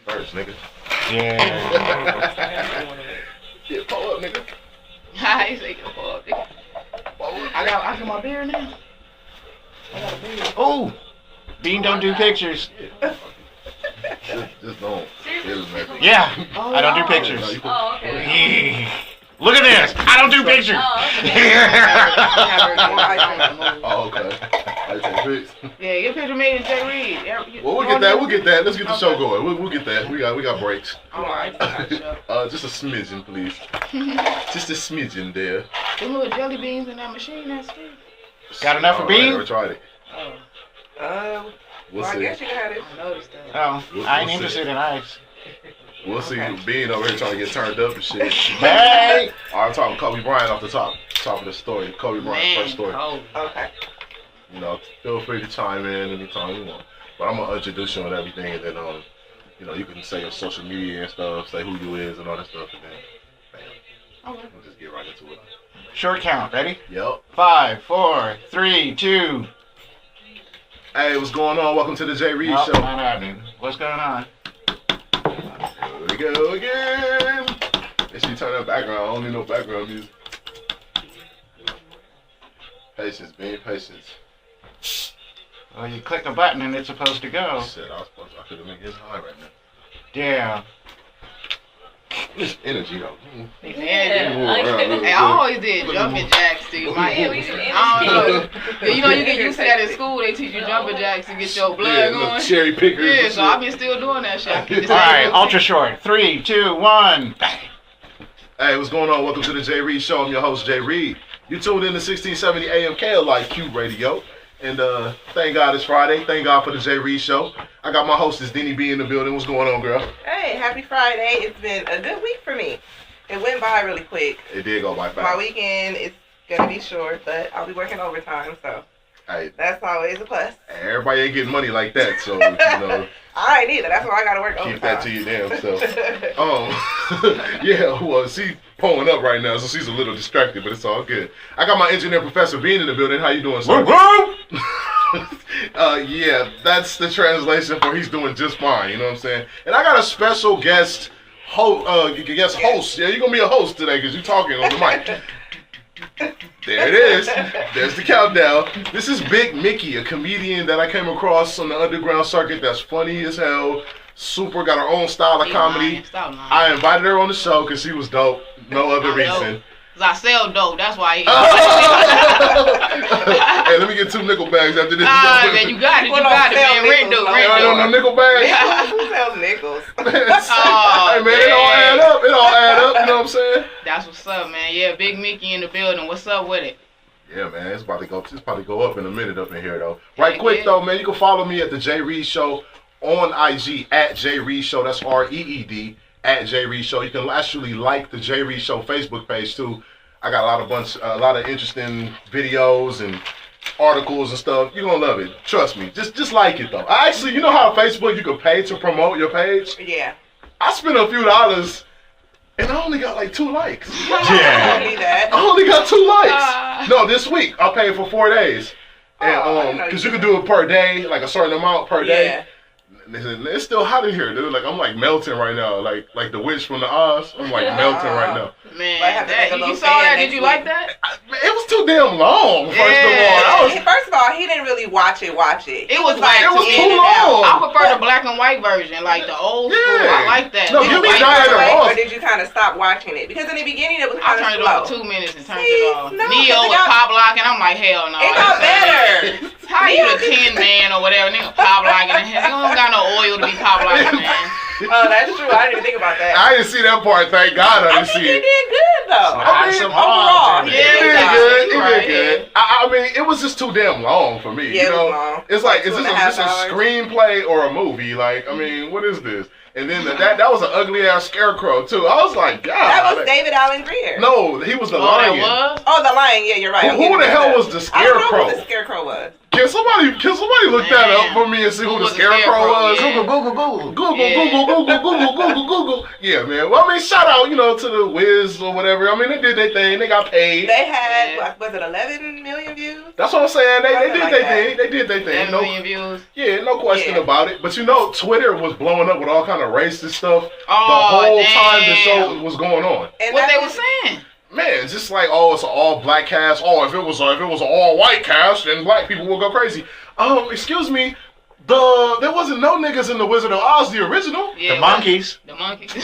first, nigga. Yeah. Yeah, pull up, nigga. I say go pull up, nigga. I got my beer now. I got a beer. Oh, Bean don't do pictures. Just don't. Yeah, Oh, I don't do no. pictures. Oh, okay. Look at this. I don't do pictures. Oh, okay. I take pics. Yeah, get a picture of me and Jay Reed. Well, we'll get that. We'll get that. Let's get the show going. We'll get that. We got breaks. All right. Just a smidgen, please. Just a smidgen there. Them little jelly beans in that machine, that's good. Got enough for Bean? Never tried it. Oh, We'll I see. guess you can have it. I noticed that. Oh, I ain't interested in ice. We'll see. Bean over here trying to get turned up and shit. Hey! All right, I'm talking Kobe Bryant off the top of the story. Kobe Bryant first story. Oh, Okay. You know, feel free to chime in anytime you want. But I'm gonna introduce you on everything, and then you know, you can say your social media and stuff, say who you is and all that stuff, and then bam, okay. we'll just get right into it. Short count. Ready? Yep. 5, 4, 3, 2. Hey, what's going on? Welcome to the Jay Reed Nope, Show. not happening. What's going on? Here we go again. Make sure you turn that background. I don't need no background music. Patience, being patience. Well, you click a button and it's supposed to go. Shit, I could have made his high right now. Yeah. This energy though. Yeah. Yeah. Hey, I always did jumping jacks too. Yeah, we should I don't know. You know, you get used to that in school. They teach you jumping jacks to get your blood Little going. cherry pickers. Yeah, and so I've shit. been still doing that shit. I keep the All same right, routine. ultra short. 3, 2, 1. Hey, what's going on? Welcome to the Jay Reed Show. I'm your host, Jay Reed. You tuned in to 1670 AM KLIQ Radio. And thank God it's Friday. Thank God for the Jay Reed Show. I got my hostess, Denny B, in the building. What's going on, girl? Hey, happy Friday. It's been a good week for me. It went by really quick. It did go by fast. My weekend is going to be short, but I'll be working overtime, so Hey, that's always a plus. everybody ain't getting money like that, so, you know, I ain't either. That's why I got to work overtime. keep that to your damn self. Yeah, well, she's pulling up right now, so she's a little distracted, but it's all good. I got my engineer, Professor Bean, in the building. How you doing, sir? Yeah, that's the translation for he's doing just fine, you know what I'm saying? And I got a special guest host. Yeah, you're going to be a host today because you're talking on the mic. There it is. There's the countdown. This is Big Mickey, a comedian that I came across on the underground circuit that's funny as hell. Super, got her own style of comedy. Stop lying. I invited her on the show because she was dope. No other reason. Cause I sell dope, that's why. Hey, let me get 2 nickel bags after this. Man, you got it, man. Rent dope, No nickel bags. Who sells nickels? Hey, man, it all add up. It all add up, you know what I'm saying? That's what's up, man. Yeah, Big Mickey in the building. What's up with it? Yeah, man, it's about to go up in a minute up in here, though. Right quick, though, man, you can follow me at the Jay Reed Show on IG at Jay Reed Show. That's REED at Jay Reed Show. You can actually like the Jay Reed Show Facebook page too. I got a lot of interesting videos and articles and stuff. You're gonna love it. Trust me. Just like it though. You know how Facebook you can pay to promote your page? Yeah. I spent a few dollars and I only got like 2 likes. Yeah. Don't need that. I only got 2 likes. No, this week I paid for 4 days. And because you can do it per day, like a certain amount per day. Yeah. It's still hot in here, dude. Like I'm like melting right now. Like the witch from the Oz. I'm like melting right now. Man, Might have to make a you little saw that? fan Did you next like that? It was too damn long. First of all, First of all, he didn't really watch it. It was like it was too in and out. long. I prefer the black and white version, like the old school. I like that. No, Did you you be wait dying for to it, Ross. or did you kind of stop watching it? Because in the beginning it was I kind turned of it off slow. for 2 minutes and turned See? it off. No, 'cause Neo it was got- pop locking. I'm like, hell no. It got better. How you the Tin Man or whatever? Nigga pop locking. You don't got no oil to be pop locking, man. Oh, that's true. I didn't even think about that. I didn't see that part. Thank God I I didn't think see he it. did good though. I mean, overall, It Yeah, did nah, good. you It right, did good. I mean, it was just too damn long for me. Yeah, you it know, was long. it's like, is Like this 2.5 a hours. screenplay or a movie? Like, I mean, what is this? And then that was an ugly ass scarecrow too. I was like, God. That was David Allen Greer. No, he was the Oh, that lion. was? Oh, the lion. Yeah, you're right. Who the hell was the I don't know scarecrow? who the scarecrow was. Can somebody look that up for me and see who the Scarecrow was? Yeah. Google. Yeah, man. Well, I mean, shout out, to the Wiz or whatever. I mean, they did their thing. They got paid. They had, was it 11 million views? That's what I'm saying. They did like their that. thing. They did their thing. 11 million views. Yeah, no question about it. But Twitter was blowing up with all kind of racist stuff the Oh, whole damn. time the show was going on. And What they that's was saying? Man, just like, it's an all black cast. Oh, if it was an all white cast, then black people will go crazy. Excuse me. There wasn't no niggas in the Wizard of Oz, the original. Yeah, The monkeys. The monkeys. Yeah,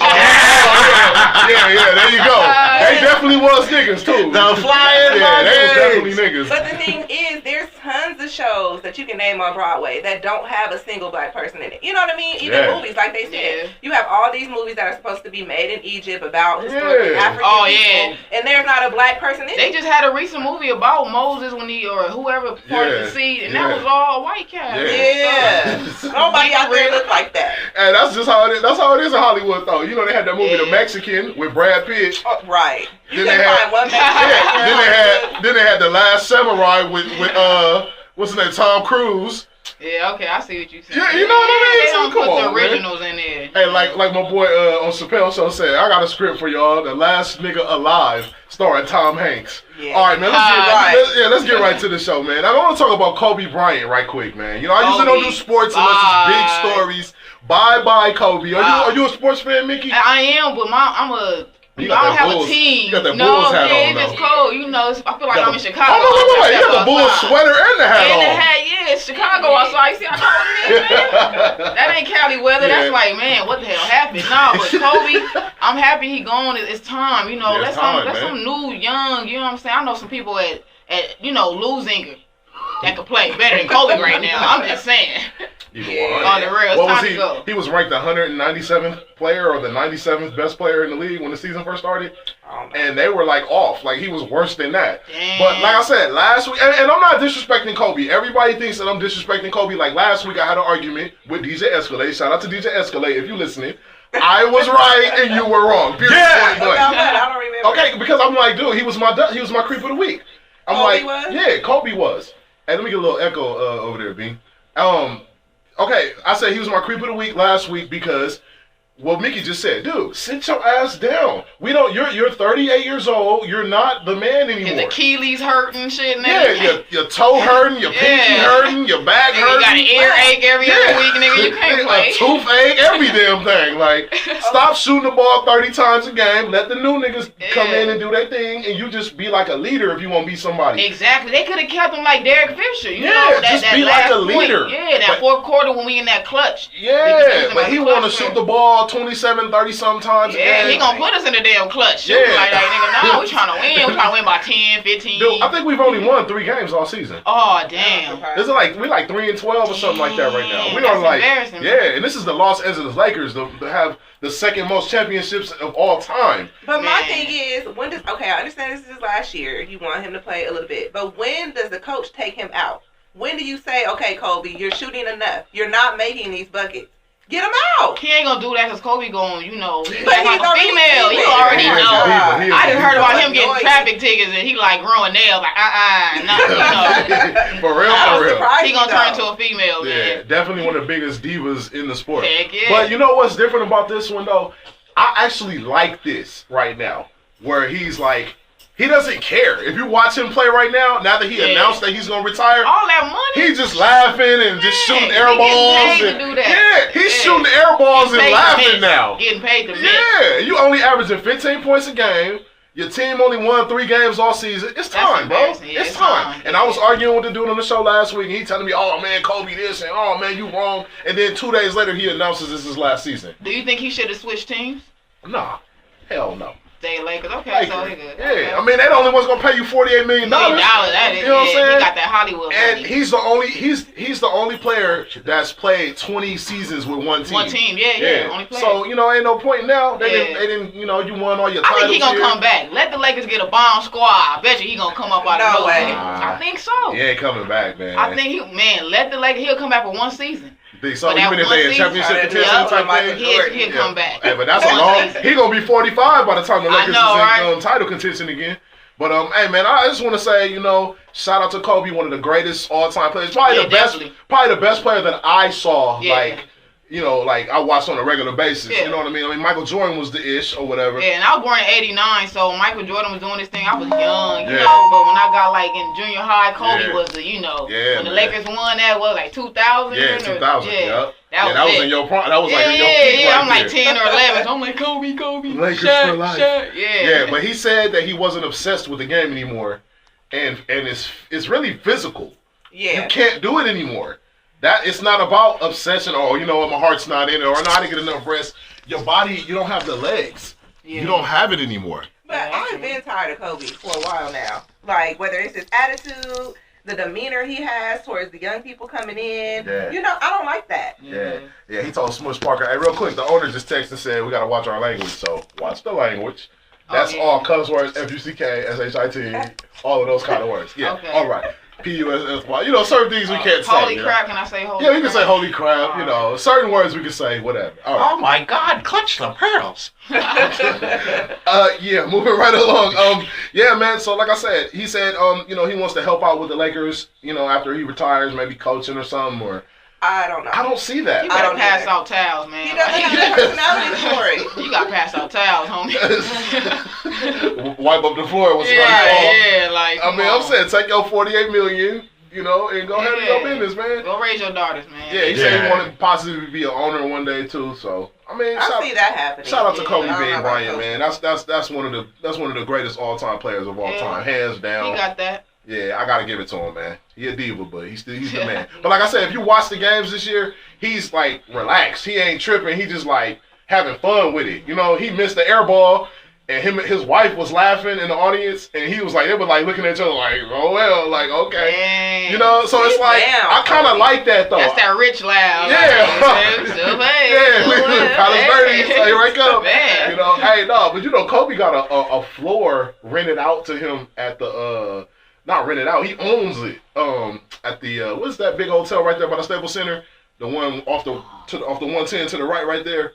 there you go. They definitely was niggas too. The flying Yeah, they was monkeys. definitely niggas. But the thing is, there's tons of shows that you can name on Broadway that don't have a single black person in it. You know what I mean? Even Yeah. movies, like they said. Yeah. You have all these movies that are supposed to be made in Egypt about historically Yeah. African Oh, people, yeah. and there's not a black person in They it. just had a recent movie about Moses when or whoever parted the sea, and that was all white cast. Yeah. Nobody out there look like that. And that's just how it is. That's how it is in Hollywood, though. They had that movie, The Mexican, with Brad Pitt. Oh, right. You Then can they had- find one Yeah, then they had The Last Samurai with what's his name, Tom Cruise. Yeah, okay, I see what you saying. Yeah, you know what I mean? They So don't come put on, the man. originals in there. Hey, like my boy on Chappelle Show said, I got a script for y'all. The Last Nigga Alive, starring Tom Hanks. Yeah. All right, man. Right. Let's get right to the show, man. I want to talk about Kobe Bryant right quick, man. I usually don't do sports unless it's big stories. Bye, Kobe. Are you a sports fan, Mickey? I am, but I'm a. You I got don't that have Bulls- a team. you got that Bulls hat yeah, on, it's just though. cold. I feel like I'm in Chicago. Oh, wait. You got the Bulls sweater and the hat And on. the hat, yeah, it's Chicago outside. See how cold it is, man? That ain't Cali weather. Yeah. That's like, man, what the hell happened? Nah, but Kobe, I'm happy he gone. It's time. Yeah, Let's it's time, some new, young, you know what I'm saying? I know some people at losing that could play better than Kobe right now. I'm just saying. On the real, What was time he? to go. He was ranked the 197th player or the 97th best player in the league when the season first started. And they were like off. Like he was worse than that. Damn. But like I said, last week, and I'm not disrespecting Kobe. Everybody thinks that I'm disrespecting Kobe. Like last week I had an argument with DJ Escalade. Shout out to DJ Escalade if you're listening. I was right and you were wrong. Period. Yeah. Point blank. About what? I don't remember. Okay, because I'm like, dude, he was my creep of the week. I'm Kobe like, was? yeah, Kobe was. Hey, let me get a little echo over there, B. Okay, I said he was my creep of the week last week because what Mickey just said, dude, sit your ass down. You're 38 years old. You're not the man His anymore. Achilles hurting shit and Yeah, everything. your toe hurting, your pinky Yeah. hurting, your back Nigga, you hurting. got an earache every other week, nigga. You can't play. A toothache, every damn thing. Like, stop shooting the ball 30 times a game. Let the new niggas come in and do their thing, and you just be like a leader if you want to be somebody. Exactly. They could have kept him like Derek Fisher. You Yeah, know, just that be like last a leader. Point. Yeah, that But- fourth quarter when we in that clutch. Yeah, They but can he use him as a want to clutch shoot player. the ball 27, 30 sometimes. Yeah, he gonna put us in the damn clutch. Yeah. Yeah. Like nigga, no, we trying to win. We trying to win by 10, 15. Dude, I think we've only won 3 games all season. Oh, damn. It's like we're like 3-12 or something like that right now. We That's are like, embarrassing. yeah, and this is the Los Angeles Lakers to have the second most championships of all time. But my Man. thing is, I understand this is last year. You want him to play a little bit. But when does the coach take him out? When do you say, okay, Kobe, you're shooting enough. You're not making these buckets. Get him out. He ain't gonna do that because Kobe going, he's But like he's a already female. You female. already He is know. a diva. He is I a just heard diva. about him getting Annoying. traffic tickets and he like growing nails. Like, no. For real, I for was real. surprised He gonna though. turn into a female, Yeah, man. definitely one of the biggest divas in the sport. Heck yeah. But you know what's different about this one though? I actually like this right now, where he's like, he doesn't care. If you watch him play right now that he Yeah. announced that he's gonna retire, All that money. he's just laughing and just Yeah, shooting he air getting balls. paid to And, do that. yeah, he's Yeah. shooting air balls and Getting paid to laughing miss. now. Getting paid to miss. Yeah, you only averaging 15 points a game. Your team only won 3 games all season. It's That's time, bro. embarrassing. Yeah, it's it's time. time. And I was arguing with the dude on the show last week, and he telling me, "Oh man, Kobe this," and "Oh man, you wrong." And then 2 days later, he announces this is his last season. Do you think he should have switched teams? Nah, hell no. Stay Lakers. Okay, Lakers. so he good. Yeah, Okay. I mean, they the only one's gonna pay you $48 million. $1 million, that is, You know what I'm yeah, saying? he got that Hollywood And money. he's the only player that's played 20 seasons with one team. One team, yeah, only player. So ain't no point now. They Yeah. didn't. You won all your I titles. think he gonna here. come back. Let the Lakers get a bomb squad. I bet you he gonna come up out of No nowhere. way. I think so. He ain't coming back, man. I think let the Lakers. He'll come back for one season. Think so. But that Even if one they in season- championship Yeah, contention type Michael thing. Jordan. He'll come back. Hey, but that's a One long. season. He gonna be 45 by the time the I Lakers know, is in right? title contention again. But hey man, I just want to say, shout out to Kobe, one of the greatest all-time players. Probably the best player that I saw. Yeah. Like I watched on a regular basis. Yeah. You know what I mean? I mean, Michael Jordan was the ish or whatever. Yeah, and I was born in '89, so Michael Jordan was doing this thing. I was young, you Yeah. know. But when I got like in junior high, Kobe Yeah. was the, Yeah, when the man. Lakers won that, was like 2000. Yeah, 2000. Yeah, That was it. in your prime. That was like in your Yeah, peak yeah. right I'm like there. 10 or 11. So I'm like Kobe, Lakers Shaq, for life. Shaq. Yeah. Yeah, but he said that he wasn't obsessed with the game anymore, and it's really physical. Yeah. You can't do it anymore. That it's not about obsession or my heart's not in it or no, I didn't get enough rest. Your body, you don't have the legs. Yeah. You don't have it anymore. But I've been tired of Kobe for a while now. Like, whether it's his attitude, the demeanor he has towards the young people coming in. Yeah. I don't like that. Yeah. He told Smush Parker, hey, real quick, the owner just texted and said we gotta watch our language. So watch the language. That's all cuss words, F-U-C-K, S-H-I-T, all of those kind of words. Yeah. Okay. All right. P-U-S-S-Y. Certain things we can't say. Holy crap, can I say holy Yeah, we can crap? say holy crap. Certain words we can say, whatever. All right. Oh my God! Clutch the pearls. Yeah, moving right along. Yeah, man. So like I said, he said, he wants to help out with the Lakers. After he retires, maybe coaching or something. Or I don't know. I don't see that. You I better don't pass either. out towels, man. He doesn't have the personality for it. You gotta pass out towels, homie. Wipe up the floor with somebody. yeah, like. I mean, I'm saying take your $48 million, and go ahead and your business, man. Go raise your daughters, man. Yeah, he said he wanted to possibly be an owner one day too. So I mean, I see that happening. shout out to Kobe I don't know Bean about Bryant, Kobe. man. That's one of the greatest all time players of all time, hands down. He got that. Yeah, I gotta give it to him, man. He a diva, but he's the man. But like I said, if you watch the games this year, he's like relaxed. He ain't tripping. He just like having fun with it. He missed the air ball, and his wife was laughing in the audience, and he was like, they were like looking at each other like, oh well, like okay, Dang. So it's like I kind of like that though. That's that rich loud. Yeah. College Hey. 30, so here I come. Man. Hey, no, but Kobe got a floor rented out to him at the not rented out, he owns it. At the what's that big hotel right there by the Staples Center? The one off the 110 to the right there.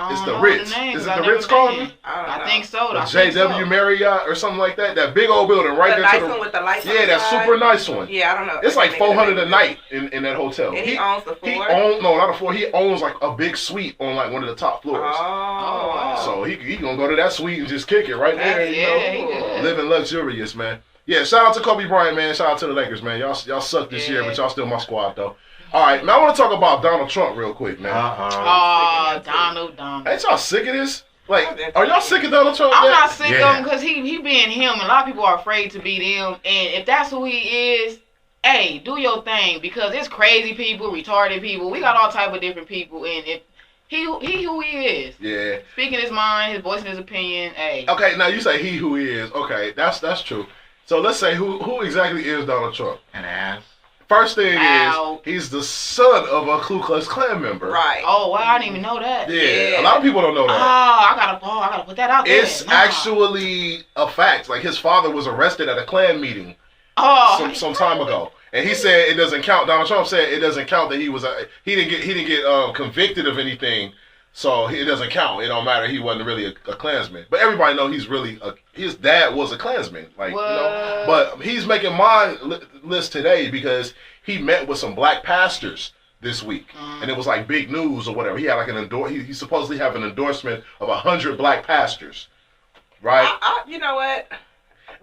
It's the Ritz. Is it the Ritz called? I I think so. The JW Marriott or something like that. That big old building right the there. nice one with the lights on Yeah, the that side. super nice one. Yeah, I don't know. It's like I can't think of $400 the a name. night in that hotel. And he owns the floor? Not a floor. He owns like a big suite on like one of the top floors. Oh. wow. So he gonna go to that suite and just kick it right there. he good. Living luxurious, man. Yeah, shout out to Kobe Bryant, man. Shout out to the Lakers, man. Y'all sucked this year, but y'all still my squad though. All right, man. I want to talk about Donald Trump real quick, man. Oh, Donald. Ain't y'all sick of this? Like, are y'all sick of Donald Trump? I'm yet? not sick of him because he being him. And a lot of people are afraid to be them. And if that's who he is, hey, do your thing because it's crazy people, retarded people. We got all type of different people, and if he who he is. Yeah. Speaking his mind, his voice and his opinion. Hey. Okay, now you say he who he is. Okay, that's true. So let's say who exactly is Donald Trump? An ass. First thing Wow. is he's the son of a Ku Klux Klan member. Right. Oh wow, I didn't even know that. Yeah, a lot of people don't know Oh, that. I gotta put that out there. It's Nah. actually a fact. Like his father was arrested at a Klan meeting some time ago, and he said it doesn't count. Donald Trump said it doesn't count that he didn't get convicted of anything, so it doesn't count. It don't matter. He wasn't really a Klansman, but everybody know he's really his dad was a Klansman. Like but he's making my list today because he met with some black pastors this week, and it was like big news or whatever. He had like he supposedly have an endorsement of 100 black pastors, right? You know what?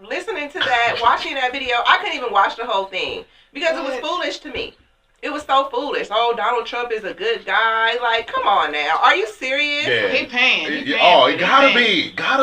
Listening to that, watching that video, I couldn't even watch the whole thing because it was foolish to me. It was so foolish. Oh, Donald Trump is a good guy. Like, come on now. Are you serious? Yeah. He paying. Oh, he gotta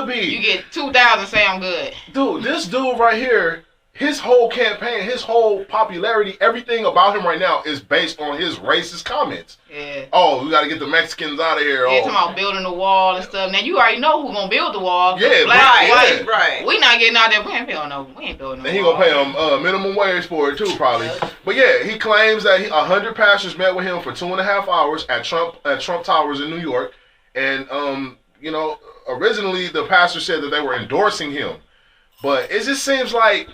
be. You get 2,000, say I'm good. Dude, this dude right here, his whole campaign, his whole popularity, everything about him right now is based on his racist comments. Yeah. Oh, we gotta get the Mexicans out of here. Yeah, talking about building the wall and stuff. Now you already know who's gonna build the wall. Yeah, black, white. Right. We not getting out there. We ain't building no wall. And he gonna pay him minimum wage for it too, probably. But yeah, he claims that 100 pastors met with him for 2.5 hours at Trump Towers in New York, and originally the pastor said that they were endorsing him, but it just seems like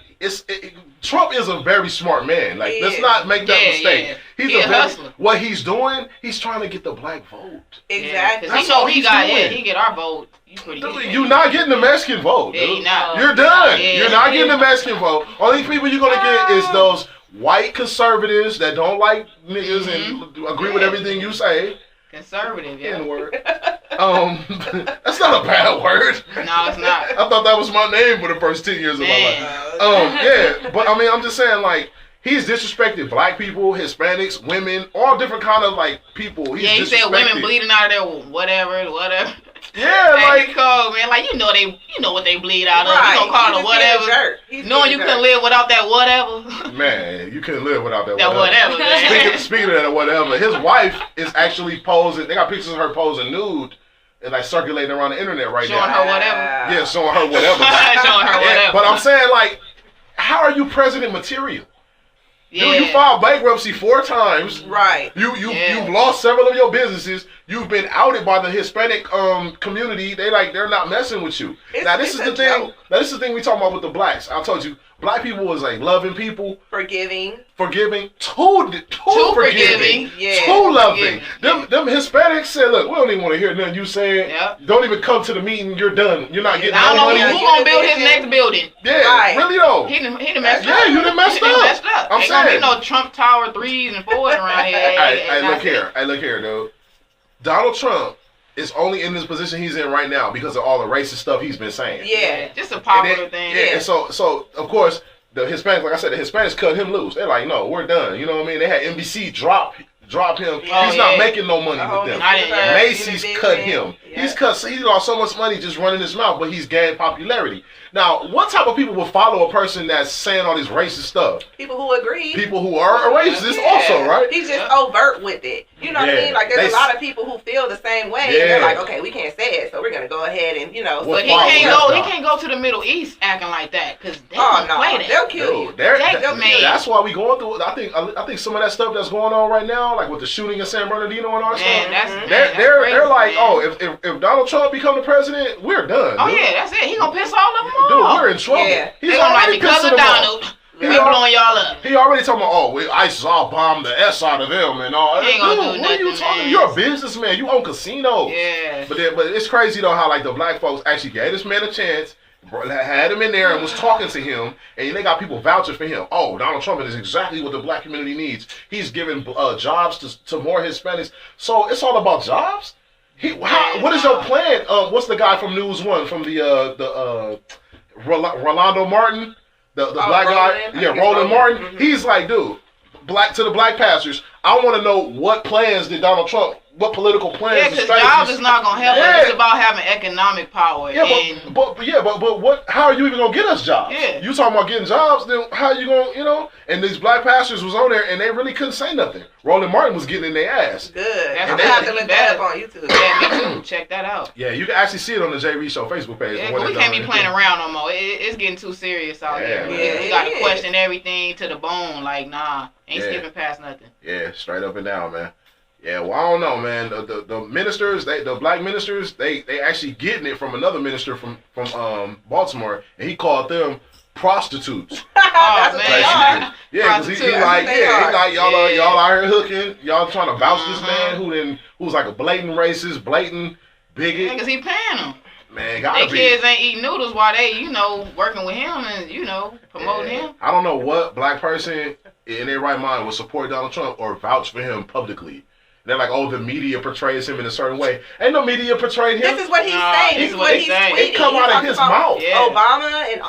Trump is a very smart man. Like, let's not make that mistake. Yeah. He's a hustler. What he's doing, he's trying to get the black vote. Exactly. He know he get our vote. You're not getting the Mexican vote, dude. Yeah, you not. You're done. Yeah. You're not getting the Mexican vote. Only people you're gonna get is those white conservatives that don't like niggas and agree with everything you say. Conservative, yeah. N-word. That's not a bad word. No, it's not. I thought that was my name for the first 10 years of my life. Yeah, but I mean, I'm just saying, like, he's disrespected black people, Hispanics, women, all different kind of like people. He's He said women disrespected. bleeding out of there, whatever. Yeah, Like, like, cold, man. Like, you know what they bleed out of. Right. You gonna call He's it whatever. being a jerk. He's Knowing being you a couldn't jerk. live without that whatever. man, you couldn't live without that. That whatever, man. Speaking of that, whatever, his wife is actually posing. They got pictures of her posing nude and like circulating around the internet right Showing now. her whatever. Yeah, showing her whatever. Showing her whatever. But I'm saying, like, how are you president material? Yeah. Dude, you filed bankruptcy 4 times. Right. You've lost several of your businesses. You've been outed by the Hispanic community. They're not messing with you. This is the thing. Now this is the thing we talking about with the blacks. I told you, black people was like loving people, Forgiving. too forgiving, Yeah. too loving. Forgiving. Them Hispanics said, look, we don't even want to hear nothing you saying. Yep. Don't even come to the meeting. You're done. You're not getting I no don't know money. who gonna build his next building. Yeah, Right. really though. He done messed up. Yeah, you done messed He done up. messed up. I'm Ain't gonna saying. be no Trump Tower 3s and 4s around here. Hey, look here, dude. Donald Trump is only in this position he's in right now because of all the racist stuff he's been saying. Yeah. Just a And popular then- thing. Yeah, and so of course the Hispanics, like I said, the Hispanics cut him loose. They're like, no, we're done. You know what I mean? They had NBC drop him. Oh, He's not making no money with them. I didn't- yeah. Macy's cut him. Yeah. He lost so much money just running his mouth, but he's gained popularity. Now, what type of people will follow a person that's saying all this racist stuff? People who agree. People who are racist Yeah. also, right? He's just overt with it. You know what I Yeah. mean? Like, there's They- a lot of people who feel the same way. Yeah. And they're like, okay, we can't say it, so we're going to go ahead and, What But he follow can't that go. He stuff? can't go to the Middle East acting like that because they Oh, don't no. play that. They'll kill you. Dude, That's that's why we going through. I think some of that stuff that's going on right now, like with the shooting in San Bernardino and all that Man, stuff. that's They're crazy, like, man. oh, if Donald Trump become the president, we're done. Oh dude. yeah, that's it. He gonna piss all of them Dude, off. we're in trouble. Yeah. He's They gonna like already because pissing of them off. Donald, He we al- blowing y'all up. He already talking about, oh, ISIS all bombed the S out of them and all. He ain't gonna Dude, do what are you nothing, talking? man. You're a businessman. You own casinos. Yeah. But it's crazy though how like the black folks actually gave this man a chance, had him in there and was talking to him, and they got people vouching for him. Oh, Donald Trump is exactly what the black community needs. He's giving jobs to more Hispanics. So it's all about jobs. What is your plan? What's the guy from News One from the Rolando Martin, the black guy? Roland? Yeah, I think Roland Roland. Martin. Mhm. He's like, dude, to the black pastors. I want to know what plans did Donald Trump, what political plans? Yeah, and because strategies- jobs is not gonna help Yeah. us. It's about having economic power. Yeah, and but what? How are you even gonna get us jobs? Yeah. You talking about getting jobs? Then how you gonna, you know? And these black pastors was on there, and they really couldn't say nothing. Roland Martin was getting in their ass. Good. That's I'm going to have to good. look that up on YouTube. yeah, me too. Check that out. Yeah, you can actually see it on the J Reed Show Facebook page. Yeah, when 'cause we they're can't be done. playing around no more. It's getting too serious out Yeah, here. man. Man. We Yeah, gotta it is. question everything to the bone. Like, nah, ain't Yeah. skipping past nothing. Yeah, straight up and down, man. Yeah, well, I don't know, man. The ministers, the black ministers, they actually getting it from another minister from Baltimore, and he called them prostitutes. That's what man. they are. Yeah, because he Prostitutes. like, That's what they yeah, he are. like y'all, Yeah. y'all out here hooking, y'all trying to vouch this Mhm. man who's like a blatant racist, blatant bigot. Yeah, 'cause he paying them. Man, gotta They be. kids ain't eating noodles while they, working with him and, promoting Yeah. him. I don't know what black person in their right mind would support Donald Trump or vouch for him publicly. They're like, oh, the media portrays him in a certain way. Ain't no media portraying him. This is what he's Nah, saying. this This is is what what he's they say. tweeting. It come He out of talks his about mouth. Yeah. Obama and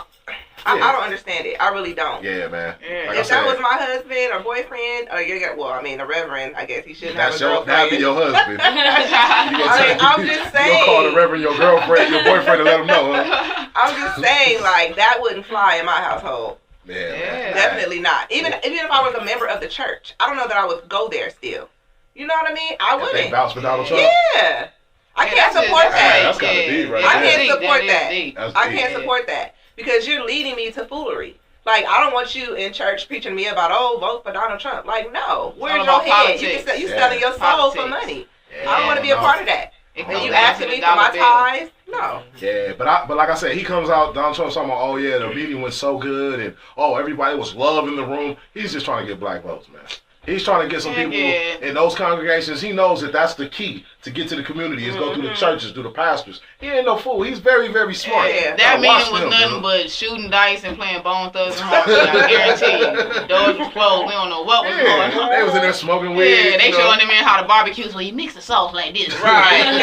I Yeah. don't understand it. I really don't. Yeah, man. Yeah. Like I If said, that was my husband or boyfriend, or a reverend, I guess he shouldn't have a that'd girlfriend. be your husband. I'm just saying. You'll call the reverend your girlfriend, your boyfriend, and let him know, huh? I'm just saying, like, that wouldn't fly in my household. Yeah, Yeah. man. Definitely not. Even if I was a member of the church, I don't know that I would go there still. You know what I mean? I If they wouldn't. vouch for Donald Trump. Yeah. I can't support that. That's kinda deep right I there. can't support that. Deep. That's I deep. can't support that because you're leading me to foolery. Like, I don't want you in church preaching to me about, oh, vote for Donald Trump. Like, no. Where's all your about head? politics. You Yeah. selling your soul for Politics. money. Yeah, I don't want to be a no. part of that. It And comes you down to asking the me for my dollar bill. tithes? No. Yeah, but like I said, he comes out, Donald Trump's talking about, oh yeah, the meeting went so good, and oh, everybody was love in the room. He's just trying to get black votes, man. He's trying to get some people Yeah. in those congregations. He knows that that's the key to get to the community is go through the churches, through the pastors. He ain't no fool. He's very, very smart. Yeah. That I meeting watched was him, nothing dude. but shooting dice and playing Bone Thugs and Harmony. I guarantee you. Doors was closed. We don't know what was going on. They was in there smoking weed. Yeah, they you know. showing them in how to barbecue. So you mix the sauce like this. Right.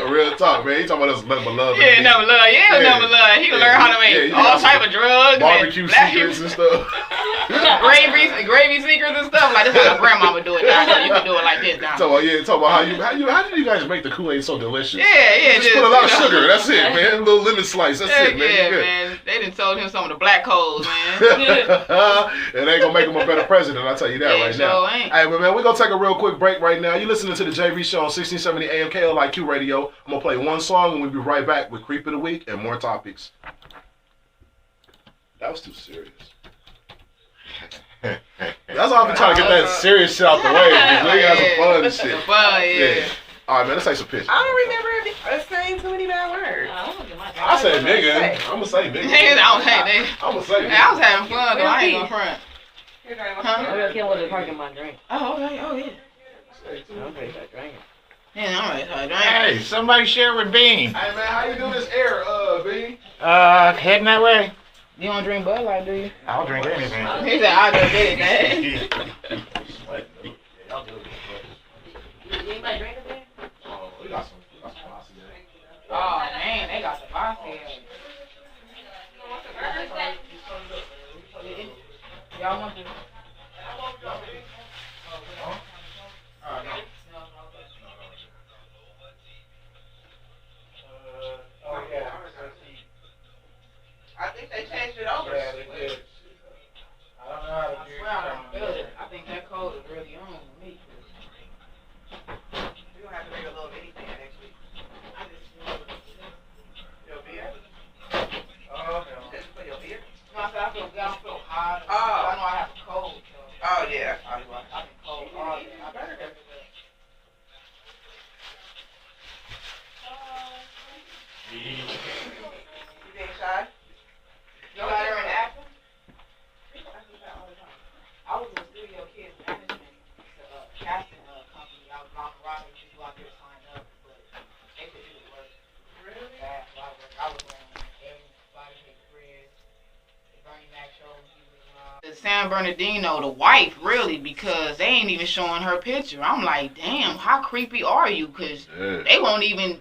Real talk, man. He talking about us nothing but love. Yeah, number love. Yeah, Yeah. number love. He can learn how to make Yeah, all got type some of drugs. barbecue and black secrets people- and stuff. gravy secrets and stuff. Like this is how my grandma would do it. Down here. You can do it like this down here. Talk about how did you guys make the Kool-Aid so delicious? Yeah, Just put a lot of sugar. That's it, man. A little lemon slice. That's Heck it, man. yeah, You good. man. They done told him some of the black codes, man. It ain't gonna make him a better president, I'll tell you that Yeah, right now. sure ain't. Hey, but man, we're gonna take a real quick break right now. You're listening to the JV Show on 1670 AM KLIQ Radio. I'm gonna play one song and we'll be right back with Creep of the Week and more topics. That was too serious. That's why I've been trying to get that serious shit out the way. Because we got some fun and shit. Fun, yeah. All right, man, let's take some pictures. I don't remember saying too many bad words. I said nigga. I'm gonna say nigga. Niggas, I don't hate they. I'm gonna say Hey, nigga. I was having fun though. I ain't gonna front. Huh? I'm gonna kill with the park in my drink. Oh, okay. Oh, yeah. I'm ready to drink it. Yeah, I'm ready to drink. Hey, somebody share with Bean. Hey man, how you do this air, B? Heading that way. You don't drink Bud Light, do you? I'll drink anything. He said, I just did it, man. Anybody drink it there? Oh, we got some posse there. Oh, man, they got the box here. Y'all want to? Oh yeah. I think they changed it over. Yeah, they did. I don't know how to I swear I don't feel it. I think that code is really on for me. We're gonna have to make a little mini thing next week. Your beer? Oh, Just for your beer? No, I said I feel hot. Oh. I know I have a cold, so Oh yeah. I've been cold all day. I better get You being shy? You got her in Akron? I was in Studio Kids Management, it's a casting company out of Mount Rocky. You go out there to sign up, but they could do the work. Really? Bad, a lot of work. I was on Everybody Hate Chris, the Bernie Mac show. The San Bernardino, the wife, really, because they ain't even showing her picture. I'm like, damn, how creepy are you? Because Yeah. they won't even,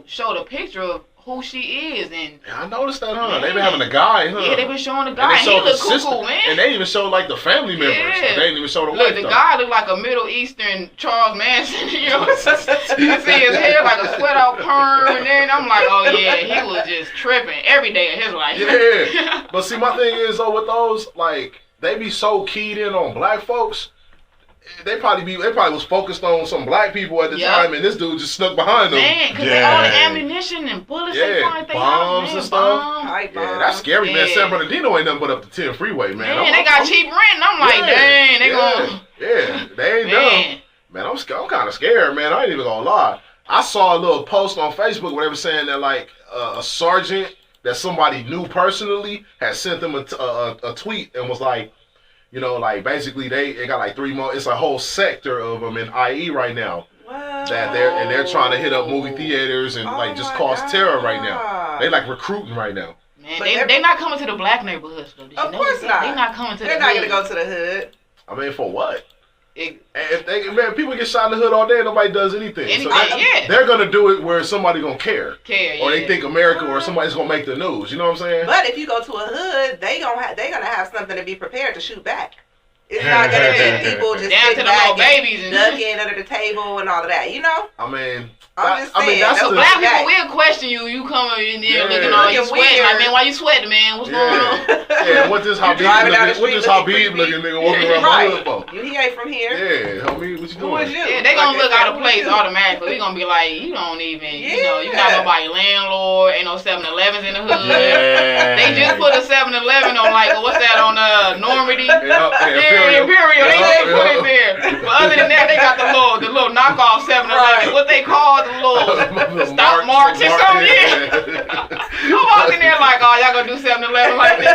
show the picture of who she is. And Yeah, I noticed that, huh? They been having a guy, huh? yeah, they been showing the And guy. they He showed the look sister, cuckoo, man. and they even showed like the family members. Yeah. But they didn't even show the Look, wife the though. guy looked like a Middle Eastern Charles Manson. You know, you see his hair like a sweat out perm, and then I'm like, oh yeah, he was just tripping every day of his life. Yeah. But see, my thing is though with those, like, they be so keyed in on black folks. They probably was focused on some black people at the Yep. time, and this dude just snuck behind them. Man, because Yeah. all the ammunition and bullets they Yeah, find at their bombs house, man, and stuff. bombs. Pipe Yeah, bomb. that's scary, man. Yeah. San Bernardino ain't nothing but up to 10 freeway, man. Man, they got cheap rent, and I'm like, dang, they gonna. Yeah, they ain't dumb. Man, Man, I'm kind of scared, man. I ain't even gonna lie. I saw a little post on Facebook where they were saying that like a sergeant that somebody knew personally had sent them a tweet and was like, like basically they got like 3 more. It's a whole sector of them in IE right now Wow. that they're trying to hit up movie theaters and like just cause terror right now. They like recruiting right now. man, But they not coming to the black neighborhoods though. Did you Of know course that? not. They not coming to They're the not hood. gonna go to the hood. I mean, for what? It- If they, man, people get shot in the hood all day and nobody does anything. So Anything, yeah. they're gonna do it where somebody gonna care. Care, Or yeah. they think America or somebody's gonna make the news. You know what I'm saying? But if you go to a hood, they're gonna have something to be prepared to shoot back. It's not gonna be people just Down to sitting the little back babies and and ducking under the table and all of that. You know? I mean, I'm just saying, that's those the Black Back. people will question you. You coming in there Yeah. looking all you Looking sweating. Like, weird. man, why you sweating, man? What's going on? yeah. What this Habib driving down the looking? What street this looking Habib creepy. looking nigga walking around my hood for? He ain't from here. Yeah, homie, what you Who doing? is you? Yeah, they gonna Like look said, out of who place is you? automatically. We gonna be like, you don't even, you not Yeah. nobody landlord. Ain't no 7-Elevens in the hood. Yeah. They just put a 7-Eleven on like, what's that on Normandy? Yeah, Imperial. They Yeah, just put yeah. it there. But other than that, they got the little knockoff 7-Eleven. Right. What they call the little stop marks or something. Yeah. I walked in there like, like, oh, y'all gonna do 7-Eleven like this?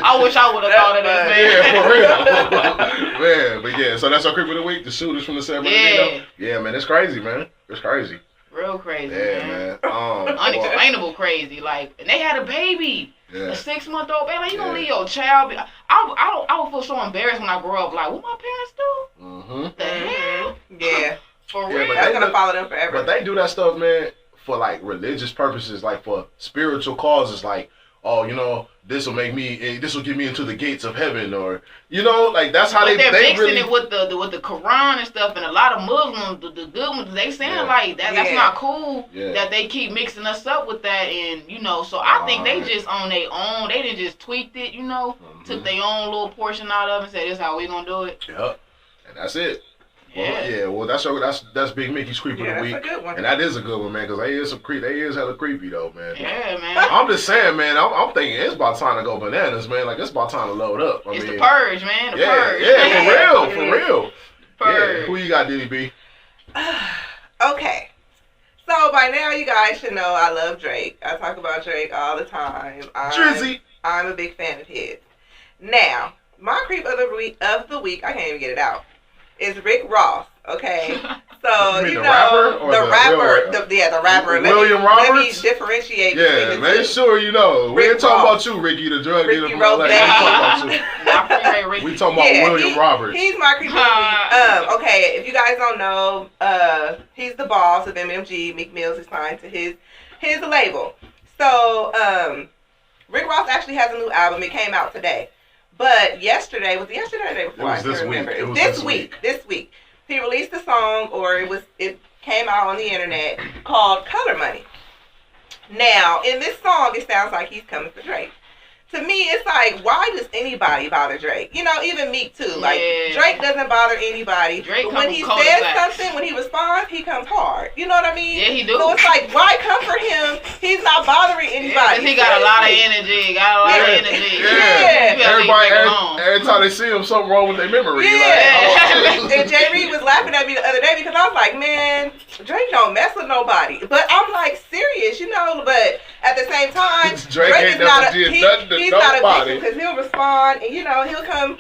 I wish I would have thought of this, man. Yeah, for real. Man, but yeah, so that's our creep of the week, the shooters from the San Bernardino. Yeah. Yeah, man, it's crazy, man. It's crazy. Real crazy, Yeah, man. man. Unexplainable crazy. Like, and they had a baby. Yeah. A 6-month-old baby. Like, you gonna Yeah. leave your child? I would feel so embarrassed when I grow up. Like, what my parents do? Mm-hmm. The hell? Yeah. For Yeah, real? but That's they gonna look- follow them forever. But they do that stuff, man, for like religious purposes, like for spiritual causes, like, oh, you know, this will get me into the gates of heaven, or you know, like that's how But they're they mixing really. it with the Quran and stuff, and a lot of Muslims, the good ones, they saying Yeah. like that's Yeah. not cool Yeah. that they keep mixing us up with that, and you know, so I think they Right. just on their own, they didn't just tweaked it, you know, took Mhm. their own little portion out of it and said, this is how we gonna do it. Yep. And that's it. Yeah. Well, yeah. Well, that's Big Mickey's creep of Yeah, the that's a week, good one. and that is a good one, man, because they is hella creepy though, man. Yeah, man. I'm just saying, man. I'm thinking it's about time to go bananas, man. Like it's about time to load up. It's the purge, man. The yeah, purge. yeah, for real, for Yeah. real. Purge. Yeah. Who you got, Denny B? Okay. So by now you guys should know I love Drake. I talk about Drake all the time. Drizzy. I'm a big fan of his. Now, my creep of the week, I can't even get it out, is Rick Ross. Okay. So You mean you the know rapper or the the rapper, real- the rapper. William Let me Roberts? differentiate between Yeah, the make two. sure you know. We Rick ain't talking Ross. about you, Ricky, the drug Ricky dealer from Ross. LA. We talking about you. I appreciate Ricky. We talking about William Roberts. He's my creep of the week. Okay, if you guys don't know, he's the boss of MMG. Meek Mill's is signed to his label. So, Rick Ross actually has a new album. It came out today. But yesterday, was it yesterday or the day before? It was I can't this week. remember. It was this this week. This week. He released a song, or it came out on the internet, called Color Money. Now, in this song, it sounds like he's coming for Drake. To me, it's like, why does anybody bother Drake? You know, even Meek too. Like, Yeah. Drake doesn't bother anybody. Drake But when come he from says cul-de-sacs. something, when he responds, he comes hard. You know what I mean? Yeah, he do. So it's like, why come for him? He's not bothering Yeah, anybody. 'cause he got a lot of energy. Got a lot of energy. Yeah. You better leave Everybody, Drake alone. every time they see him, something wrong with their memory. Yeah. Like, oh. And Jay Reed was laughing at me the other day because I was like, man, Drake don't mess with nobody. But I'm like, serious, you know. But at the same time, Drake ain't is not never a, did he, nothing to he's not a nobody. victim because he'll respond and, you know, he'll come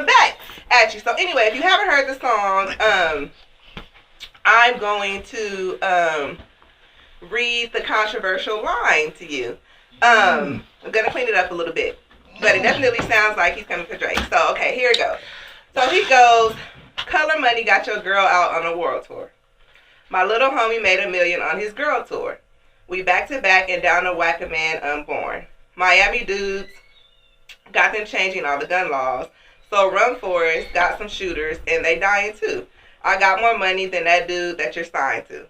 back at you. So anyway, if you haven't heard the song, I'm going to read the controversial line to you. I'm going to clean it up a little bit. But it definitely sounds like he's coming for Drake. So, okay, here it goes. So he goes, Color Money got your girl out on a world tour. My little homie made $1 million on his girl tour. We back to back and down to whack a man unborn. Miami dudes got them changing all the gun laws. So Run Forest got some shooters and they dying too. I got more money than that dude that you're signed to.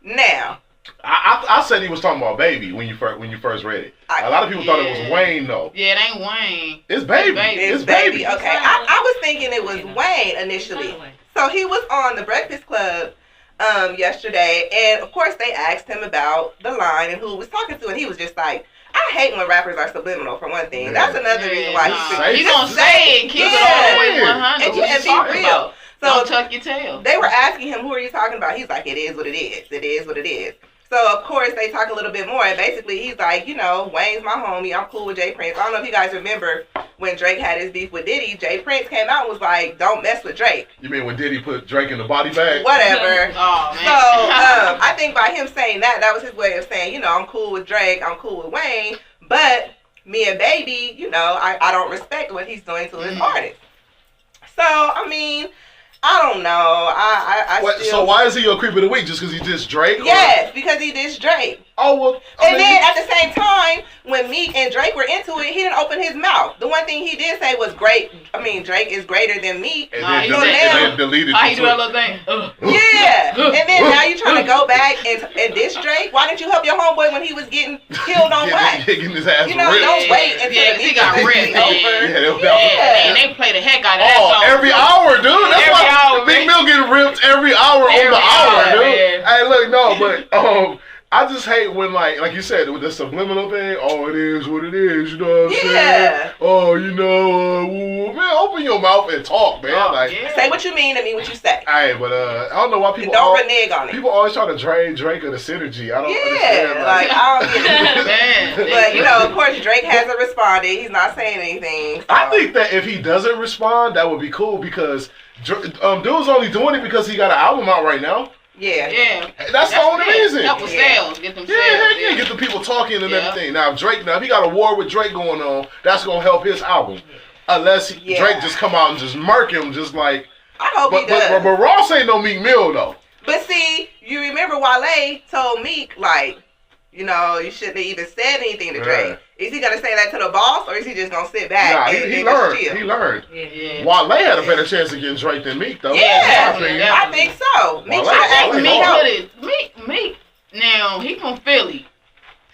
Now, I said he was talking about Baby when you first read it. A lot of people thought it was Wayne though. Yeah, it ain't Wayne. It's Baby. it's Baby. Okay, I was thinking it was Wayne initially. So he was on the Breakfast Club yesterday, and of course they asked him about the line and who he was talking to, and he was just like, I hate when rappers are subliminal, for one thing. Yeah. That's another reason why he's You gonna say it, keep it all the way 100. And What you be talking real. about? So Don't tuck your tail. they were asking him, who are you talking about? He's like, it is what it is. It is what it is. So, of course, they talk a little bit more. And basically, he's like, you know, Wayne's my homie. I'm cool with Jay Prince. I don't know if you guys remember when Drake had his beef with Diddy. Jay Prince came out and was like, don't mess with Drake. You mean when Diddy put Drake in the body bag? Whatever. Oh, man. So, I think by him saying that, that was his way of saying, you know, I'm cool with Drake. I'm cool with Wayne. But me and Baby, you know, I don't respect what he's doing to his artist. So, I mean, I don't know. I What, still... so why is he your creep of the week? Just because he dissed Drake? Or- Yes, because he dissed Drake. Oh, well. And then at the same time, when Meek and Drake were into it, he didn't open his mouth. The one thing he did say was great. I mean, Drake is greater than Meek. And Nah, then, he delete, said- and then deleted How the you do that tweet. little thing? Yeah. And then now you're trying to go back and diss Drake? Why didn't you help your homeboy when he was getting killed on wax? Getting his ass You know, ripped. don't wait until Yeah, the he music got is ripped, over. Yeah, Yeah. And they play the heck out of that Oh, song. every hour, dude. That's Every why hour, Big man. Mill getting ripped every hour on Every the hour, hour, dude. man. Hey, look, no, but I just hate when like you said, with the subliminal thing. Oh, it is what it is. You know what I'm saying? Yeah. Oh, you know, man, open your mouth and talk, man. Oh, like, yeah. Say what you mean and mean what you say. hey, but I don't know why people Don't renege on it. people always try to drain Drake of the synergy. I don't understand. Yeah, like I don't get it. Man, But you know, of course, Drake hasn't responded. He's not saying anything. So. I think that if he doesn't respond, that would be cool because dude's only doing it because he got an album out right now. Yeah. yeah. That's the only reason. Help with sales, get them sales. Yeah, get the people talking and everything. Now, if he got a war with Drake going on, that's gonna help his album. Unless Drake just come out and just murk him, just like. I hope he does. But Ross ain't no Meek Mill though. But see, you remember Wale told Meek like, you know, you shouldn't have even said anything to Drake. Is he gonna say that to the boss, or is he just gonna sit back? Nah, and he just learned. chill? He learned. Yeah. Wale had a better chance against Drake than Meek though. Yeah, Yeah. I think so. Meek should Wale- have asked Wale- me help. Meek. Now he from Philly,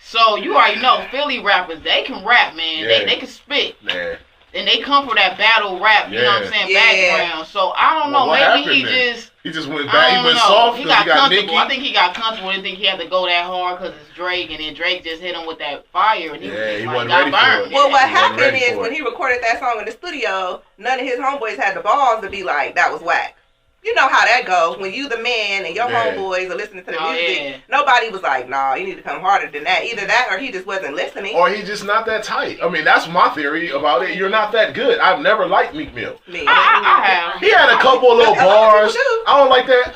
so you already know Philly rappers. They can rap, man. Yeah. They can spit, Nah. and they come from that battle rap. You know what I'm saying? Yeah. Background. So I don't know. Well, what Maybe he happened then? just. He just went I back. don't He went know. soft He because got he got comfortable. Nicki. I think he got comfortable. Didn't think he had to go that hard because it's Drake, and then Drake just hit him with that fire, and he, He like, wasn't got ready for burned. it. Well, what He wasn't happened ready is for when it. he recorded that song in the studio, none of his homeboys had the balls to be like, that was whack. You know how that goes. When you the man and your homeboys are listening to the music, nobody was like, nah, you need to come harder than that. Either that or he just wasn't listening. Or he just not that tight. I mean, that's my theory about it. You're not that good. I've never liked Meek Mill. Me. I have. He had a couple of little bars. I don't like that.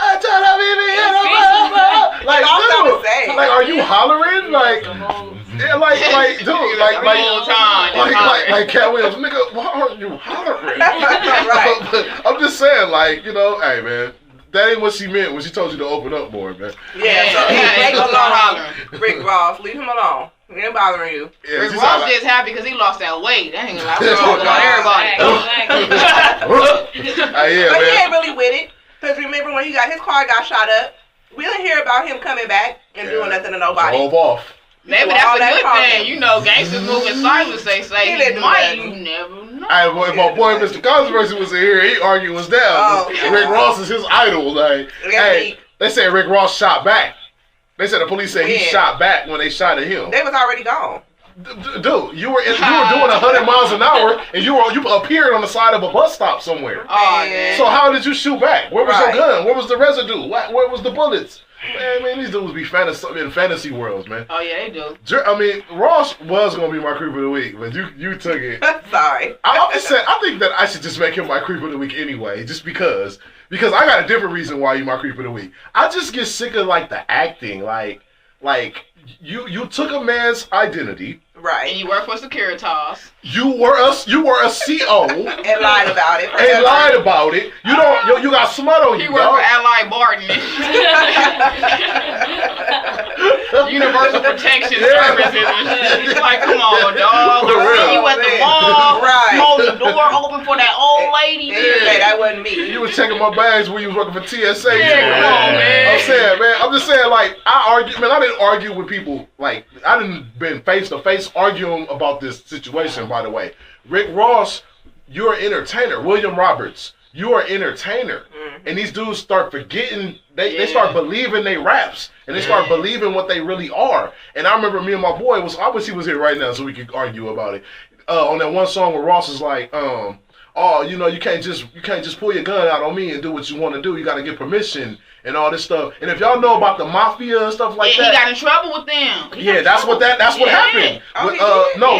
Like, dude, like, are you hollering? Like, yeah, like, dude, like Cat Williams, nigga, why aren't you hollering? Right. I'm just saying, like, you know, hey, man, that ain't what she meant when she told you to open up more, man. Yeah, so leave him alone. Rick Ross, leave him alone. He ain't bothering you. Yeah, Rick she Ross sound like- just happy because he lost that weight. That ain't like on everybody. Yeah, But he man. ain't really with it. Because remember when his car got shot up, we didn't hear about him coming back and doing nothing to nobody. Drove off. Maybe that's a good thing. You know, gangsters moving silent, they say. He didn't He do might. nothing. You never know. Hey, boy, my boy Mr. Controversy was in here. He argued was down. Oh. Rick Ross is his idol. Like, hey, they said Rick Ross shot back. They said the police said he shot back when they shot at him. They was already gone. Dude, you were doing 100 miles an hour and you appeared on the side of a bus stop somewhere. Oh, man. So how did you shoot back? Where was Right. your gun? Where was the residue? Where was the bullets? Man, these dudes be in fantasy worlds, man. Oh, yeah, they do. I mean, Ross was gonna be my creep of the week, but you took it. Sorry. I'm just saying, I think that I should just make him my creep of the week anyway, just because I got a different reason why you my creep of the week. I just get sick of like the acting, like you took a man's identity. Right. And you work for Securitas. You were a CO And lied about it. and lied about it. You got smut on He you, worked dog. for Allied Barton. Universal Protection Services. It's like, come on, dog. For I real. see you at the mall. Right. Hold the door open for that old lady. You say that wasn't me. You was checking my bags when you was working for TSA. Yeah, come on, man. I'm saying, man. I'm just saying, like, I didn't argue with people. Like, I didn't been face to face arguing about this situation. By the way, Rick Ross, you're an entertainer. William Roberts, you're an entertainer. And these dudes start forgetting. They start believing they raps, and they start believing what they really are. And I remember me and my boy I wish he was here right now so we could argue about it. On that one song where Ross is like, oh, you know, you can't just pull your gun out on me and do what you want to do. You got to get permission and all this stuff. And if y'all know about the mafia and stuff like that, he got in trouble with them. that's what happened.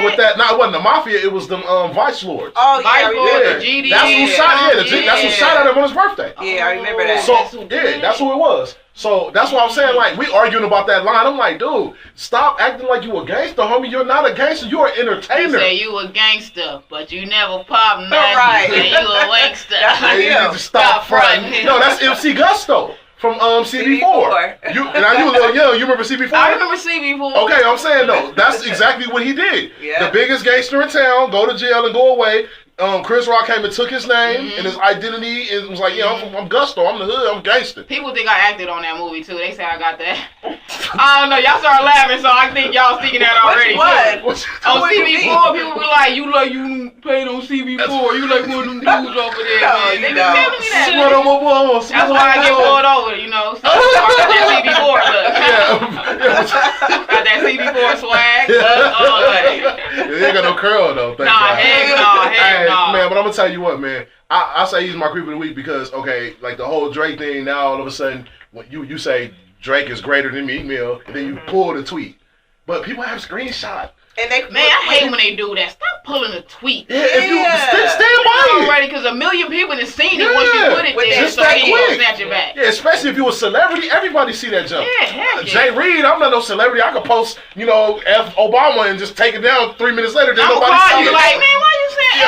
With that, no, it wasn't the mafia. It was the Vice Lords. Oh, yeah, I Vice Lord, remember. the GD. That's who shot. That's who shot at him on his birthday. Yeah, I remember that. So that's who it was. So that's what I'm saying. Like, we arguing about that line. I'm like, dude, stop acting like you a gangster, homie. You're not a gangster. You're an You entertainer. say you a gangster, but you never pop nothing. Right. And you a wankster. And you need to stop fronting. No, that's MC Gusto from CB4. You a little young. You remember CB4? I remember CB4. Okay, I'm saying though, that's exactly what he did. Yeah. The biggest gangster in town, go to jail and go away. Chris Rock came and took his name and his identity and was like, yeah, I'm Gusto, I'm the hood, I'm gangster. People think I acted on that movie too. They say I got that. I don't know. Y'all started laughing, so I think y'all thinking that already. What? On CB4, people be like, you played on CB4. You like one of them dudes over there, No, man. you They be don't. telling me that. Sweat on my balls. That's why I get pulled over, you know. So I got that CB4 look. Yeah, gonna tell you what, man. I say he's my creep of the week because like the whole Drake thing. Now all of a sudden, when you say Drake is greater than Meek Mill, and then you pull the tweet, but people have screenshot. And they, man, I hate when they do that. Stop pulling a tweet. Yeah, if you stand by it already, because a million people have seen it once you put it there, just so that he gonna quick. snatch it back. Yeah, especially if you a celebrity, everybody see that jump. Yeah, heck Jay Reed, I'm not no celebrity. I could post, F Obama and just take it down 3 minutes later. Then I'm nobody gonna call see you it. like, man, why you saying F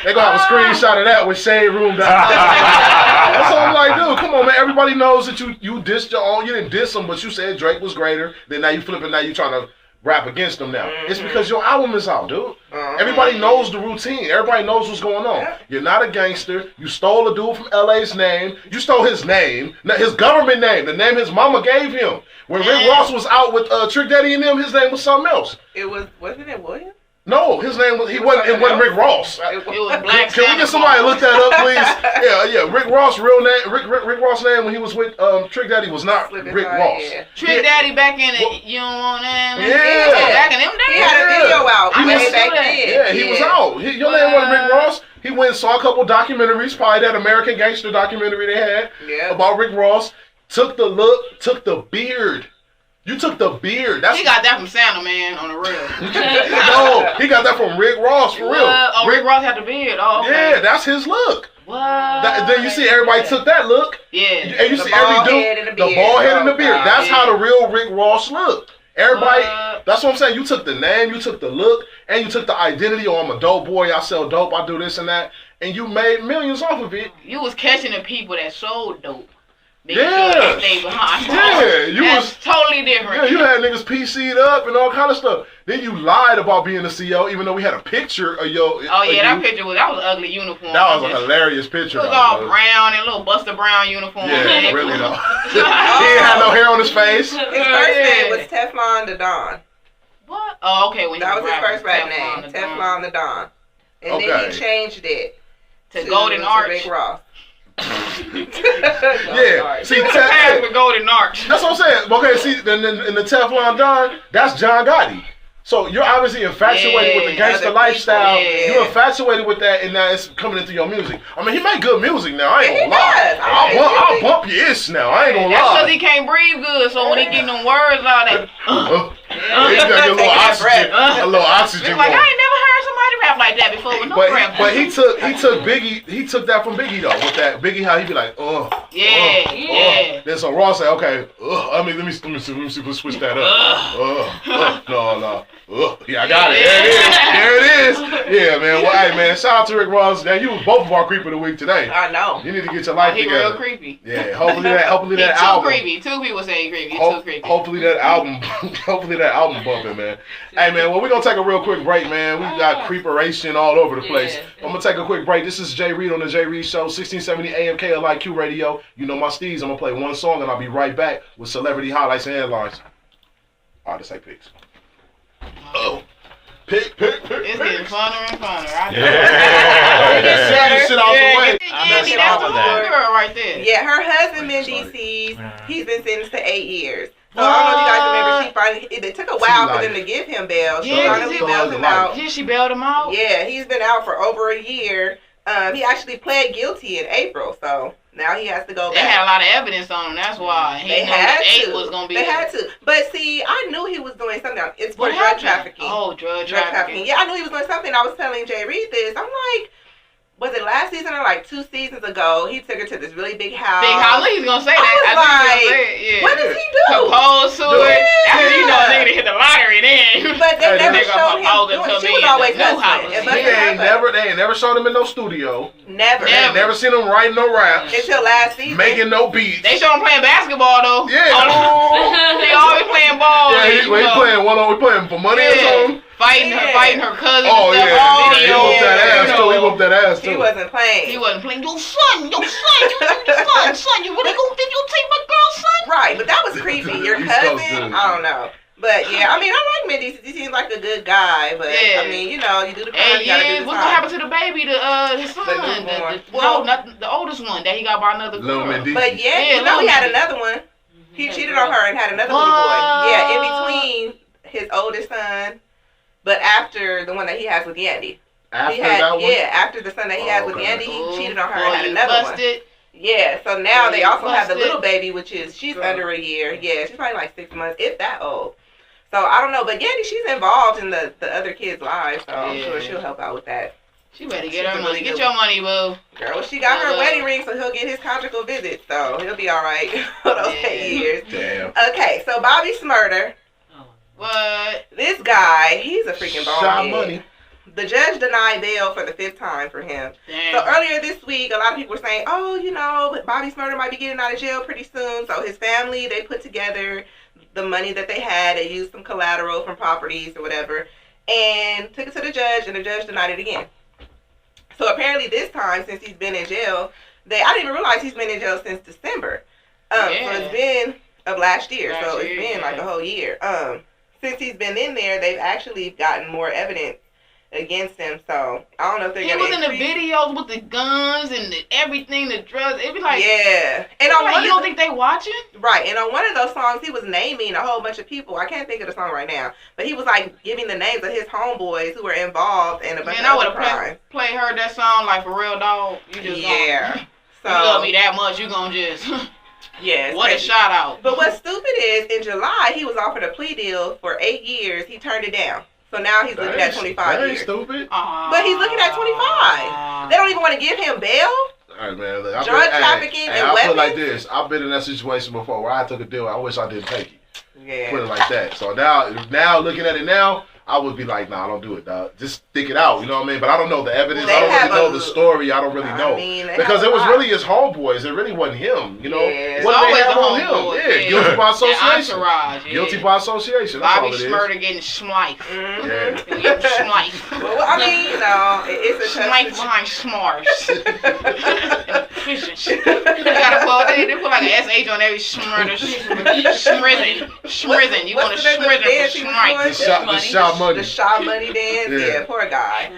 They gonna have a screenshot of that with Shade Room. That's all I'm like, dude. Come on, man. Everybody knows that you dissed your own. You didn't diss him, but you said Drake was greater. Then now you flipping. Now you trying to rap against them now. It's because your album is out, dude. Everybody knows the routine. Everybody knows what's going on. You're not a gangster. You stole a dude from LA's name. You stole his name, his government name, the name his mama gave him. When Rick Ross was out with Trick Daddy and them, his name was something else. Wasn't it William? No, his name was, it wasn't Rick Ross. It was Black Can we get somebody to look that up, please? Yeah. Rick Ross' real name, Rick Ross' name when he was with Trick Daddy was not Rick Ross. Yeah. Trick Daddy back in it, you don't want that? Yeah. Back in them days. He had a video out. He was out. Your name wasn't Rick Ross. He went and saw a couple documentaries, probably that American Gangster documentary they had about Rick Ross. Took the look, took the beard. You took the beard. He got that from Santa Man on the real. No, he got that from Rick Ross for real. Rick Ross had the beard. Oh, okay. Yeah, that's his look. What? Then you see everybody took that look. Yeah. And you see every dude, the bald head and the beard. That's how the real Rick Ross looked. Everybody, that's what I'm saying. You took the name, you took the look, and you took the identity. Oh, I'm a dope boy. I sell dope. I do this and that. And you made millions off of it. You was catching the people that sold dope. Yeah. Stay behind. That's totally different. Yeah, you had niggas PC'd up and all kind of stuff. Then you lied about being a CEO, even though we had a picture of your. That picture was an ugly uniform. That was a hilarious picture. It was all brown and a little Buster Brown uniform. Yeah, really though. He didn't have no hair on his face. His first name was Teflon the Don. What? Oh, okay. That was his first rap name, Teflon the Don. And then he changed it to Golden Arch. Rick Ross. Yeah, see, with Golden Arch. That's what I'm saying. Okay, see, in the Teflon Don, that's John Gotti. So you're obviously infatuated with the gangster lifestyle. You're infatuated with that, and now it's coming into your music. I mean, he make good music now. I ain't gonna lie. I'll bump your ish now. I ain't gonna lie. That's because he can't breathe good. So when he getting them words out, that he's got a little oxygen. A little oxygen. It's like I ain't never heard somebody rap like that before with no breath. But he took Biggie. He took that from Biggie though. With that Biggie, how he be like, yeah. Then so Ross say, okay, I mean, let me switch that up. No. Yeah, I got it. There it is. Yeah, man. Well, hey, man. Shout out to Rick Ross. Now you was both of our creep of the week today. I know. You need to get your life together. He real creepy. Yeah. Hopefully that album. Too creepy. Two people say creepy. Too creepy. Hopefully that album bumping, man. Hey, man. Well, we're gonna take a real quick break, man. We got creeperation all over the place. I'm gonna take a quick break. This is Jay Reed on the Jay Reed Show, 1670 AM KLIQ Radio. You know my steez. I'm gonna play one song and I'll be right back with celebrity highlights and headlines. All right, let's say picks. Pick. It's getting funner and funner. Get shit out the way. That's the girl right there. Yeah, her husband, Mendy, he's been sentenced to 8 years. So I don't know if you guys remember, it took a while for them to give him bail. She finally bailed him out. Yeah, she bailed him out? Yeah, he's been out for over a year. He actually pled guilty in April, so now he has to go back. They had a lot of evidence on him, that's why. They had to. Was gonna be they had to. But see, I knew he was doing something. It's for drug trafficking. Oh, drug trafficking. Yeah, I knew he was doing something. I was telling Jay Reed this. I'm like, was it last season or like 2 seasons ago? He took her to this really big house. Big house. I knew he was gonna say that. What does he do? Propose to it. After you know a nigga to hit the lottery then. But they never showed him doing. She was always hustling. They ain't never showed him in no studio. Never. Never seen him writing no raps. Until last season. Making no beats. They showed him playing basketball though. Yeah. He always playing ball. Yeah, he playing we playing for money or something. Fighting her cousin. Oh yeah. He whooped that ass too. He whooped that ass too. He wasn't playing. Yo, son, you really gonna think you'll take my girl's son? Right, but that was creepy. Your cousin, I don't know. But yeah, I mean, I like Mendy. He seems like a good guy, but I mean, you know, you do the crime, you gotta do the what's gonna happen to the baby, his son? No, not the oldest one that he got by another girl. But yeah, you know, he had another one. He cheated on her and had another little boy. Yeah, in between his oldest son. but after the one that he has with Yandy. After that one? Yeah, after the son that he has with okay. Yandy, he cheated on her Boy, and had you another busted. one. Yeah, so now they also have the busted. little baby, which is, she's under a year. Yeah, she's probably like 6 months, if that old. So I don't know, but Yandy, she's involved in the other kids' lives, so I'm sure she'll help out with that. She better get She's her a money. really Get good your money, boo. Girl, she got her wedding ring, so he'll get his conjugal visit, so he'll be all right for those 8 years. Damn. Okay, so Bobby Smurder, What? this guy, he's a freaking Shot bonehead. money. The judge denied bail for the 5th time for him. Damn. So earlier this week, a lot of people were saying, oh, you know, Bobby Smurder might be getting out of jail pretty soon. So his family, they put together the money that they had. They used some collateral from properties or whatever and took it to the judge, and the judge denied it again. So apparently this time, since he's been in jail, I didn't even realize he's been in jail since December. So it's been of last year. So it's been like a whole year. Since he's been in there, they've actually gotten more evidence against him, so I don't know if they're gonna. He was in the videos with the guns and everything, the drugs. It'd be like, yeah, and on like, you don't think they watching? Right, and on one of those songs, he was naming a whole bunch of people. I can't think of the song right now, but he was like giving the names of his homeboys who were involved in a bunch of other crimes. Play heard that song like for real, dog. You just So you love me that much, you gonna just yeah. What a shout out. But what's stupid is in July he was offered a plea deal for 8 years. He turned it down. So now he's looking at 25 years. Stupid. But he's looking at 25. They don't even want to give him bail. All right, man. Drug trafficking and I'll weapons. put it like this. I've been in that situation before where I took a deal. I wish I didn't take it. Yeah. Put it like that. So now looking at it now, I would be like, nah, don't do it, dog. Just stick it out. You know what I mean? But I don't know the evidence. I don't really know the story. I don't really know. Because it was really his homeboys. It really wasn't him. You know? Yeah. What did they have the on him? homeboys, Yeah, guilty by association. Entourage, yeah. Guilty by association. That's Bobby all it is. Smurder getting schmiced. Mm-hmm. Yeah. Getting schmiced. Well, I mean, you know, it's a Schmiced behind smars. They gotta put, they put like an SH on every Smurder. Schmrizen. You want to schmrizen for schmike. The shot money. The shot money dance. Yeah, poor guy.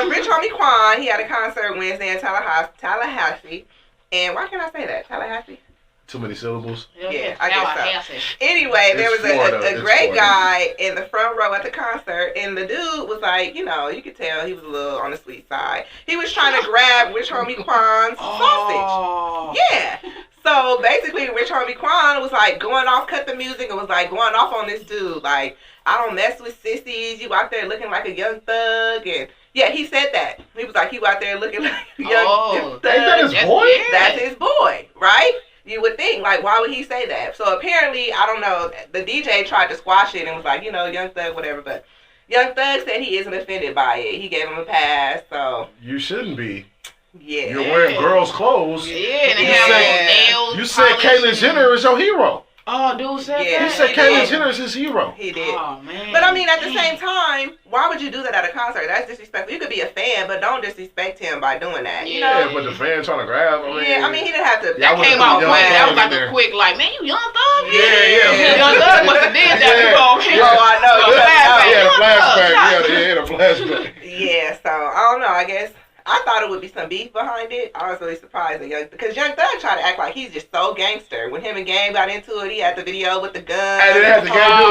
Rich Homie Quan, he had a concert Wednesday in Tallahassee. And why can't I say that? Tallahassee? Too many syllables. Yeah, I guess so. Anyway, there was a great guy in the front row at the concert, and the dude was like, you know, you could tell he was a little on the sweet side. He was trying to grab Rich Homie Quan's sausage. Yeah. So basically, Rich Homie Quan was like going off, cut the music, and was like going off on this dude. Like, I don't mess with sissies. You out there looking like a young thug. And yeah, he said that. He was like, you out there looking like a young thug. Ain't that his boy? That's his boy, right? You would think, like, why would he say that? So apparently, I don't know, the DJ tried to squash it and was like, you know, Young Thug, whatever, but Young Thug said he isn't offended by it. He gave him a pass, so. You shouldn't be. Yeah. You're wearing girls' clothes. Yeah, and they have nails. You said Caitlyn Jenner is your hero. Oh, dude said that? You said Caitlyn Jenner is his hero. He did. Oh, man. But I mean, at the same time, why would you do that at a concert? That's disrespectful. You could be a fan, but don't disrespect him by doing that. You know? Yeah, but the fan trying to grab. I mean, he didn't have to. That came out quick. That was like a quick, like, man, you Young Thug? Yeah. Young Thug must have did that before. Oh, I know. The flashback. Yeah, so I don't know. I guess I thought it would be some beef behind it. I was really surprised that because Young Thug tried to act like he's just so gangster. When him and Game got into it, he had the video with the gun. And then had the Game dude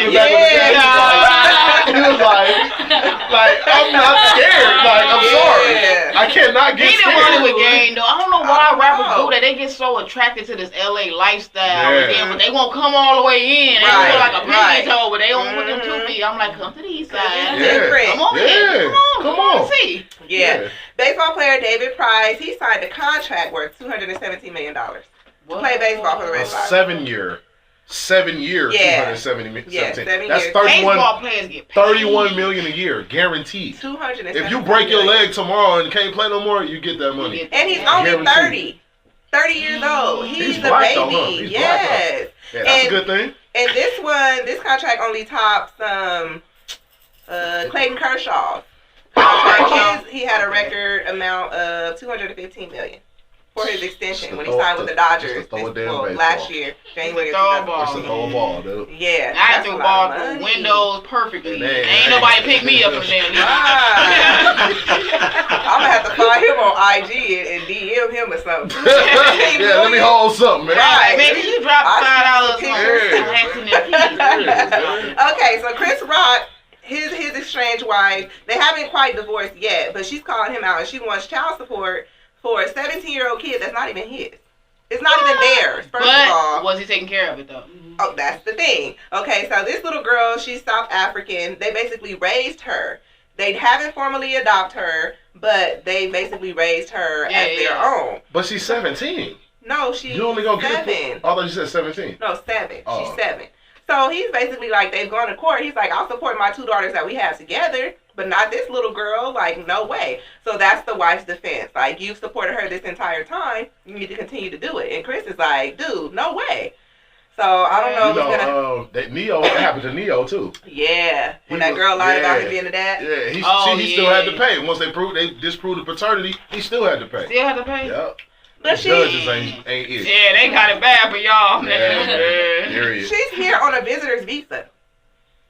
in the back. He was like, I'm not scared. Like, I'm sorry. I cannot get scared. He didn't want it with Game though. I don't know why rappers do that. They get so attracted to this LA lifestyle, again, but they won't come all the way in. They feel like a pinky toe, but they don't put them 2 feet. I'm like, come to the east side. Come on in. Come on. See. Yeah. Baseball player David Price, he signed a contract worth $217 million to play baseball for the Red Sox. 7 year, 270 million. Yeah, 7 years. That's 31. Baseball players get paid. 31 million a year, guaranteed. 270. If you break your leg tomorrow and can't play no more, you get that money. And he's only 30. 30 years old. He's a black, baby. though, huh? He's Yes. Yeah, that's a good thing. And this contract only tops Clayton Kershaw's contract. He had a record amount of $215 million for his extension when he signed with the Dodgers last year, January. It's a throw ball, dude. Yeah. I threw ball through windows perfectly. Ain't nobody pick me up from there. I'm gonna have to find him on IG and DM him or something. Yeah, let me hold something, man. Right, man, can you drop $5 on Okay, so Chris Rock his estranged wife, they haven't quite divorced yet, but she's calling him out and she wants child support for a 17-year-old kid that's not even his. It's not even theirs, first of all. Was he taking care of it, though? Oh, that's the thing. Okay, so this little girl, she's South African. They basically raised her. They haven't formally adopted her, but they basically raised her as their own. But she's 17. No, she's You only gonna 7. get I thought you said 17. No, 7. Oh. She's 7. So he's basically like, they've gone to court. He's like, I'll support my 2 daughters that we have together, but not this little girl. Like, no way. So that's the wife's defense. Like, you've supported her this entire time. You need to continue to do it. And Chris is like, dude, no way. So I don't know what's gonna. That happened to Neo too. Yeah, when that girl lied about him being a dad. Yeah, he still had to pay. Once they disproved the paternity, he still had to pay. Still had to pay. Yep. But Judges ain't it. Yeah, they got it bad for y'all. Yeah. She's here on a visitor's visa.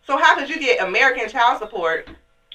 So how could you get American child support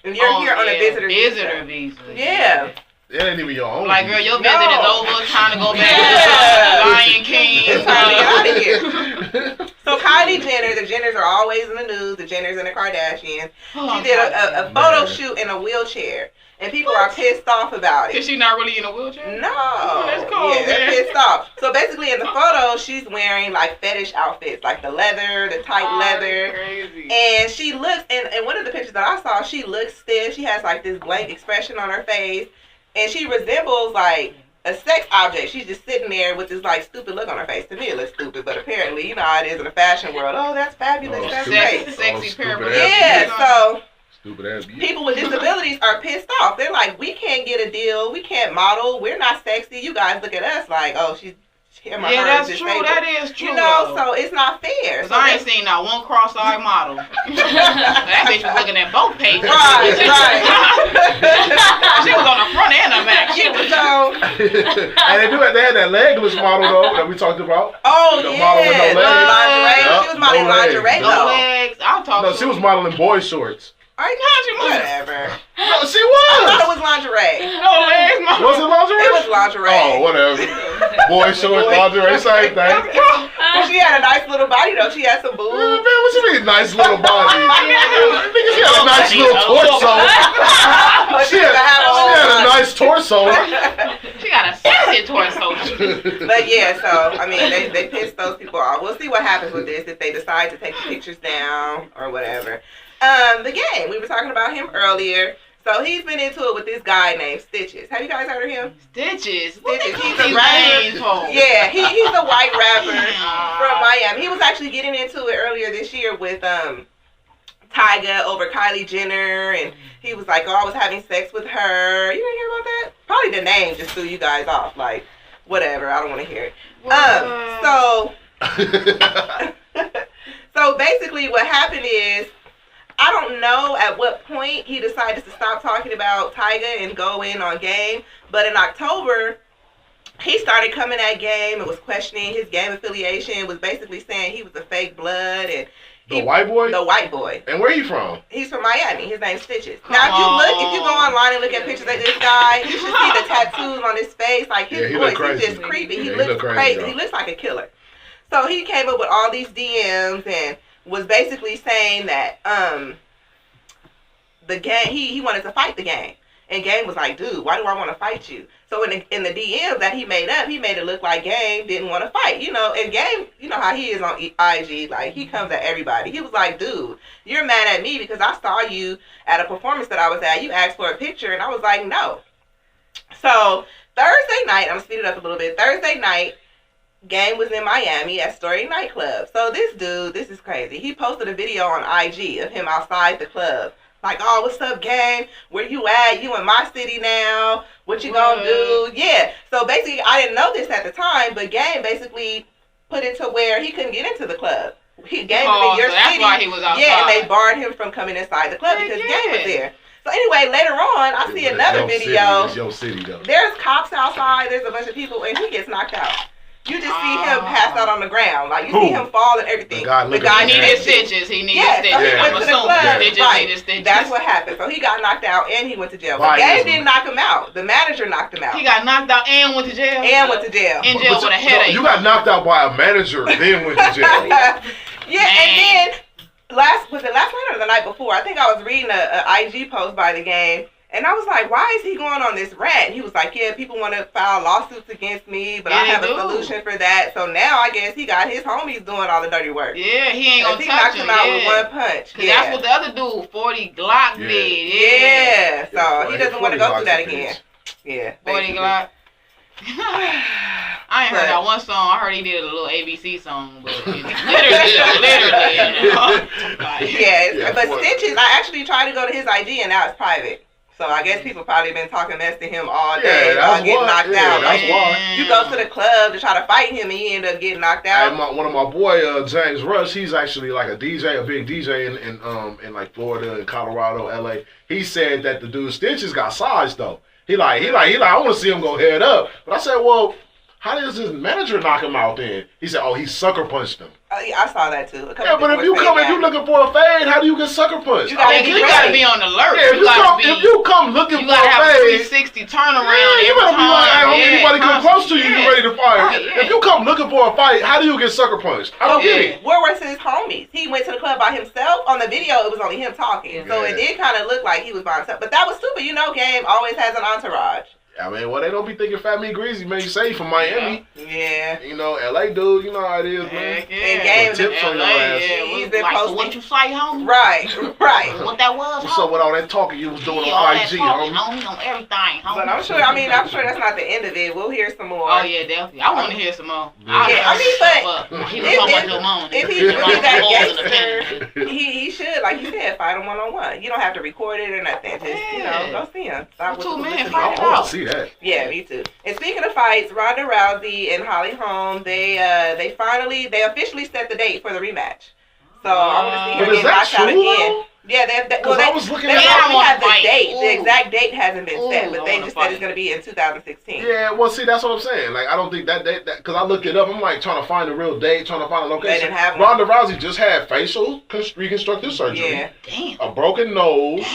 and you're here on a visitor visa? Yeah. It ain't even your own. Like, girl, your visit is over. Time to go back to Lion King. It's time to get out of here. So Kylie Jenner, the Jenners are always in the news. The Jenners and the Kardashians. She did a photo shoot in a wheelchair. And people are pissed off about it. Is she not really in a wheelchair? No. Oh, that's cool, yeah, they're pissed off. So basically in the photo, she's wearing like fetish outfits. Like the leather, the tight leather. Crazy. And she looks, in one of the pictures that I saw, she looks stiff. She has like this blank expression on her face. And she resembles like a sex object. She's just sitting there with this like stupid look on her face. To me it looks stupid, but apparently, you know how it is in the fashion world. Oh, that's fabulous. That's great. Sexy parable. Yeah, so stupid ass beauty. People with disabilities are pissed off. They're like, we can't get a deal. We can't model. We're not sexy. You guys look at us like, oh, she's him or her. Yeah, that's disabled. true. That is true. You know, so it's not fair. So I ain't seen not one cross-eyed model. That bitch was looking at both pages. Right. She was on the front and the back. She was And they had that legless model though that we talked about. Oh, the yeah. model with no legs. Lingerie. Yep, She was modeling lingerie no though. legs. I'll talk. No, she was modeling boy shorts. Whatever. No, she I was. thought it was lingerie. No legs, mama. Was it lingerie? It was lingerie. Oh, whatever. Boy shorts, lingerie, same thing. Well, she had a nice little body though. She had some boobs. Man, what you mean nice little body? She had a nice little torso. She had a nice torso. She got a sexy torso. But yeah, so I mean, they pissed those people off. We'll see what happens with this if they decide to take the pictures down or whatever. The Game. We were talking about him earlier. So he's been into it with this guy named Stitches. Have you guys heard of him? Stitches. Stitches. He's a rapper. Yeah, he's a white rapper from Miami. He was actually getting into it earlier this year with Tyga over Kylie Jenner, and he was like, "Oh, I was having sex with her." You didn't hear about that? Probably the name just threw you guys off. Like, whatever. I don't want to hear it. So basically, what happened is, I don't know at what point he decided to stop talking about Tyga and go in on Game, but in October, he started coming at Game and was questioning his Game affiliation, was basically saying he was a fake blood, and the white boy? The white boy. And where he from? He's from Miami. His name's Stitches. Now, if you go online and look at pictures of this guy, you should see the tattoos on his face. Like, his voice is just creepy. He looks crazy. He looks like a killer. So he came up with all these DMs and was basically saying that the Game, he wanted to fight the Game. And Game was like, dude, why do I want to fight you? So in the DMs that he made up, he made it look like Game didn't want to fight. You know, and Game, you know how he is on IG, like, he comes at everybody. He was like, dude, you're mad at me because I saw you at a performance that I was at. You asked for a picture, and I was like, no. So Thursday night, I'm going to speed it up a little bit. Thursday night, Game was in Miami at Story nightclub. So this dude, this is crazy. He posted a video on IG of him outside the club. Like, oh, what's up, Game? Where you at? You in my city now? What you gonna do? Yeah. So basically, I didn't know this at the time, but Game basically put it to where he couldn't get into the club. Game was in your city. That's why he was outside. Yeah, and they barred him from coming inside the club because Game was there. So anyway, later on, I see another video. It's your city, though. There's cops outside. There's a bunch of people, and he gets knocked out. You just see him pass out on the ground. Like, you see him fall and everything. The guy needed stitches. He needed stitches. So he went to the club. Needed stitches. That's what happened. So he got knocked out and he went to jail. But Game didn't knock him out. The manager knocked him out. He got knocked out and went to jail? And went to jail. In jail with a headache. You got knocked out by a manager, then went to jail. Yeah, and then, Was it last night or the night before? I think I was reading a IG post by the game, and I was like, why is he going on this rant? And he was like, yeah, people want to file lawsuits against me, but I have a solution for that. So now I guess he got his homies doing all the dirty work. Yeah, he ain't gonna he touch knocked him out with one punch. Cause that's what the other dude, 40 Glock did. Yeah. So he doesn't want to go through that again. Yeah. 40 Glock. I ain't heard that one song. I heard he did a little ABC song, but literally. But Stitches, I actually tried to go to his IG and now it's private. So I guess people probably been talking mess to him all day about getting knocked out. That's why. You go to the club to try to fight him and you end up getting knocked out. One of my boy James Rush, he's actually like a DJ, a big DJ in like Florida and Colorado, LA. He said that the dude Stitches got sized though. He like I want to see him go head up. But I said, well, how does his manager knock him out then? He said, oh, he sucker punched him. Yeah, I saw that too. Yeah, but if you looking for a fade, how do you get sucker punched? You gotta be on the alert. Yeah, if you come looking for a fade, 360 turnaround. You better be like, hey, homie, anybody come close to you, you ready to fire. If you come looking for a fight, how do you get sucker punched? I don't get it. Where was his homies? He went to the club by himself. On the video, it was only him talking. So it did kind of look like he was by himself. But that was stupid. You know, Game always has an entourage. I mean, well, they don't be thinking Fat Me Greasy, man. You say he from Miami. Yeah. You know, LA dude, you know how it is, man. And Game tips on your ass. He's been posting. What you say, homie? Right. What that was, What's up with all that talking you was doing on IG, homie? Homie, on everything, homie. But I'm sure that's not the end of it. We'll hear some more. Oh, yeah, definitely. I want to hear some more. If he's really that gangster, he should, like you said, fight him one-on-one. You don't have to record it or nothing. Just, go see him. Stop with 2 men, I want to see that. Yeah, me too. And speaking of fights, Ronda Rousey and Holly Holm, they officially set the date for the rematch. So I want to see her get knocked out again. Yeah, I was looking at the date. The exact date hasn't been set, but they just said it's going to be in 2016. Yeah, well, see, that's what I'm saying. Like, I don't think that date, because I looked it up. I'm like trying to find a real date, trying to find a location. They didn't have Ronda Rousey just had facial reconstructive surgery. Yeah. Damn. A broken nose.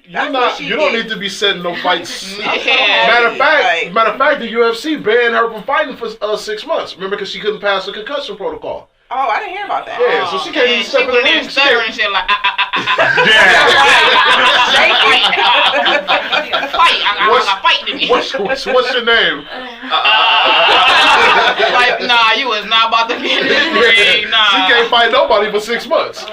You don't need to be setting no fights. Matter of fact, the UFC banned her from fighting for 6 months. Remember, because she couldn't pass the concussion protocol. Oh, I didn't hear about that. Yeah, so she can't even step in the ring. Stuttering and shit like, What's your name? Like, nah, you was not about to get in this ring. Nah. She can't fight nobody for 6 months.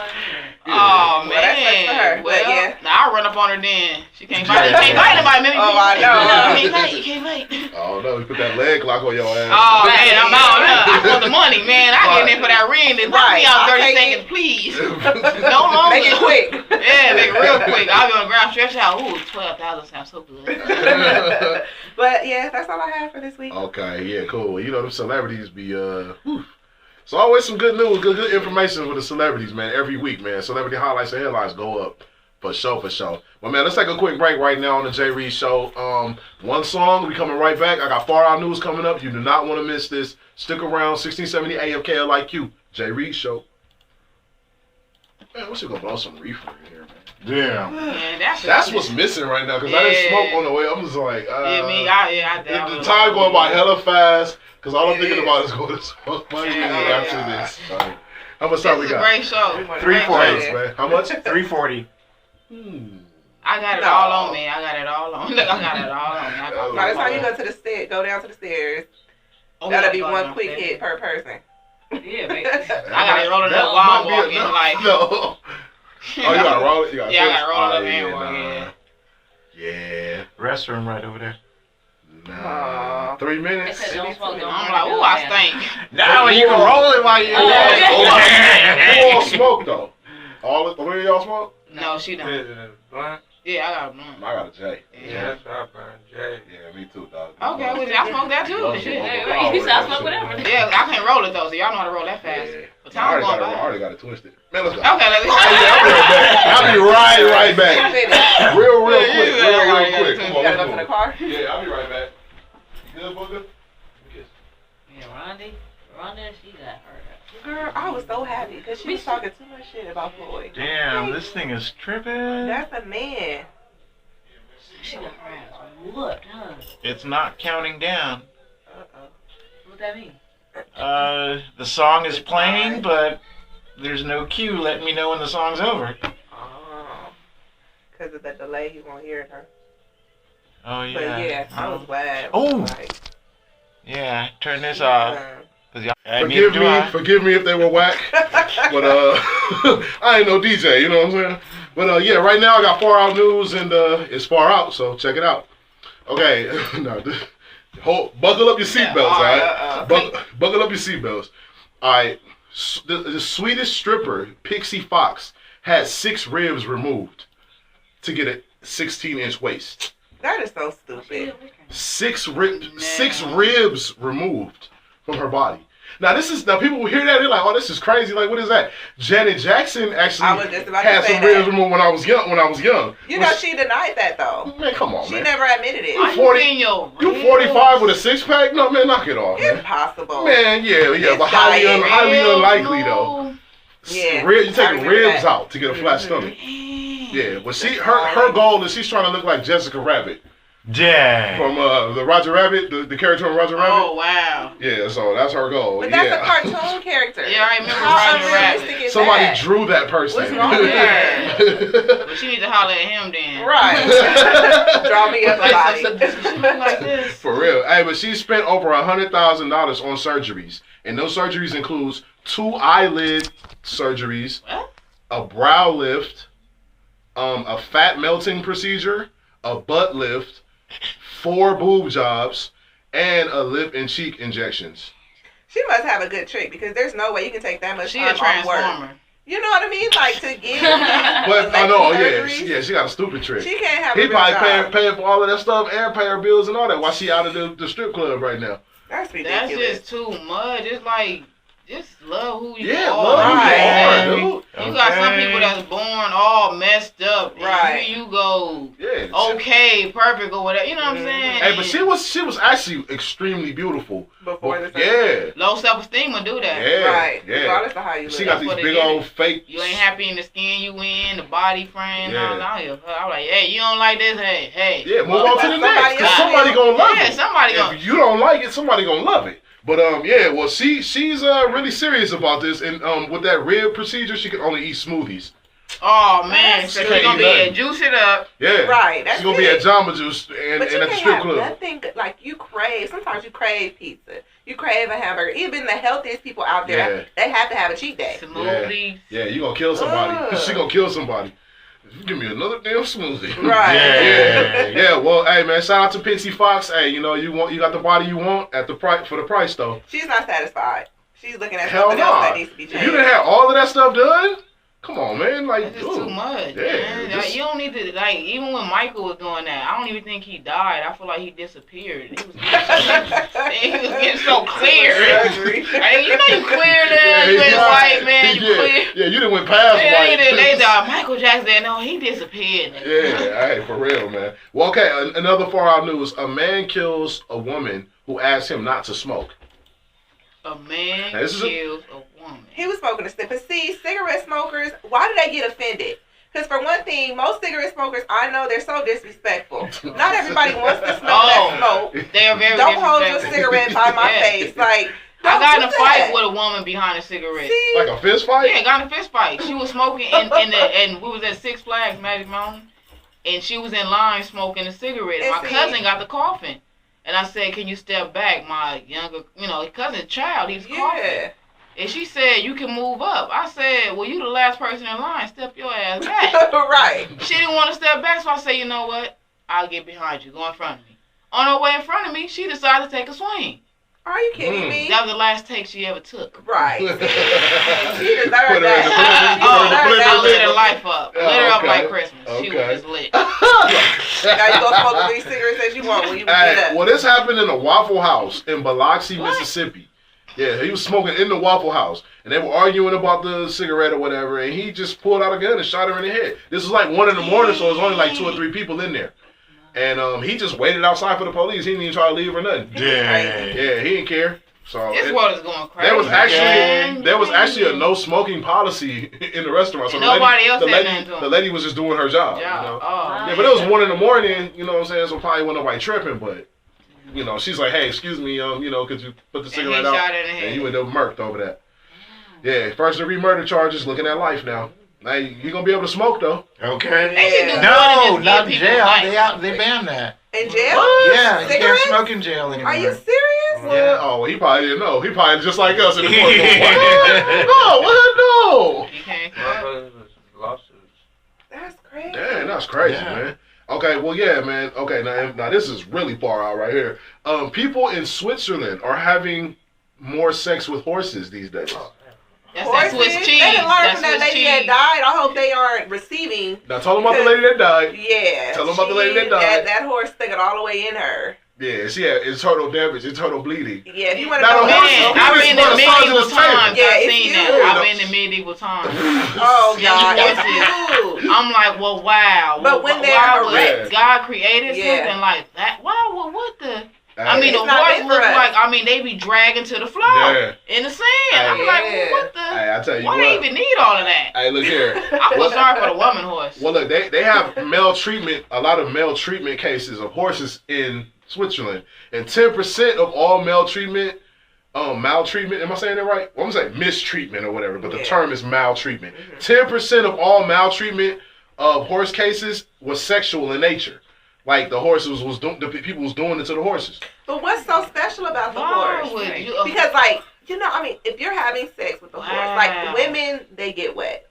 Oh, man. Well, I'll run up on her then. She can't fight. Can't fight nobody. Maybe I know. You can't fight. Oh, no. You put that leg lock on your ass. Oh, man, I'm out. I want the money, man. I get in for that ring. Then knock me out 30 seconds, please. No longer. Make it quick. Yeah, make it real quick. I'll be on the ground, stretch out. Ooh, 12,000 sounds so good. But, yeah, that's all I have for this week. Okay, yeah, cool. You know, them celebrities be, So always some good news, good information with the celebrities, man. Every week, man. Celebrity highlights and headlines go up. For sure. But, man, let's take a quick break right now on the Jay Reed Show. One song, we coming right back. I got Far Out News coming up. You do not want to miss this. Stick around, 1670 AM KLIQ. Jay Reed Show. Man, we should go blow some reefer in here, man. Damn. Man, that's what's missing right now, because I didn't smoke on the way. I'm just like, the time going by hella fast, because all I'm thinking about is going to smoke my weed after this. Right. How much time we got? Great show. 340, man. How much? 340. I got it all on me. I got it all on me. By the time you go down to the stairs, that'll be one quick hit per person. Yeah, baby. I got it rolling up while I'm walking. No. Oh, you gotta roll it? I gotta roll it up and walk. Yeah. Restroom right over there. Nah. 3 minutes? I'm like, ooh, I stink. Now you can roll it while you're Who all smoke, though? All the 3 of y'all smoke? No, she don't. Yeah, I got a blunt. I got a J. Yeah, J. Yeah, me too, dog. Okay, well, I smoke that too. You said I smoke whatever. Yeah, I can't roll it though, so y'all know how to roll that fast. Yeah. But time going by. I already got it twisted. Man, let's go. Okay, let's go. I'll be right back. Real quick. Come on, You gotta go to the car? Yeah, I'll be right back. You good, Booker? Yeah, Rhonda, she got hurt. Girl, I was so happy because she was talking too much shit about Floyd. Damn, this thing is tripping. That's a man. She got her ass whooped, huh? It's not counting down. What that mean? The song is playing, but there's no cue letting me know when the song's over. Because of the delay, he won't hear her. Oh yeah. But yeah, I was glad. Oh. Like, Yeah, turn this off. Forgive me if they were whack, but I ain't no DJ, you know what I'm saying? But yeah, right now I got Far Out News, and it's far out, so check it out. Okay, buckle up your seatbelts, all right? Buckle up your seatbelts. All right, the Swedish stripper Pixie Fox had 6 ribs removed to get a 16-inch waist. that is so stupid. 6 ribs removed from her body. Now people will hear that, they're like, "Oh, this is crazy! Like, what is that?" Janet Jackson actually had some ribs removed when I was young. You know, she denied that though. Man, come on, She man. never admitted it. You 45 with a 6-pack? No, man, knock it off, man. Impossible. Man, yeah, It's but highly unlikely no. though. Yeah, You taking ribs that. out to get a flat stomach. Yeah, but her goal is she's trying to look like Jessica Rabbit. Dang. From the Roger Rabbit, the character from Roger Rabbit. Oh wow. Yeah, so that's her goal. But that's a cartoon character. Yeah, I remember How Roger unrealistic Rabbit. is Somebody that? drew that person. What's wrong with her? But she need to holler at him then. Right. Draw me up a body. She look like this. For real. Hey, but she spent over $100,000 on surgeries. And those surgeries includes 2 eyelid surgeries, What? a brow lift, a fat melting procedure, a butt lift, 4 boob jobs, and a lip and cheek injections. She must have a good trick because there's no way you can take that much She time a off work. transformer. You know what I mean? Like to get. But I know, surgeries, yeah, she got a stupid trick. She can't have He a real probably job. paying for all of that stuff and pay her bills and all that while she out of the strip club right now. That's That's ridiculous. just too much. It's like, just love who you Yeah, are. love who you Right. are, dude. You got some people that's born all messed up. And Right. here you go, Yeah. okay, perfect or whatever. You know what I'm saying? Hey, but she was actually extremely beautiful. Before the Yeah. Low self-esteem will do that. Yeah. Right. Yeah. Regardless of how you She look. got That's these what it big is. old fake. You ain't happy in the skin you in, the body frame. Yeah. I'm like, hey, you don't like this? Hey. Yeah, move on to the Somebody next. Cause else somebody will. gonna love Yeah, it. somebody gonna. If you don't like it, somebody gonna love it. But yeah, well, she's really serious about this, and with that rib procedure, she can only eat smoothies. Oh man, That's so crazy. she's gonna be at juice it up. Yeah, Right, that's she's gonna be it. at Jamba Juice and But you at the can't strip have club. nothing like you crave. Sometimes you crave pizza. You crave a hamburger. Even the healthiest people out there, Yeah. they have to have a cheat day. Smoothies. Yeah, you gonna kill somebody. Ugh. She gonna kill somebody. Give me another damn smoothie. Right. Yeah. Well, hey man, shout out to Pixie Fox. Hey, you got the body you want at the price for the price though. She's not satisfied. She's looking at Hell something else nah. that needs to be If changed. you done had all of that stuff done, come on, man. Like, That's just too much, Yeah, man. just- Like, you don't need to, like, even when Michael was doing that, I don't even think he died. I feel like he disappeared. He was getting so clear. Surgery. Like, you know you clear now, you ain't a white man, you clear. Yeah, you done went past white. They thought Michael Jackson, no, he disappeared. Yeah, hey, for real, man. Well, okay, another Far Out News. A man kills a woman who asks him not to smoke. A man Now, this is kills a woman. He was smoking a stick. But see, cigarette smokers, why do they get offended? Because for one thing, most cigarette smokers, I know they're so disrespectful. Not everybody wants to smoke that smoke. They are very Don't hold your disrespectful. cigarette by my Yeah. face. Like, I don't got do in a fight that. with a woman behind a cigarette. See? Like a fist fight? Yeah, got in a fist fight. She was smoking and we was at Six Flags Magic Mountain, and she was in line smoking a cigarette. And my And see- cousin got the coughing, and I said, "Can you step back, my younger, cousin child? He's coughing." Yeah. And she said, "You can move up." I said, "Well, you the last person in line. Step your ass back." Right. She didn't want to step back, so I said, "You know what? I'll get behind you. Go in front of me." On her way in front of me, she decided to take a swing. Are you kidding me? That was the last take she ever took. Right. She Put deserved her in the that. blender. Oh, Put her in the I blender. lit her life up. Oh, Lit her up okay. like Christmas. She was Okay. just lit. Now you gonna smoke as many cigarettes as you want when you Hey, get up. well, this happened in a Waffle House in Biloxi, What? Mississippi. Yeah, he was smoking in the Waffle House, and they were arguing about the cigarette or whatever, and he just pulled out a gun and shot her in the head. This was like 1 in the morning, so it was only like 2 or 3 people in there. And he just waited outside for the police. He didn't even try to leave or nothing. Dang. Yeah, he didn't care. So This world is going crazy. there was actually a no smoking policy in the restaurant. So And nobody else the said lady, nothing to him. the lady was just doing her job. Yeah. You know? Oh. Yeah, but it was 1 in the morning, you know what I'm saying? So probably wasn't nobody tripping, but she's like, "Hey, excuse me, could you put the And he cigarette out?" shot her in the head. And you would have murked over that. Yeah, first degree murder charges. Looking at life now. Now you gonna be able to smoke though. Okay. They should do No, more than just not give in people jail. life. They banned that. In jail? Yeah, you can't Cigarettes? smoke in jail anymore. Are you serious? Yeah. Oh, he probably didn't know. He probably just like us in the court. No, what? You can't. Lawsuits. That's crazy. Damn, that's crazy, Yeah. man. Okay, well, yeah, man. Okay, now this is really far out right here. People in Switzerland are having more sex with horses these days. That's that Swiss Horses? cheese. They didn't learn That's from that Swiss lady that cheese. died. I hope they aren't receiving. Now, tell them about the lady that died. Yeah. Tell them about the lady that died. That horse stuck it all the way in her. Yeah, internal damage, internal bleeding. Yeah, if you want to Now, know the how horse- Man, Okay, I've this been is in what the size of medieval this table. times. Yeah, I've it's seen that. huge. I've been in medieval times. Oh, Yeah, God. horses. It's huge. I'm like, well, wow. But Well, when they're why would erect- God created Yeah. something like that? Why? Well, what the? I Hey, mean, the It's not horse meant for looks us. like. I mean, they be dragging to the floor Yeah. in the sand. I'm like, well, Yeah. what the? Hey, I tell you Why what. they even need all of that? Hey, look here. I feel sorry for the woman horse. Well, look, they have maltreatment, a lot of maltreatment cases of horses in Switzerland, and 10% of all maltreatment, maltreatment. Am I saying that right? Well, I'm saying mistreatment or whatever, but the Yeah. term is maltreatment. 10% of all maltreatment of horse cases was sexual in nature. Like the horses was doing, the people was doing it to the horses. But what's so special about the Why horse? would you? Because, like, I mean, if you're having sex with the horse, Wow. like, women, they get wet.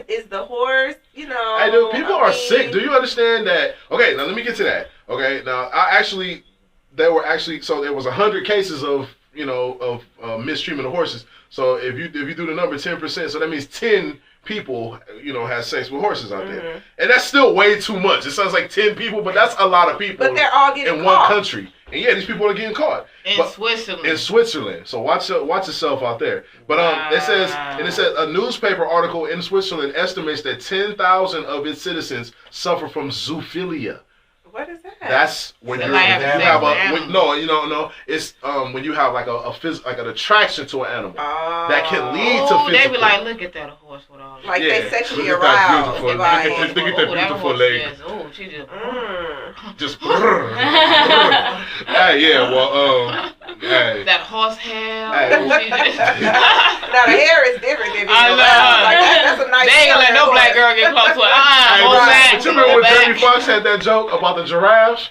Is the horse, Hey, dude, people I are mean, sick. Do you understand that? Okay, now let me get to that. Okay, now there was 100 cases of mistreatment of horses. So if you do the number 10%, so that means 10 people had sex with horses out there, and that's still way too much. It sounds like 10 people, but that's a lot of people But they're all getting in caught. one country. And yeah, these people are getting caught. In But- Switzerland. in Switzerland. So watch yourself out there. But it says a newspaper article in Switzerland estimates that 10,000 of its citizens suffer from zoophilia. What is that? That's when So you like having have sex with no, animals. it's when you have like an attraction to an animal that can lead to Oh, physical. they be like, look at that horse with all that. Like Yeah. they sexually Look at that aroused. beautiful- They're look at like, this- look at that Oh, beautiful horse lady. just- oh, she just. Just hey, yeah, well, hey. That horse hair. Hey. Oh, she just. now the hair is different than being I know. aroused. Like that's a nice They ain't gonna let hair no black horse. girl get close to it. Hey, Go but back. you remember Go when back. Jamie Foxx had that joke about the giraffes?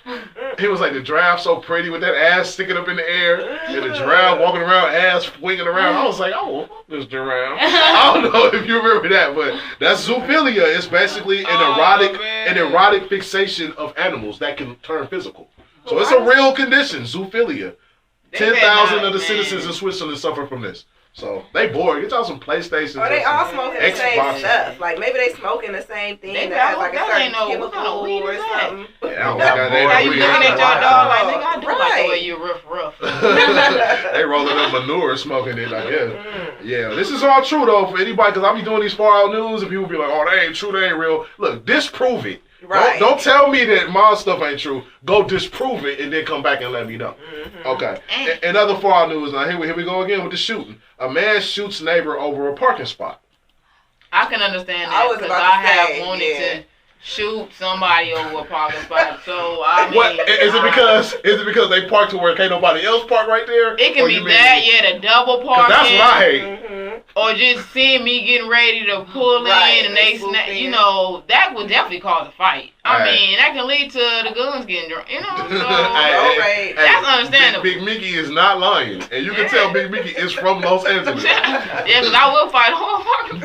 He was like, the giraffe so pretty with that ass sticking up in the air, and the giraffe walking around, ass swinging around. I was like, oh, this giraffe. I don't know if you remember that, but that's zoophilia. It's basically an erotic fixation of animals that can turn physical. So it's a real condition, zoophilia. They 10,000 better of the not, citizens man. in Switzerland suffer from this. So they bored. Get y'all some PlayStations. Or they or all some smoking the same Xboxes. stuff. Like maybe they smoking the same thing They that has got- like a that certain ain't no- chemical what kind of weed or is that? something. Yeah, I don't think I- they How don't you really looking have at that. your dog like, nigga, I do like the Right. way you rough. They rolling up manure, smoking it. I guess. Yeah, this is all true though for anybody because I be doing these far out news and people be like, "Oh, that ain't true. That ain't real." Look, disprove it. Right. Don't tell me that my stuff ain't true. Go disprove it and then come back and let me know. Okay. In other far out news, now here we go again with the shooting. A man shoots neighbor over a parking spot. I can understand I that was because about I to have say, wanted yeah. to shoot somebody over a parking spot. So I mean, What is it because they park to where can't nobody else park right there? it can Or be you mean- that, yeah, the double 'Cause parking. that's what I hate. Mm-hmm. Or just seeing me getting ready to pull Right, in and they swoop snap, in. that would definitely cause a fight. I Right. mean, that can lead to the guns getting drunk, So Right. That's understandable. Big Mickey is not lying, and you can tell Big Mickey is from Los Angeles. yeah, because I will fight over parking.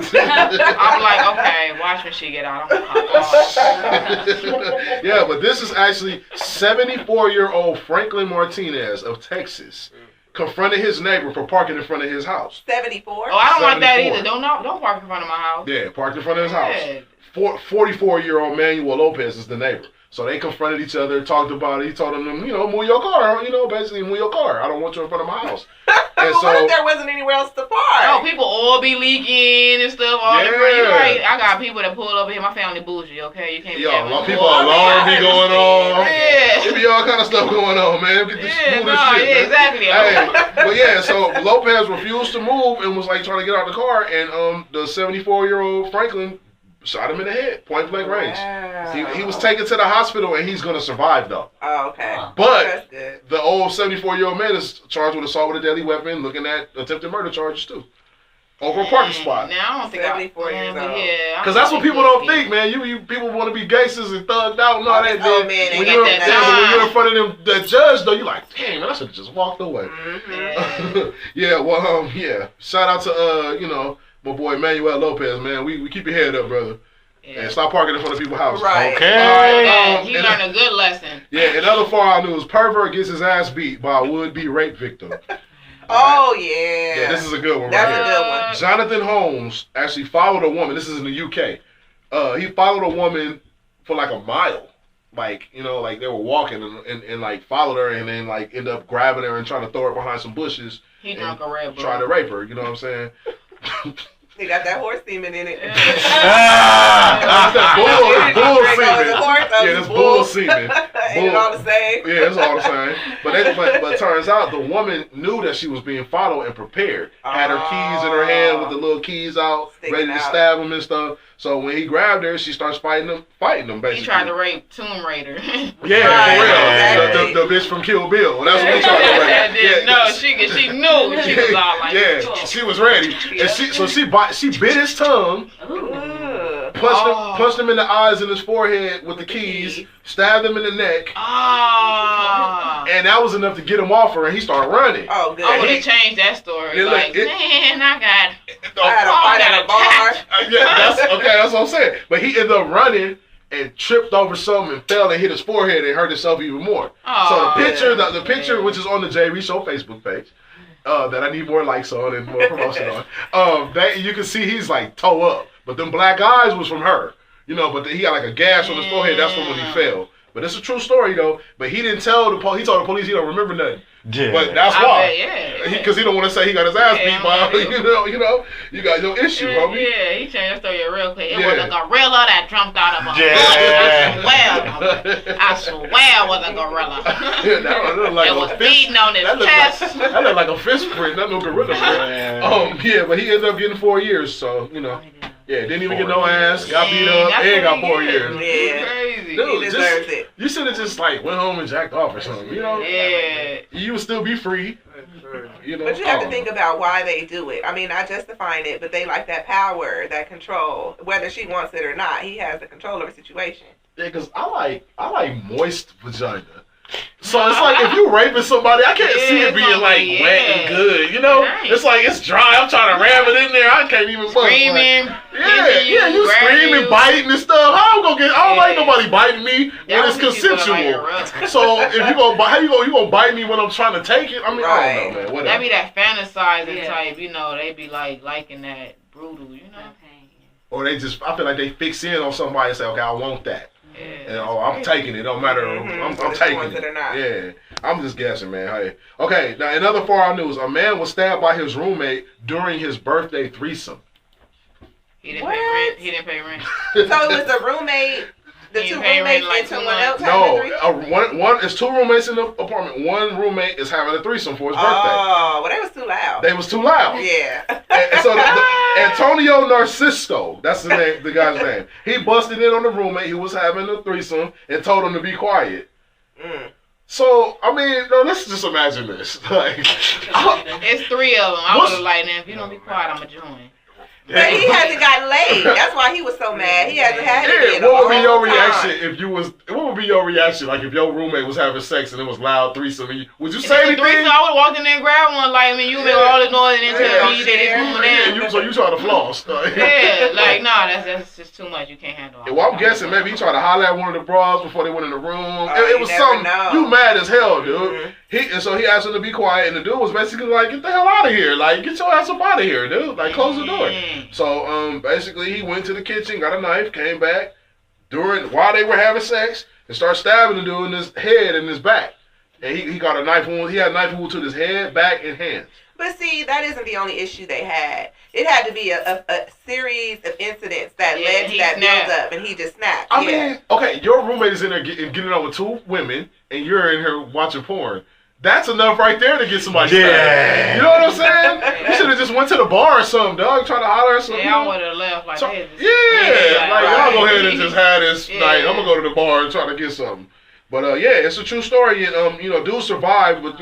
I'm like, okay, watch when she get out. I'm gonna pop off. Yeah, but this is actually 74-year-old Franklin Martinez of Texas confronted his neighbor for parking in front of his house. 74. Oh, I don't like that 74. either. Don't park in front of my house. Yeah, parked in front of his house. Yeah. 44-year-old Manuel Lopez is the neighbor. So they confronted each other, talked about it. He told them, move your car. Basically move your car. I don't want you in front of my house. And But what so if there wasn't anywhere else to park? Oh, people all be leaking and stuff. All the free. Yeah. Right. I got people that pull over here. My family bougie. Okay, you can't be having people all- alarm be going on. Yeah. It be all kind of stuff going on, man. Get this Yeah, smooth no, as shit, yeah, man. exactly. Hey, but yeah, so Lopez refused to move and was like trying to get out of the car, and the 74-year-old Franklin shot him in the head, point blank range. Wow. He was taken to the hospital, and he's gonna survive though. Oh, okay. But That's good. the old 74-year-old man is charged with assault with a deadly weapon, looking at attempted murder charges too. over a parking spot. Now I don't think 74 years old. Yeah, Because that's what people don't think, man. You people want to be gangsters and thugged out and all that. Oh, man, when they you're, got that when time. you're in front of them, the judge, though, you like, damn, man, I should have just walked away. Yeah, well, yeah. Shout out to, you know, my boy Manuel Lopez, man. We keep your head up, brother. Yeah. And stop parking in front of people's houses. Right. Okay. He learned a good lesson. Yeah, another far out news. Pervert gets his ass beat by a would-be rape victim. Oh, yeah. Yeah, this is a good one That's right a here. good one. Jonathan Holmes actually followed a woman. This is in the UK. He followed a woman for like a mile. Like, you know, like they were walking and like followed her and then like end up grabbing her and trying to throw her behind some bushes. He drunk a Red Bull. Trying to rape her, you know what I'm saying? He got that horse semen in it. That's that bull semen. Yeah, that's bull semen. Ain't it all the same? Yeah, it's all the same. But it turns out the woman knew that she was being followed and prepared. Had her keys in her hand with the little keys out, Sticking ready to out. stab him and stuff. So when he grabbed her, she starts fighting him basically. He tried to rape Tomb Raider. Yeah, Right, for real. exactly. The bitch from Kill Bill. That's what he tried to rape. No, she knew. She was all like, yeah, she was ready. And she bit his tongue, Ugh. punched him in the eyes and his forehead with the keys, stabbed him in the neck, ah. and that was enough to get him off her, and he started running. Oh, good. I would have changed that story. Yeah, Like, look, man, I got. I had a fight at a bar. Yeah, that's what I'm saying. But he ended up running and tripped over something and fell and hit his forehead and hurt himself even more. Oh, So the picture, which is on the JV Show Facebook page, that I need more likes on and more promotion on, that you can see he's like toe up. But them black eyes was from her, you know. But he got like a gash on his forehead. That's from when he fell. But it's a true story though. But he didn't tell the police. He told the police he don't remember nothing. Yeah. But that's I why. bet, yeah. Because he don't want to say he got his ass Yeah, beat by, yeah. you know, you got your issue, homie. Yeah, he changed that story real quick. It Yeah. was a gorilla that jumped out of a Yeah. bush. I swear it was a gorilla. That looked like It a was fist. beating on his That chest. looked like a fist print, not no gorilla print. Yeah, but he ended up getting 4 years, so, you know. Yeah, didn't even get no ass, got beat up, that's and what got 4 he years. did. Yeah. Crazy. Dude, He deserves it. You should have just like went home and jacked off or something, you know? Yeah. You would still be free, you know? But you have to think about why they do it. I mean, not justifying it, but they like that power, that control. Whether she wants it or not, he has the control of the situation. Yeah, because I like moist vagina. So it's like if you raping somebody, I can't see it being like wet and good, you know? Right. It's like it's dry. I'm trying to ram it in there. I can't even fuck. Screaming. Yeah, you screaming, biting and stuff. How I'm gonna get? I don't like nobody biting me when it's consensual. So if you gonna how you gonna bite me when I'm trying to take it? I mean, I don't know, man. Whatever. That be that fantasizing type, you know. They be like liking that brutal, you know. Or I feel like they fix in on somebody and say, okay, I want that. Yeah. And I'm taking it. Don't matter. I'm taking it. Or not. Yeah, I'm just guessing, man. Hey, okay. Now, in other far out news, a man was stabbed by his roommate during his birthday threesome. He didn't pay rent. He didn't pay rent. So it was the roommate, the He two pay rent roommates, like and 2 someone months. else having No, one it's two roommates in the apartment. One roommate is having a threesome for his birthday. Oh, well, they was too loud. They was too loud. Yeah. And so Antonio Narciso, that's the name, the guy's name. He busted in on the roommate who was having a threesome and told him to be quiet. So I mean, no, let's just imagine this. Like, It's 3 of them. I What's- was like, if you don't be quiet, I'ma join. But he hasn't gotten laid. That's why he was so mad. He hasn't had it yeah, in a what would be your long reaction time. if you was? What would be your reaction like if your roommate was having sex and it was loud threesome? And would you If say it's a anything? threesome, I would walk in there and grab one. Like, I mean, you make all the noise and then tell me that it's moving in. So you try to floss? Yeah, like, nah, that's just too much. You can't handle all Well, I'm that. guessing maybe he tried to holler at one of the bras before they went in the room. Oh, it you was never something. know. You mad as hell, dude. So he asked him to be quiet, and the dude was basically like, "Get the hell out of here! Like, get your ass up out of here, dude! Like, close the door." So basically he went to the kitchen, got a knife, came back while they were having sex, and started stabbing the dude in his head and his back. And he got a knife wound. He had a knife wound to his head, back, and hands. But see, that isn't the only issue they had. It had to be a series of incidents that led to that build up, and he just snapped. I mean, okay, your roommate is in there getting on with 2 women, and you're in here watching porn. That's enough right there to get somebody stabbed. You know what I'm saying? You should have just went to the bar or something, dog. Try to holler at something. Yeah, I would have left like that. Like, y'all go ahead and just have this night. I'm gonna go to the bar and try to get something. But yeah, it's a true story. And dude survived, but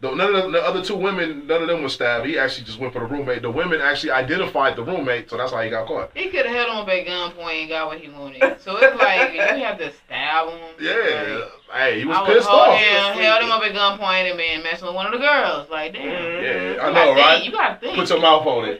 None of the other two women, none of them were stabbed. He actually just went for the roommate. The women actually identified the roommate, so that's how he got caught. He could have held him up at gunpoint and got what he wanted. So it's like, you have to stab him. Yeah. Hey, he was I pissed hold off. him, held him up at gunpoint and been messing with one of the girls. Like, damn. Yeah, I know, right? You gotta think. Put your mouth on it.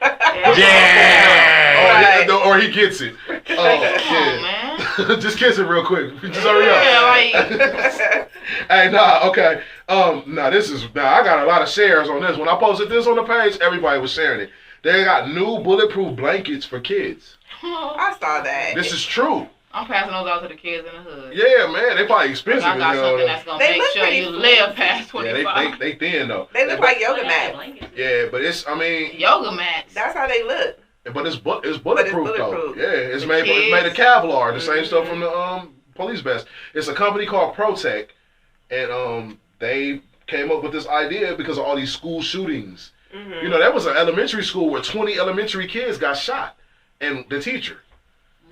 Yeah. Or he gets it. Oh, Come on, yeah. man. Just kiss it real quick. Just hurry up. Yeah, Hey, nah, okay. I got a lot of shares on this. When I posted this on the page, everybody was sharing it. They got new bulletproof blankets for kids. I saw that. This is true. I'm passing those out to the kids in the hood. Yeah, man, they probably expensive. I got something that's gonna make sure you live past 25. Yeah, they thin though. They look like yoga mats. Yeah, but it's yoga mats. That's how they look. But it's bulletproof though. bulletproof. Yeah, it's made of Kevlar, the same stuff from the police vest. It's a company called Protec, and they came up with this idea because of all these school shootings. You know, there was an elementary school where 20 elementary kids got shot, and the teacher.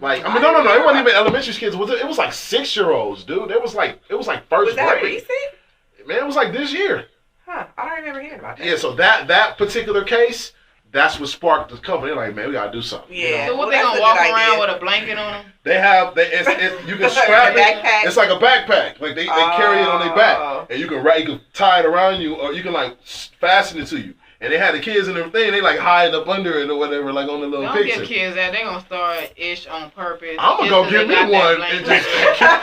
Like, I mean, no, it wasn't even elementary kids. It was like 6-year-olds, dude. It was like first grade. Was that recent? Man, it was like this year. Huh? I don't remember hearing about that. Yeah, so that particular case, that's what sparked the company. They're like, man, we gotta do something. Yeah. So what, they gonna walk around with a blanket on them? They have you can strap it. Backpack? It's like a backpack. Like they carry it on their back, and you can tie it around you, or you can like fasten it to you. And they had the kids in their thing. They like hiding up under it or whatever, like on the little picture. Don't give kids that. They gonna start ish on purpose. I'm gonna go get me one and just.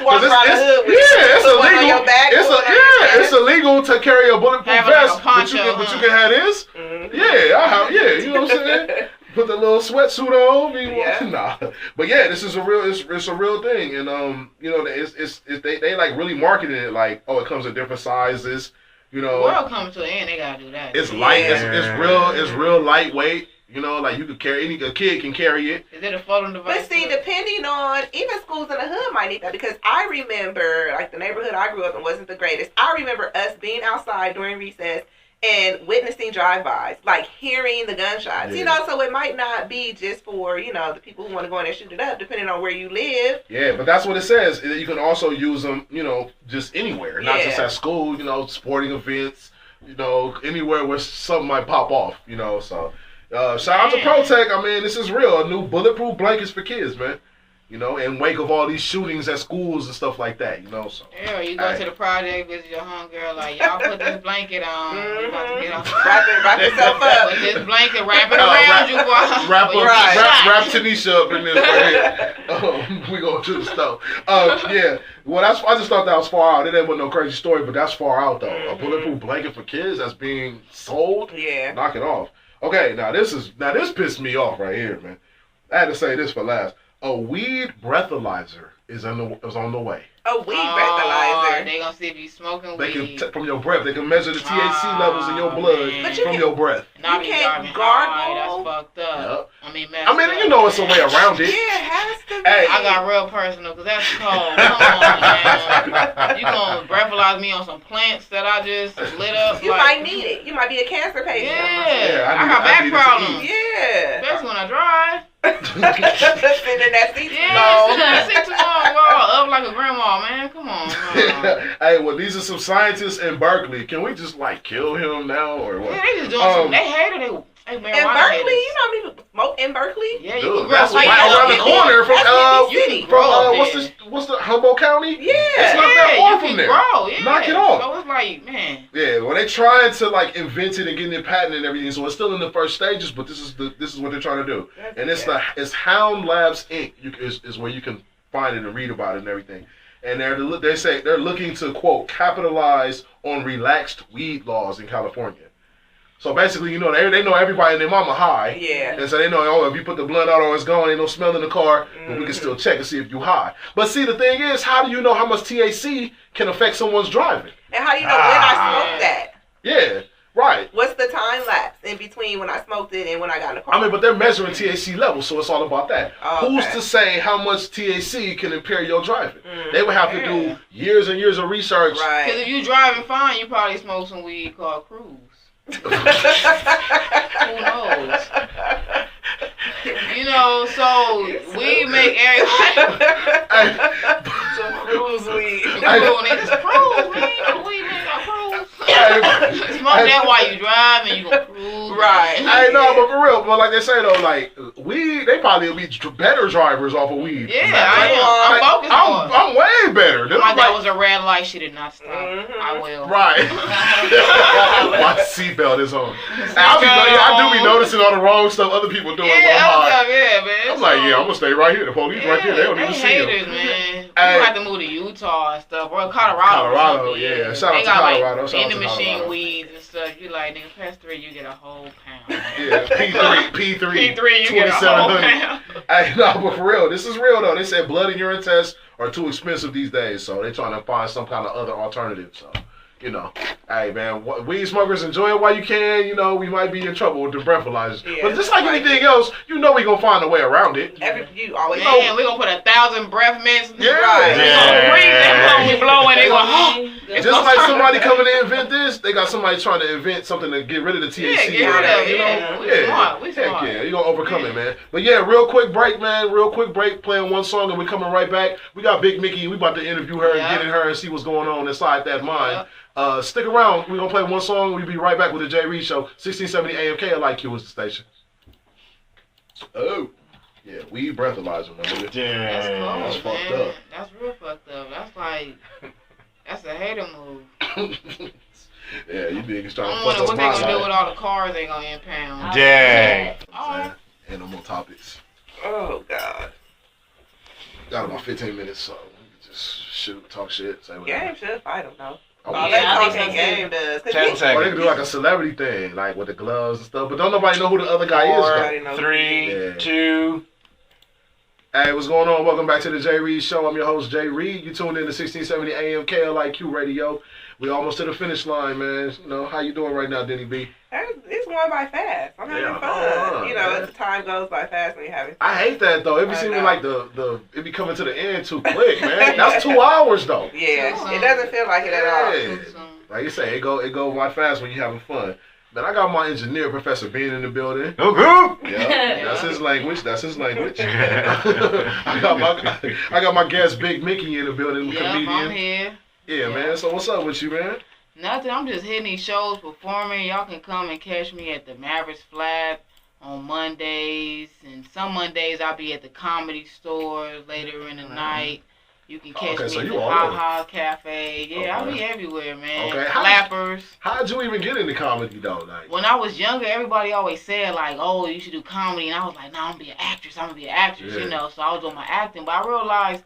Walk around the hood with it's one on illegal. your back, It's illegal to carry a bulletproof Have vest, like a poncho, but you can have this. Yeah, you know what I'm saying. Put the little sweatsuit on. Nah, but yeah, this is a real. It's a real thing, and you know, they like really marketing it like, oh, it comes in different sizes. You know, the world coming to an end. They gotta do that. It's light. It's real lightweight. You know, like you could carry. A kid can carry it. Is it a floating device? But see, depending on, even schools in the hood might need that, because I remember, like, the neighborhood I grew up in wasn't the greatest. I remember us being outside during recess and witnessing drive-bys, like hearing the gunshots. You know, so it might not be just for, you know, the people who want to go in there and shoot it up, depending on where you live. Yeah, but that's what it says. You can also use them, you know, just anywhere, not just at school. You know, sporting events. You know, anywhere where something might pop off. You know, so shout out to Protec. I mean, this is real. A new bulletproof blankets for kids, man. You know, in wake of all these shootings at schools and stuff like that, you know, so. Yeah, you go to the project, visit your homegirl, like, y'all put this blanket on. You about to get off. Wrap yourself up. Put this blanket, wrap it around you, boy. Wrap Tanisha up in this right here. We go to the stove. Yeah, well, I just thought that was far out. It wasn't no crazy story, but that's far out, though. A bulletproof blanket for kids that's being sold? Yeah. Knock it off. Okay, now this pissed me off right here, man. I had to say this for last. A weed breathalyzer is on the way. A weed breathalyzer. They gonna see if you smoking weed. They can from your breath. They can measure the THC levels in your blood from your breath. Not you can't gargle. That's fucked up. Yep. I mean, you know, it's a way around it. Yeah, it has to be. Hey. I got real personal because that's cold. Come on, man. You gonna breathalyze me on some plants that I just lit up? You might need it. You might be a cancer patient. Yeah, I got back problems. Yeah. Especially when I drive. Sitting in that seat too long. Sitting in that seat too long, girl. Up like a grandma, man. Come on. Hey, well, these are some scientists in Berkeley. Can we just, like, kill him now or what? Yeah, they just doing some. They hated it. Hey, man, in Berkeley, you know how many people smoke in Berkeley? Yeah, dude, that's right around the corner from what's the Humboldt County? Yeah, it's not that far from there. Yeah. Knock it off. So it's like, man. Yeah, well, they trying to like invent it and getting it patented and everything, so it's still in the first stages. But this is what they're trying to do, and it's Hound Labs Inc. Is where you can find it and read about it and everything. And they say they're looking to quote capitalize on relaxed weed laws in California. So basically, you know, they know everybody and their mama high. Yeah. And so they know, oh, if you put the blunt out or it's gone, ain't no smell in the car, but we can still check and see if you high. But see, the thing is, how do you know how much THC can affect someone's driving? And how do you know when I smoked that? Yeah, right. What's the time lapse in between when I smoked it and when I got in the car? I mean, but they're measuring THC levels, so it's all about that. Oh, Who's to say how much THC can impair your driving? They would have to do years and years of research. Right. Because if you driving fine, you probably smoke some weed called cruise. Who knows? You know, so we make everybody some cruise weed. It's cruise, man. We make our cruise. Smoke that while you drive and you gonna cruise. Right. I know, but for real, but like they say though, like weed, they probably will be better drivers off of weed. Yeah, I am. I'm focused on. I'm way better. Like that was a red light. She did not stop. I will. Right. My seatbelt is on. I do be noticing all the wrong stuff other people doing. Yeah, man. I'm like, I'm gonna stay right here. The police right here. They don't even see haters, them. Man. You have to move to Utah and stuff, or Colorado. Colorado, yeah. Shout out to Colorado. Like, in the machine weeds and stuff. You like, nigga, past 3, you get a whole pound. Yeah, P3, you get a whole pound. Hey, no, but for real, this is real though. They said blood and urine tests are too expensive these days, so they're trying to find some kind of other alternative. So, hey man, weed smokers, enjoy it while you can. We might be in trouble with the breathalyzers, but just like anything else, we gonna find a way around it. You always man, we gonna put 1,000 breath mints. Yeah, right. Yeah. Breathe that we blowing. They go, just like somebody coming to invent this, they got somebody trying to invent something to get rid of the THC. Yeah, get rid of it. We smart. Yeah, you're gonna overcome it, man. But yeah, real quick break, man. Real quick break, playing one song, and we coming right back. We got Big Mickey. We about to interview her and get in her and see what's going on inside that mind. Stick around. We're going to play one song. We'll be right back with the J. Reed Show. 1670 AM KLIQ is the station. Oh. Yeah, weed breathalyzer, man. Damn. That's cold, fucked man. up. That's real fucked up. That's a hater move. Yeah, you niggas trying to I fuck wonder up what my they gonna do life. with all the cars they gonna impound. Dang. Oh. And no more topics. Oh God. Got about 15 minutes, so we can just shoot, talk shit, say whatever. Game should fight him though. Oh, All yeah, that I talking think so, game does. 10 Or they seconds. can do like a celebrity thing, like with the gloves and stuff, but don't nobody know who the other guy is, though. 4, 3, Yeah. 2. Hey, what's going on? Welcome back to the J. Reed Show. I'm your host, J. Reed. You tuned in to 1670 AM KLIQ Radio. We almost to the finish line, man. How you doing right now, Denny B? It's going by fast. I'm having fun. As the time goes by fast when you're having fun. I hate that though. It be seeming like it be coming to the end too quick, man. That's 2 hours though. Yeah, it doesn't feel like it at all. Like you say, it go by fast when you having fun. Man, I got my engineer, Professor Bean, in the building. Yeah, that's his language. I got my guest, Big Mickey, in the building, comedian. I'm here. Yeah, man. So what's up with you, man? Nothing. I'm just hitting these shows, performing. Y'all can come and catch me at the Mavericks Flat on Mondays, and some Mondays I'll be at the Comedy Store later in the night. You can catch me at the Ha Ha Cafe. Yeah, I'll be everywhere, man. Okay. Clappers. How'd you even get into comedy though? Like, when I was younger, everybody always said like, "Oh, you should do comedy," and I was like, "No, I'm gonna be an actress. So I was doing my acting, but I realized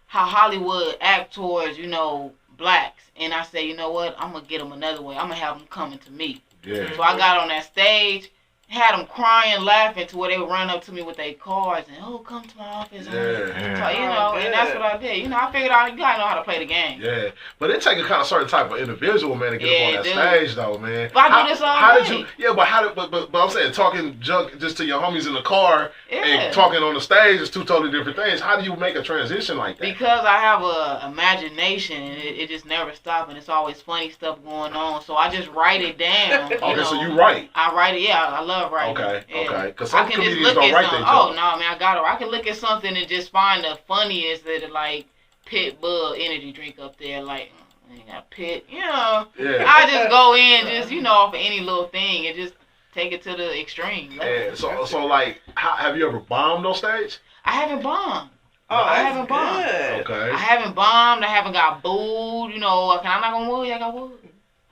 how Hollywood act towards blacks, and I said, you know what? I'm gonna get them another way. I'm gonna have them coming to me. yeah. So I got on that stage, had them crying, laughing to where they would run up to me with their cards and, oh, come to my office. Yeah. So, and that's what I did. I figured out you gotta know how to play the game. Yeah, but it take a kind of certain type of individual, man, to get up on that stage, though, man. But I do this all how day. did you? Yeah, but I'm saying talking junk just to your homies in the car Yeah. and talking on the stage is two totally different things. How do you make a transition like that? Because I have a imagination and it just never stops, and it's always funny stuff going on. So I just write it down. Okay, so you write. I write it. Yeah, I love writing. Okay, yeah. okay. Because some I can just comedians look don't at write something. their Oh junk. no, man, I got it. I can look at something and just find the funniest that like Pit Bull energy drink up there, like ain't got Pit. Yeah. I just go in, just off of any little thing and just take it to the extreme. Yeah. So like, have you ever bombed on stage? I haven't bombed. Oh, I that's haven't bombed. good. Okay. I haven't bombed. I haven't got booed. Can I knock on wood? I got wood.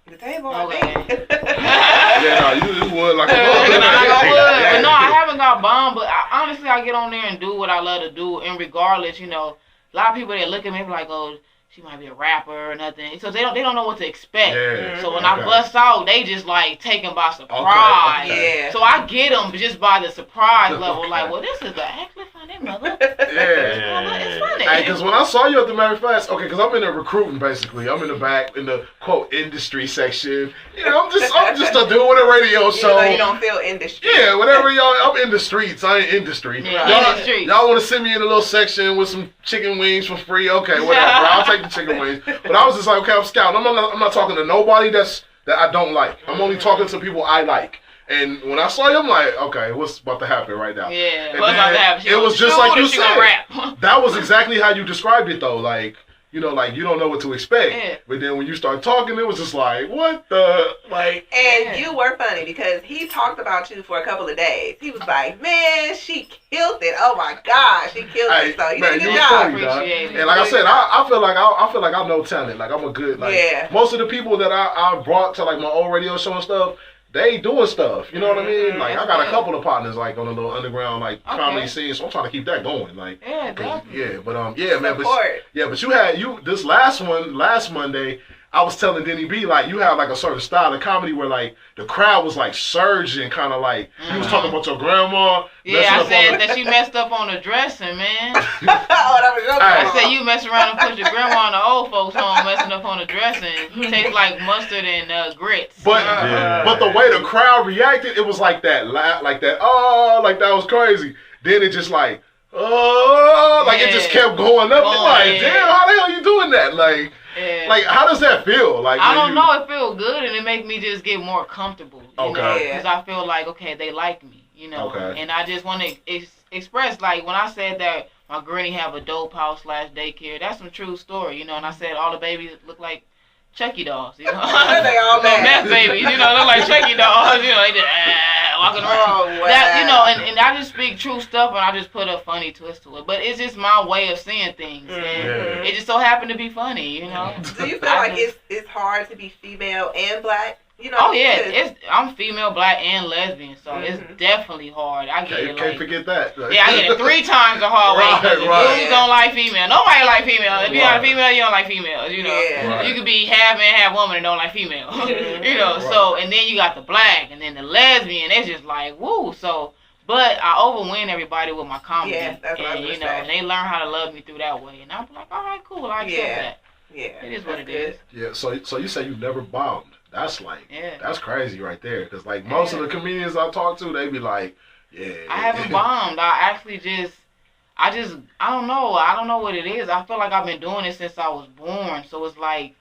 The table, I Okay. think. Yeah, no, you would like a But no, I haven't got bombed. But honestly, I get on there and do what I love to do. And regardless, a lot of people that look at me like, oh, she might be a rapper or nothing. So they don't know what to expect. Yeah. So when I bust out, they just like taken by surprise. Okay. Yeah. So I get them just by the surprise level. Like, well, this is the actually funny mother. Yeah. It's funny. Hey, because when I saw you at the Mary Fest, okay, because I'm in the recruiting basically. I'm in the back in the quote industry section. I'm just a dude with a radio show. You don't feel industry. Yeah, whatever y'all. I'm in the streets. I ain't industry. Yeah, in the streets. Y'all want to send me in a little section with some chicken wings for free? Okay, whatever. I'll take the chicken wings. But I was just like, okay, I'm scouting. I'm not talking to nobody that I don't like. I'm only talking to people I like. And when I saw you, I'm like, okay, what's about to happen right now? Yeah, And what's about to happen? it was just like you said. Rap. That was exactly how you described it, though. Like, you know, like, you don't know what to expect. Yeah. But then when you start talking, it was just like, what the, like. And you were funny because he talked about you for a couple of days. He was like, man, she killed it. Oh my gosh, she killed it. So you did a good job. Funny, dog. And like I said, I feel like I know talent. Like, I'm a good, like, most of the people that I brought to like my old radio show and stuff, they doing stuff. You know what I mean? Like, I got a couple of partners like on a little underground like comedy scene, so I'm trying to keep that going. Like, but this last Monday, I was telling Denny B, like, you have like a certain style of comedy where like the crowd was like surging, kind of like you was talking about your grandma. Yeah, I said that she messed up on the dressing, man. I said you mess around and put your grandma in the old folks' home messing up on the dressing. Tastes like mustard and grits. But the way the crowd reacted, it was like that, like that. Oh, like that was crazy. Then it just like, oh, like it just kept going up. Like, damn, how the hell you doing that? Like. Yeah. Like, how does that feel? Like, I don't know. It feels good, and it makes me just get more comfortable. You know, because I feel like, okay, they like me, you know. Okay. And I just want to express, like, when I said that my granny have a dope house / daycare, that's some true story, you know. And I said all the babies look like Chucky dolls, you know. They all meth babies, you know, look like Chucky dolls, you know. They just walking around. Oh, wow. That, you know, and I just speak true stuff, and I just put a funny twist to it. But it's just my way of seeing things, and it just so happened to be funny, you know. Do you feel like it's hard to be female and black? You know, I'm female, black, and lesbian, so it's definitely hard. I get it. Can't forget that. Yeah, I get it 3 times the hard way. Dudes don't like female. Nobody like female. If you're not a female, you don't like females. You know, you could be half man, half woman, and don't like female. You know, so and then you got the black, and then the lesbian. It's just like woo. So, but I overwin everybody with my comedy, that's what and you know, and they learn how to love me through that way. And I'm like, all right, cool, I accept that. Yeah, it is what it is. Yeah. So you say you never bombed. That's like, that's crazy right there. Because, like, most of the comedians I talk to, they be like, I haven't bombed. I don't know. I don't know what it is. I feel like I've been doing it since I was born. So it's like,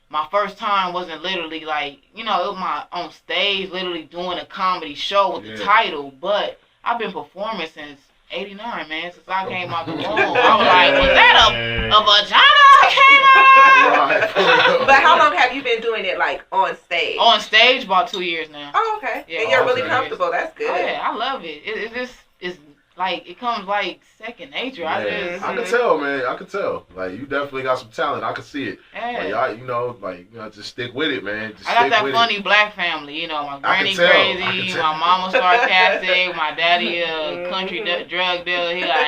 my first time wasn't literally like, you know, it was my on stage, literally doing a comedy show with the title. But I've been performing since 89, man, since I came out the womb. I was like, was that a vagina I came out? But how long have you been doing it, like, on stage? On stage, about 2 years now. Oh, okay. Yeah, and you're really comfortable. That's good. Oh, yeah, I love it. It just is like, it comes like second nature. I can tell, man. I can tell. Like, you definitely got some talent. I can see it. Yeah. Like, just stick with it, man. I got that funny black family. You know, my granny crazy, my mama sarcastic, my daddy a country drug dealer. He like,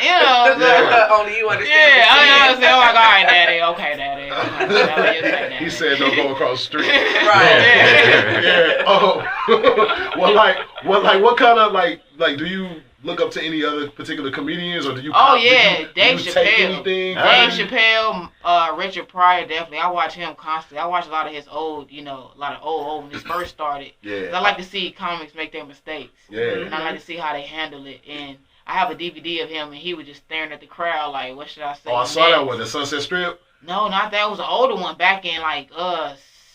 you know. Only you understand. Yeah, I understand. I'm like, all right, daddy. Okay, daddy. He said don't go across the street. Right. Yeah. Oh. What kind of like do you look up to any other particular comedians, or do you? Dave Chappelle. Dave Chappelle, Richard Pryor, definitely. I watch him constantly. I watch a lot of his old, you know, when he first started. Yeah. I like to see comics make their mistakes. Yeah. And I like to see how they handle it. And I have a DVD of him, and he was just staring at the crowd like, what should I say? Oh, I saw that one, the Sunset Strip. No, not that. It was an older one back in like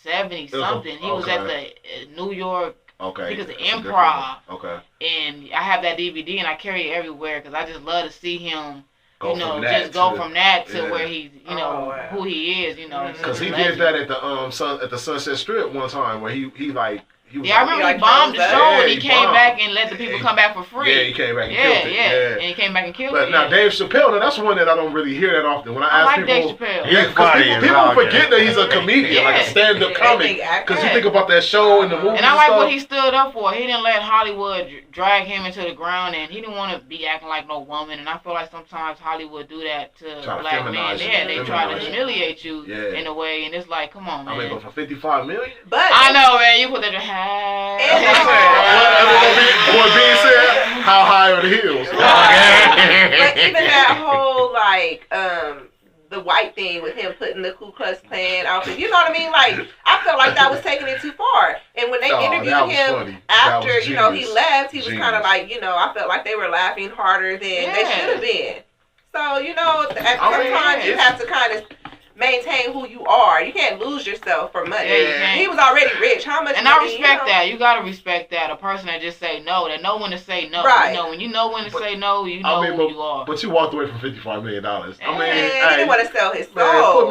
70 something. He was at the New York. Okay. I think it's the Improv. Okay. And I have that DVD, and I carry it everywhere because I just love to see him, go from that to where he's, you know, who he is, you know. Because he did that at the Sunset Strip one time where he I remember he bombed the show, and he came back and let the people come back for free. Yeah, he came back and killed it. Yeah, and he came back and killed it. But now Dave Chappelle, that's one that I don't really hear that often. When I ask people, Dave Chappelle. People forget that he's a comedian, like a stand-up comic, because you think about that show and the movies. And I like what he stood up for. He didn't let Hollywood drag him into the ground, and he didn't want to be acting like no woman. And I feel like sometimes Hollywood do that to black men. Yeah, they try to humiliate you in a way, and it's like, come on, man. I mean, but for $55 million. But I know, man. You put that your hat. What being said, how high are the heels? But even that whole like the white thing with him putting the Ku Klux Klan outfit, you know what I mean? Like, I felt like that was taking it too far. And when they interviewed him after, you know, he left, he was kind of like, you know, I felt like they were laughing harder than they should have been. So, you know, sometimes you have to kind of maintain who you are. You can't lose yourself for money. Yeah, you can't. He was already rich. How much? And money, I respect that. You gotta respect that. A person that just say no, that know when to say no. Right. You know, when you know when to say no, you know who you are. But you walked away from $55 million. I mean, he didn't want to sell his soul.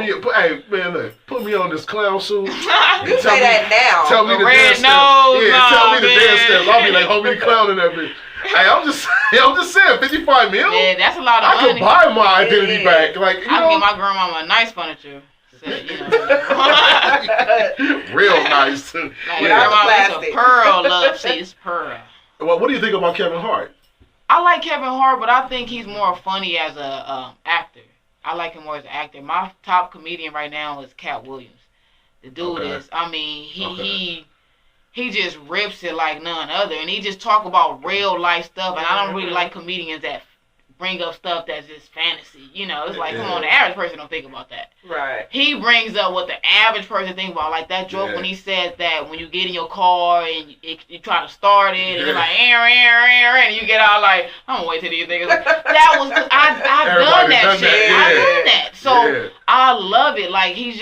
Put me on this clown suit. You say that now. Tell me the red dance nose. steps. Tell me the man. dance steps. I'll be like, homie, the clown and that bitch. Hey, I'm just saying, 55 mil. Yeah, that's a lot of I money. could buy my identity back. Like, you I can know, get my grandmama a nice furniture. So, real nice too. Like, Without the grandma, it's plastic. a pearl, love. See, it's pearl. Well, what do you think about Kevin Hart? I like Kevin Hart, but I think he's more funny as a actor. I like him more as an actor. My top comedian right now is Cat Williams. The dude is, I mean, he just rips it like none other, and he just talk about real life stuff. And I don't really like comedians that bring up stuff that's just fantasy. You know, it's like, come on, the average person don't think about that. Right. He brings up what the average person think about, like that joke when he said that when you get in your car and you try to start it, and you're like, and you get out like, I'm gonna wait till these niggas. That was, I've done that shit. I've done that. So I love it. Like, he's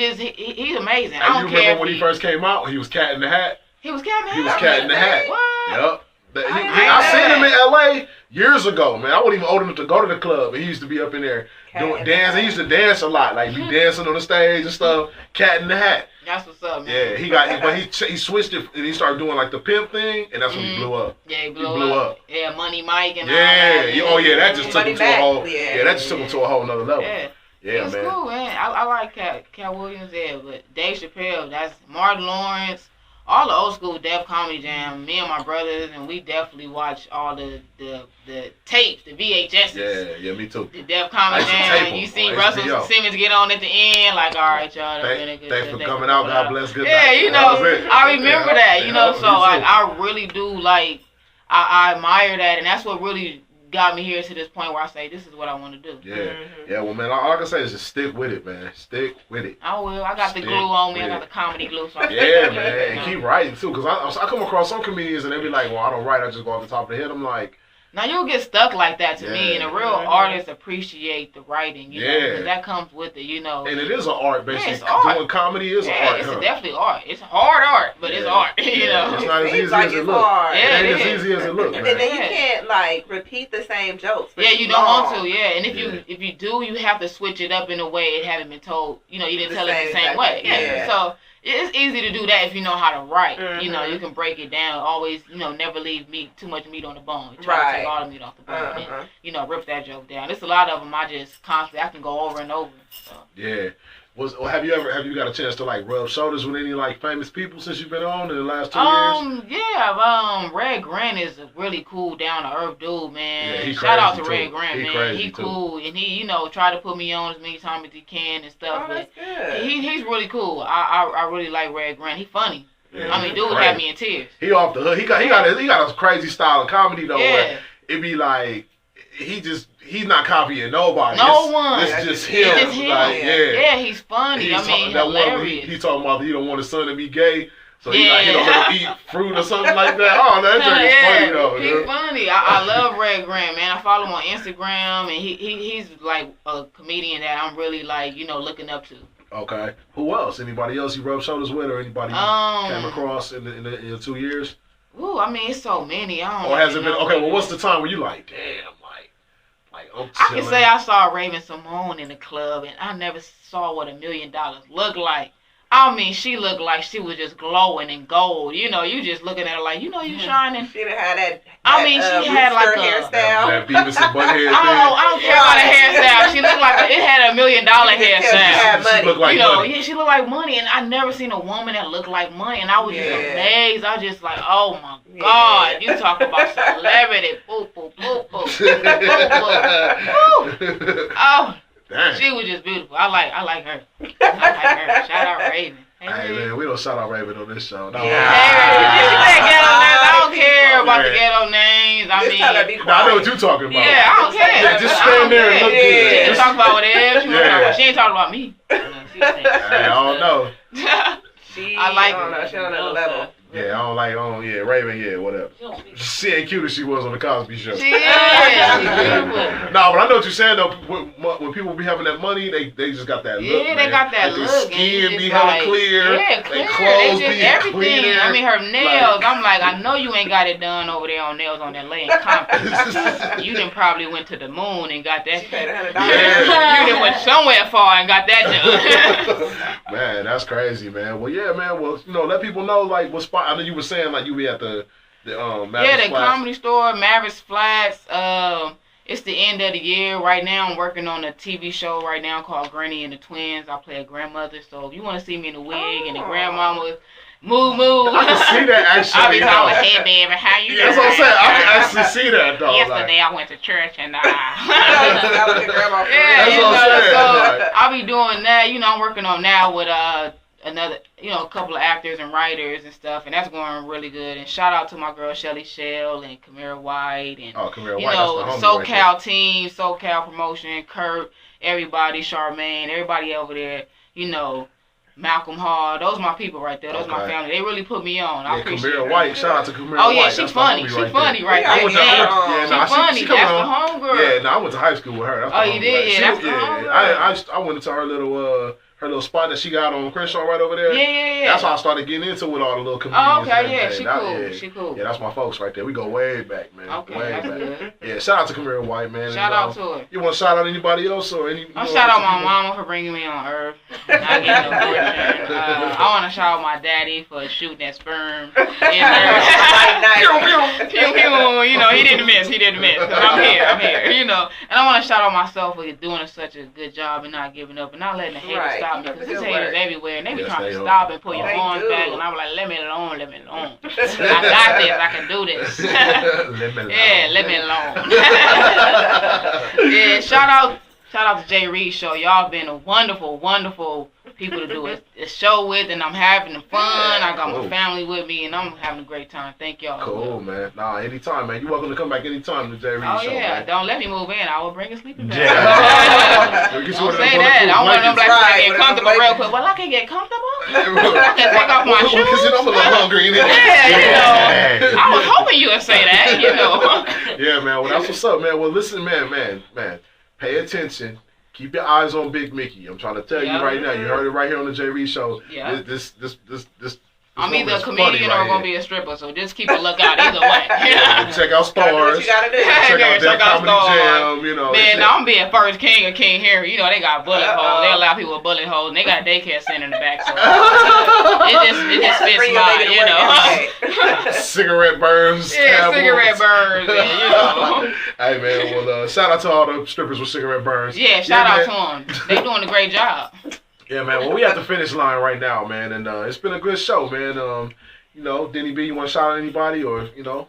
amazing. I don't you care. remember when he first came out? He was Cat in the Hat. He was Cat in the Hat. He was Cat in the Hat. What? Yep. I I seen him in LA years ago, man. I wasn't even old enough to go to the club, and he used to be up in there doing dance. He used to dance a lot, like be dancing on the stage and stuff. Cat in the Hat. That's what's up, man. Yeah, he switched it and he started doing like the pimp thing, and that's when he blew up. Yeah, he blew up. Yeah, Money Mike and all Yeah, that. oh yeah, that just took him to a whole. Yeah, that just took him to a whole nother level. Yeah. Yeah, It's man. cool, man. I like Cat Williams, but Dave Chappelle, that's Martin Lawrence, all the old school Def Comedy Jam. Me and my brothers, and we definitely watch all the tapes, the VHSs. Yeah, me too. The Def Comedy Jam. You see Russell Simmons get on at the end, like, all right, y'all. Thanks for coming out. God bless. Good yeah, night. you know, I remember that. You know, so I I really do like. I admire that, and that's what really got me here to this point where I say this is what I want to do. Yeah. Well, man, all I can say is just stick with it, man. Stick with it. I will. I got the glue on me. I got the comedy glue. So yeah, man, and keep writing too, cause I come across some comedians and they be like, well, I don't write. I just go off the top of the head. I'm like. Now you'll get stuck like that to me, and a real artist appreciate the writing, you know, because that comes with it, you know. And it is an art, basically. It's art. Doing comedy is an art. It's definitely art. It's hard art, but it's art, you know. It's not as easy like as it it's looks. hard. Yeah, it ain't as easy as it looks, man. And then you can't like repeat the same jokes. Yeah, you don't want to. Yeah, and if you do, you have to switch it up in a way it haven't been told. You know, you didn't tell it the same way. Yeah. So it's easy to do that if you know how to write. You know, you can break it down. Always, you know, never leave too much meat on the bone. You try to take all the meat off the bone. And, you know, rip that joke down. There's a lot of them I just constantly I can go over and over. So. Yeah. Have you got a chance to like rub shoulders with any like famous people since you've been on in the last 2 years? Yeah, Red Grant is a really cool, down to earth dude, man. Yeah, Shout out to too. Red Grant, man. He cool, and he, you know, try to put me on as many times as he can and stuff. Oh, that's good. He's really cool. I really like Red Grant. He funny. Yeah, I mean, dude had me in tears. He off the hook. He got a crazy style of comedy though. Yeah. Where it be like he's not copying nobody. No one. It's just him. It's just him. Like, yeah, he's funny. I mean, hilarious. He talking about he don't want his son to be gay. So he don't let him eat fruit or something like that. Oh, that joke is funny though. He's funny. I love Red Grant, man. I follow him on Instagram, and he's like a comedian that I'm really like, you know, looking up to. Okay. Who else? Anybody else you rub shoulders with, or anybody you came across in the 2 years? Ooh, I mean, it's so many. I don't. Or has it been okay? Well, what's the time where you like, damn, like I'm chilling. I can say I saw Raven Simone in the club, and I never saw what $1 million looked like. I mean, she looked like she was just glowing in gold. You know, you just looking at her like, you know, you shining. She didn't have that. I mean, she had like a hairstyle. That Beavis and Butthead thing. I don't care about the hairstyle. She looked like it had $1 million hairstyle. She looked like you know, money. yeah, she looked like money, and I never seen a woman that looked like money, and I was just amazed. I was just like, oh my God, you talk about celebrity, boop boop boop boop, boop boop. Woo. Oh. Dang. She was just beautiful. I like her. I like her. Shout out Raven. Hey man, we don't shout out Raven on this show. No. Hey, you said ghetto names. I don't care about the ghetto names. I mean, I know what you're talking about. Yeah, I don't care. Yeah, just stand there and look good. She can talk about whatever she want to talk about. She ain't talking about me. I don't know. I like her. She on another level. Yeah, I don't like, Raven, yeah, whatever. She don't speak. She ain't cute as she was on the Cosby Show. She is. She's beautiful. No, but I know what you're saying though. When people be having that money, they just got that look. Yeah, they man. got that Their look. skin and be it's hella like, clear. Yeah, clear. Their clothes They be just everything. clear. I mean, her nails. Like- I'm like, I know you ain't got it done over there on Nails on that Lane Compton. You done probably went to the moon and got that. She paid $100. Yeah. You done went somewhere far and got that done. Man, that's crazy, man. Well, yeah, man. Well, let people know like what spot. I know you were saying like you be at the Mavericks the Flats. Comedy Store, Mavericks Flats. It's the end of the year. Right now, I'm working on a TV show right now called Granny and the Twins. I play a grandmother. So if you want to see me in the wig and the grandmama, moo. I can see that actually. I be though. calling, hey baby, how you doing? That's what I'm saying. I can actually see that though. Yesterday I went to church and Sound like a grandma for yeah, That's you what I'm know, saying. so Like- I'll be doing that. I'm working on now with another, a couple of actors and writers and stuff, and that's going really good. And shout out to my girl Shelly Shell and Kamira White and Kamira you White, know, that's the homie right SoCal team, SoCal promotion, Kurt, everybody, Charmaine, everybody over there, Malcolm Hall. Those are my people right there. Those are my Okay. family. They really put me on. I Yeah, appreciate Kamira it. White. Shout out to Kamira Oh yeah, White. she That's the funny. homie She right funny there. right Yeah, there. I Yeah, went to- she funny. she coming That's the on. homegirl. Yeah, no, I went to high school with her. That's Oh, the you homie. did? Like, Yeah, that's the homegirl. I went into her little spot that she got on Crenshaw right over there. Yeah. That's how I started getting into with all the little comedians. Oh, okay, and yeah, everything. she That- cool. yeah. She cool. Yeah, that's my folks right there. We go way back, man. Okay, way that's back. good. Yeah, shout out to Kamira White, man. Shout out to her. You want to shout out anybody else or any? I'll shout out my mama for bringing me on earth. Not getting no fortune. I want to shout out my daddy for shooting that sperm in her. Nice. Pew, pew, he didn't miss. 'Cause I'm here, And I want to shout out myself for doing such a good job and not giving up and not letting the haters Right. stop me. Because Good there's haters work. everywhere and they be Yes, trying they to are. stop and pull your They arms do. back. And I'm like, let me alone. I got this. I can do this. Let me Yeah, let me alone. Yeah, shout out to Jay Reed Show. Y'all been a wonderful, wonderful people to do a show with, and I'm having fun. I got my Cool. family with me, and I'm having a great time. Thank y'all. Cool, man. Nah, anytime, man. You're welcome to come back anytime to Jay Reed Oh Show, yeah, man. don't let me move in. I will bring a sleeping bag. Yeah. Don't Get you one of them say that. I want them bulletproof black Right, to get one of them comfortable real blankets. quick. Well, I can get comfortable. blankets. I can take off my Because shoes. I'm a little hungry. Yeah, I was hoping you would say that. Yeah, man. Well, that's what's up, man. Well, listen, man. Pay attention. Keep your eyes on Big Mickey. I'm trying to tell you Yeah. right now. You heard it right here on the Jay Reed Show. Yeah. This I'm woman either a is funny comedian or right I'm gonna here. be a stripper, so just keep a lookout either way. Yeah, check out Gotta do what Stars. you gotta do. Check Yeah, out Def check out Comedy Stars. Jam. Man, I'm being first king of King Henry. They got bullet holes. They allow people with bullet holes, and they got a daycare center in the back. So it just fits Bring your baby to work every day. Cigarette burns. Yeah, stab cigarette wounds. burns, and Hey man, well, shout out to all the strippers with cigarette burns. Yeah, shout out man. to them. They doing a great job. Yeah, man. Well, we at the finish line right now, man, and it's been a good show, man. Denny B, you want to shout out anybody, or No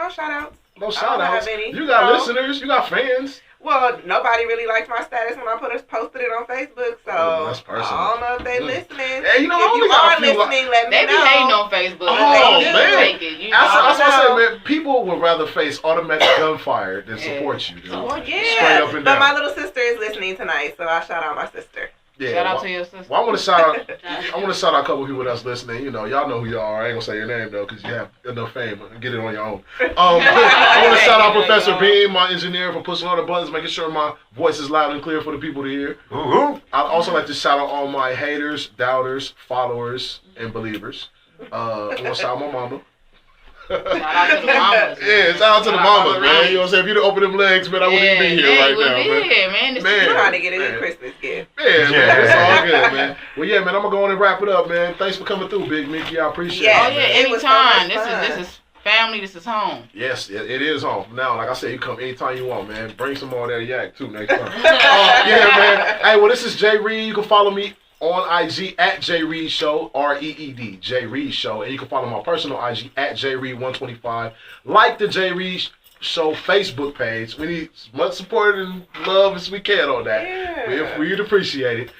shout outs. no I shout don't have outs? any. You got No. listeners, you got fans. Well, nobody really liked my status when I posted it on Facebook, so Oh, that's personal. I don't know if they listening. Hey, I if only you got are a few listening, let me They be know. hating on Facebook. Oh, They do man. take it. That's what I know. say, man. People would rather face automatic gunfire than Yeah. support you, dude. Support you. Yeah, Straight up and but down. my little sister is listening tonight, so I shout out my sister. Yeah, Shout out well, to your sister. well, I want to shout out. I want to shout out a couple of people that's listening. Y'all know who y'all are. I ain't gonna say your name though, because you have enough fame. Get it on your own. I want to shout out Professor Beam, my engineer, for pushing all the buttons, making sure my voice is loud and clear for the people to hear. I'd also like to shout out all my haters, doubters, followers, and believers. I want to shout out my mama. Shout out to the mamas. Yeah, shout out to the mamas, man. You know what I'm saying? If you'd open them legs, man, I wouldn't even be here right now, man. Yeah, man. This Man. is Trying to get a Man. good Christmas gift. Yeah, man, it's all good, man. Well, yeah, man, I'm gonna go on and wrap it up, man. Thanks for coming through, Big Mickey. I appreciate Yeah. Oh it. yeah, man. It was so anytime. much fun. This is family. This is home. Yes, it is home. Now, like I said, you come anytime you want, man. Bring some more of that yak too next time. Yeah, man. Hey, well, this is Jay Reed. You can follow me on IG at Jay Reed Show, REED, Jay Reed Show, and you can follow my personal IG at Jay Reed 125. Like the Jay Reed Show Facebook page. We need as much support and love as we can on that. Yeah. We'd appreciate it.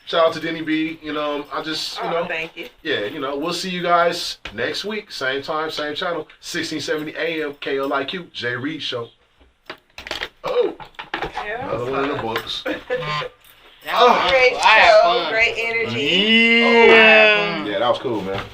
Shout out to Denny B. I just, Thank you. yeah, we'll see you guys next week. Same time, same channel. 1670 AM, KLIQ, Jay Reed Show. Oh, Yeah, another one in the books. That was Great wonderful. I had show, fun. great energy. Yeah. I had fun. Yeah, that was cool, man.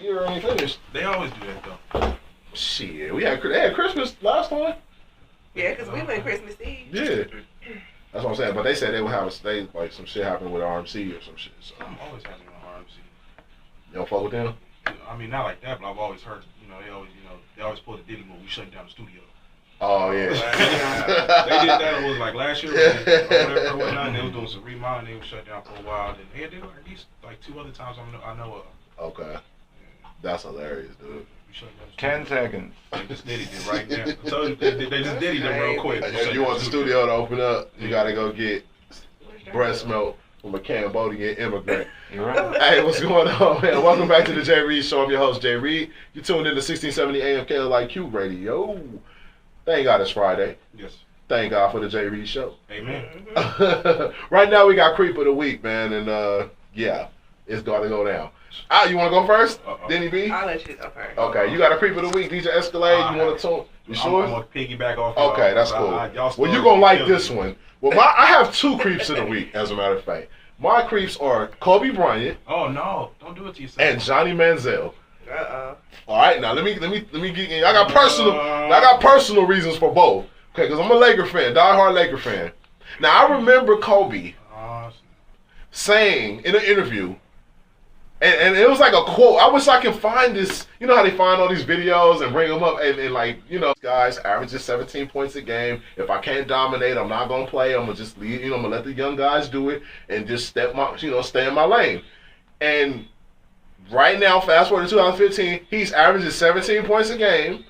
Year ain't finished. They always do that though. Shit, they had Christmas last time. Yeah, because we went Christmas Eve. Yeah. That's what I'm saying. But they said they would have like some shit happen with RMC or some shit. So I'm always happy with RMC. you don't fuck with them? I mean, not like that, but I've always heard, they always pull the Diddy move. We shut down the studio. Oh yeah. They did that. It was like last year, or whatever, or whatnot. And they was doing some remodel. They was shut down for a while. Then they did at least like 2 other times I know of. Okay. That's hilarious, dude. We shut down the 10 seconds. They just did it right now. So they just did it real quick. If you want the studio to open up, you gotta go get breast milk from a Cambodian immigrant. You're right. Hey, what's going on, man? Welcome back to the Jay Reed Show. I'm your host, Jay Reed. You tuned in to 1670 AM KLIQ Radio. Thank God it's Friday. Yes. Thank God for the Jay Reed Show. Amen. Right now we got Creep of the Week, man, and yeah, it's gotta go down. You wanna go first? Denny B? I'll let you go first. Okay, you got a Creep of the Week, DJ Escalade. You wanna talk? You sure? I'm gonna piggyback off. Okay, that's cool. Well, you're gonna like this one. Well, I have 2 creeps of the week, as a matter of fact. My creeps are Kobe Bryant. Oh no! Don't do it to yourself. And Johnny Manziel. Uh-oh. All right, now let me get in. I got personal reasons for both. Okay, because I'm a Laker fan, diehard Laker fan. Now I remember Kobe saying in an interview, and it was like a quote. I wish I could find this. You know how they find all these videos and bring them up, and like, guys averages 17 points a game. If I can't dominate, I'm not gonna play. I'm gonna just leave. I'm gonna let the young guys do it and just stay in my lane. And right now, fast forward to 2015, he's averaging 17 points a game.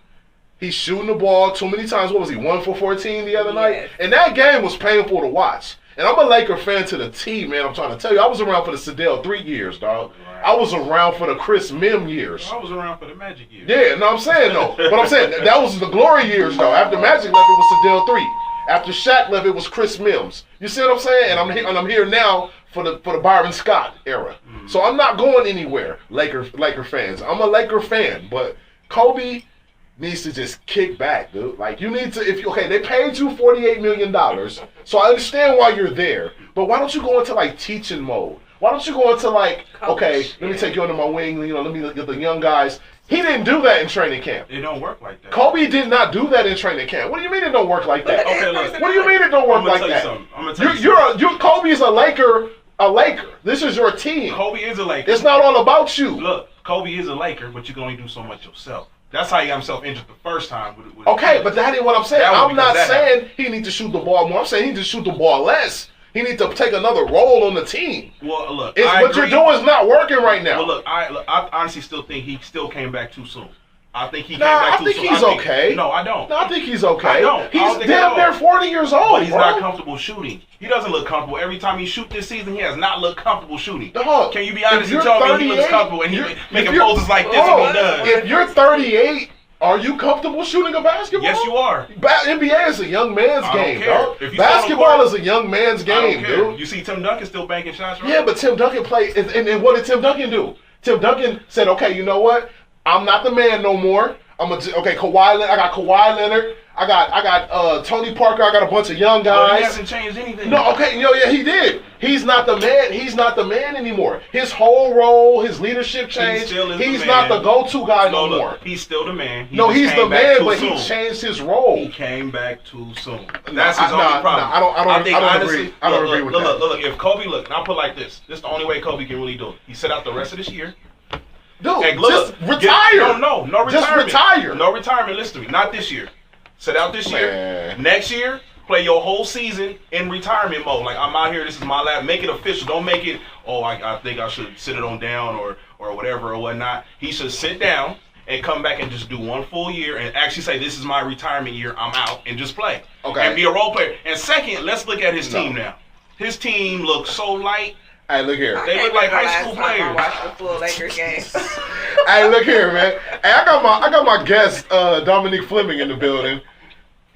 He's shooting the ball too many times. What was he, 1 for 14 the other night? And that game was painful to watch. And I'm a Laker fan to the T, man. I'm trying to tell you, I was around for the Sedell 3 years, dog. Right. I was around for the Chris Mim years. I was around for the Magic years. Yeah, no, I'm saying though. But I'm saying that was the glory years though. After Magic left, it was Sedell 3. After Shaq left, it was Chris Mims. You see what I'm saying? And I'm here now for the Byron Scott era. Mm-hmm. So I'm not going anywhere, Laker fans. I'm a Laker fan, but Kobe needs to just kick back, dude. Like, you need to, they paid you $48 million, so I understand why you're there, but why don't you go into, like, teaching mode? Why don't you go into, like, okay, let me take you under my wing, let me get the young guys. He didn't do that in training camp. It don't work like that. Kobe did not do that in training camp. What do you mean it don't work like that? Okay, look. What do you mean it don't work like that? I'm gonna tell you something. Kobe's a Laker. This is your team. Kobe is a Laker. It's not all about you. Look, Kobe is a Laker, but you can only do so much yourself. That's how he got himself injured the first time. Okay, but that ain't what I'm saying. I'm not saying he needs to shoot the ball more. I'm saying he needs to shoot the ball less. He needs to take another role on the team. Well, look, what you're doing is not working right now. Well, look, I honestly still think he still came back too soon. I think he came back too soon. I think he's okay. No, I don't. No, I think he's okay. I don't. He's damn near 40 years old, but he's not comfortable shooting. He doesn't look comfortable. Every time he shoot this season, he has not looked comfortable shooting. Dog, can you be honest and tell me he looks comfortable and he making poses like this when he does? If you're 38, are you comfortable shooting a basketball? Yes, you are. NBA is a young man's game, dog. If basketball is a young man's game, dude. You see Tim Duncan still banking shots, right? Yeah, but Tim Duncan played, and what did Tim Duncan do? Tim Duncan said, okay, you know what? I'm not the man no more. I got Kawhi Leonard. I got Tony Parker. I got a bunch of young guys. Well, he hasn't changed anything. No, okay, yeah, he did. He's not the man. He's not the man anymore. His whole role, his leadership changed. He's not the go-to guy no more. He's still the man. He's the man, but he changed his role. He came back too soon. That's his only problem. I don't agree. I don't agree with that. Look, if Kobe, and I'll put it like this. This is the only way Kobe can really do it. He sit out the rest of this year. Dude, just retire. No retirement. Just retire. No retirement. Listen to me. Not this year. Sit out this year. Next year, play your whole season in retirement mode. Like, I'm out here. This is my last. Make it official. Don't make it, I think I should sit it on down or whatever or whatnot. He should sit down and come back and just do one full year and actually say, this is my retirement year. I'm out, and just play. Okay. And be a role player. And second, let's look at his team now. His team looks so light. Hey, look here. They look like high school players. I watched the full Lakers game. Hey, look here, man. Hey, I got my guest Dominique Fleming in the building.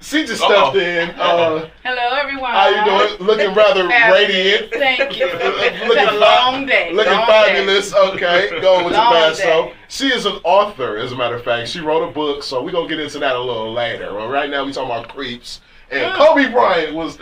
She just stepped in. Hello, everyone. How you doing? Looking rather radiant. Thank you. It's Looking been a long day. Looking long fabulous. Okay, going with your Long best. day. So she is an author, as a matter of fact. She wrote a book, so we're gonna get into that a little later. Well, right now we talking about creeps. And Kobe Bryant was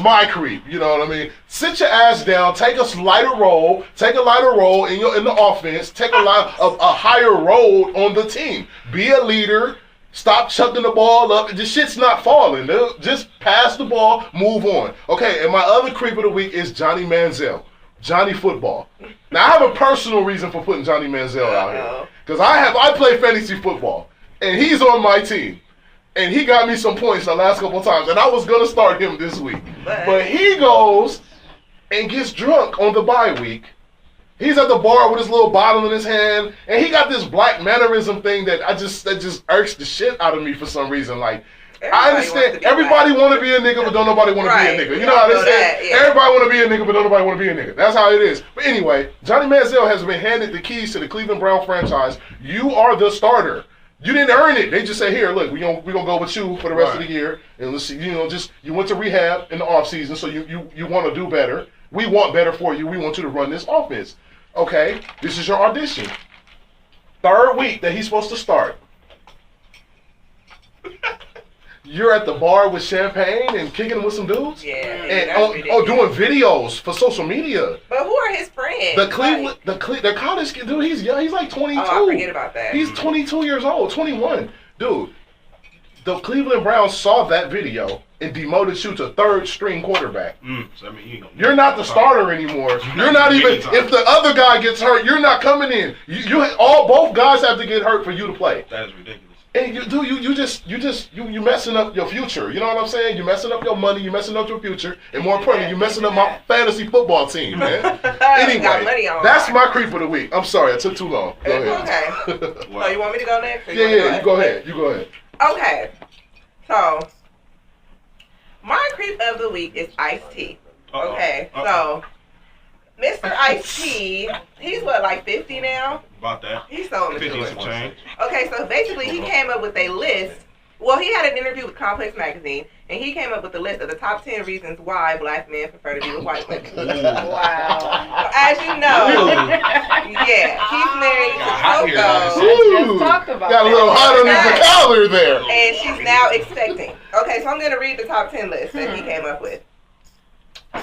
my creep. You know what I mean? Sit your ass down. Take a lighter role. Take a lighter role in the offense. Take a higher role on the team. Be a leader. Stop chucking the ball up. The shit's not falling, dude. Just pass the ball, move on. Okay, and my other creep of the week is Johnny Manziel. Johnny Football. Now, I have a personal reason for putting Johnny Manziel out here. Because I play fantasy football, and he's on my team. And he got me some points the last couple of times, and I was going to start him this week. But he goes and gets drunk on the bye week. He's at the bar with his little bottle in his hand, and he got this black mannerism thing that just irks the shit out of me for some reason. Like, I understand everybody want to be a nigga, but don't nobody want to be a nigga. You know how they say? Everybody want to be a nigga, but don't nobody want to be a nigga. That's how it is. But anyway, Johnny Manziel has been handed the keys to the Cleveland Brown franchise. You are the starter. You didn't earn it. They just say, here, look, we're gonna go with you for the rest of the year, and let's see, you went to rehab in the off season, so you want to do better. We want better for you. We want you to run this offense. Okay, this is your audition. Third week that he's supposed to start. You're at the bar with champagne and kicking with some dudes? Yeah. And doing videos for social media. But who are his friends? The college kid, dude, he's young. He's like 22. Oh, I forget about that. He's 22 years old, 21. Dude, the Cleveland Browns saw that video and demoted you to third string quarterback. So, I mean, you're not the starter anymore. You're not even. If the other guy gets hurt, you're not coming in. Both guys have to get hurt for you to play. That is ridiculous. And you messing up your future. You know what I'm saying? You're messing up your money. You're messing up your future, and more importantly, you're messing up my fantasy football team, man. Anyway, that's my creep of the week. I'm sorry, I took too long. Go ahead. Okay. So you want me to go next? Yeah, you go ahead. You go ahead. Okay. So my creep of the week is Ice-T. Okay. So Mr. Ice-T, he's like 50 now? About that. He's so 50 some change. Okay, so basically he came up with a list. Well, he had an interview with Complex Magazine, and he came up with a list of the top 10 reasons why black men prefer to be with white women. Wow. As you know, he's married to Just talked about got a little hot under the collar there. and she's now expecting. Okay, so I'm going to read the top 10 list that he came up with.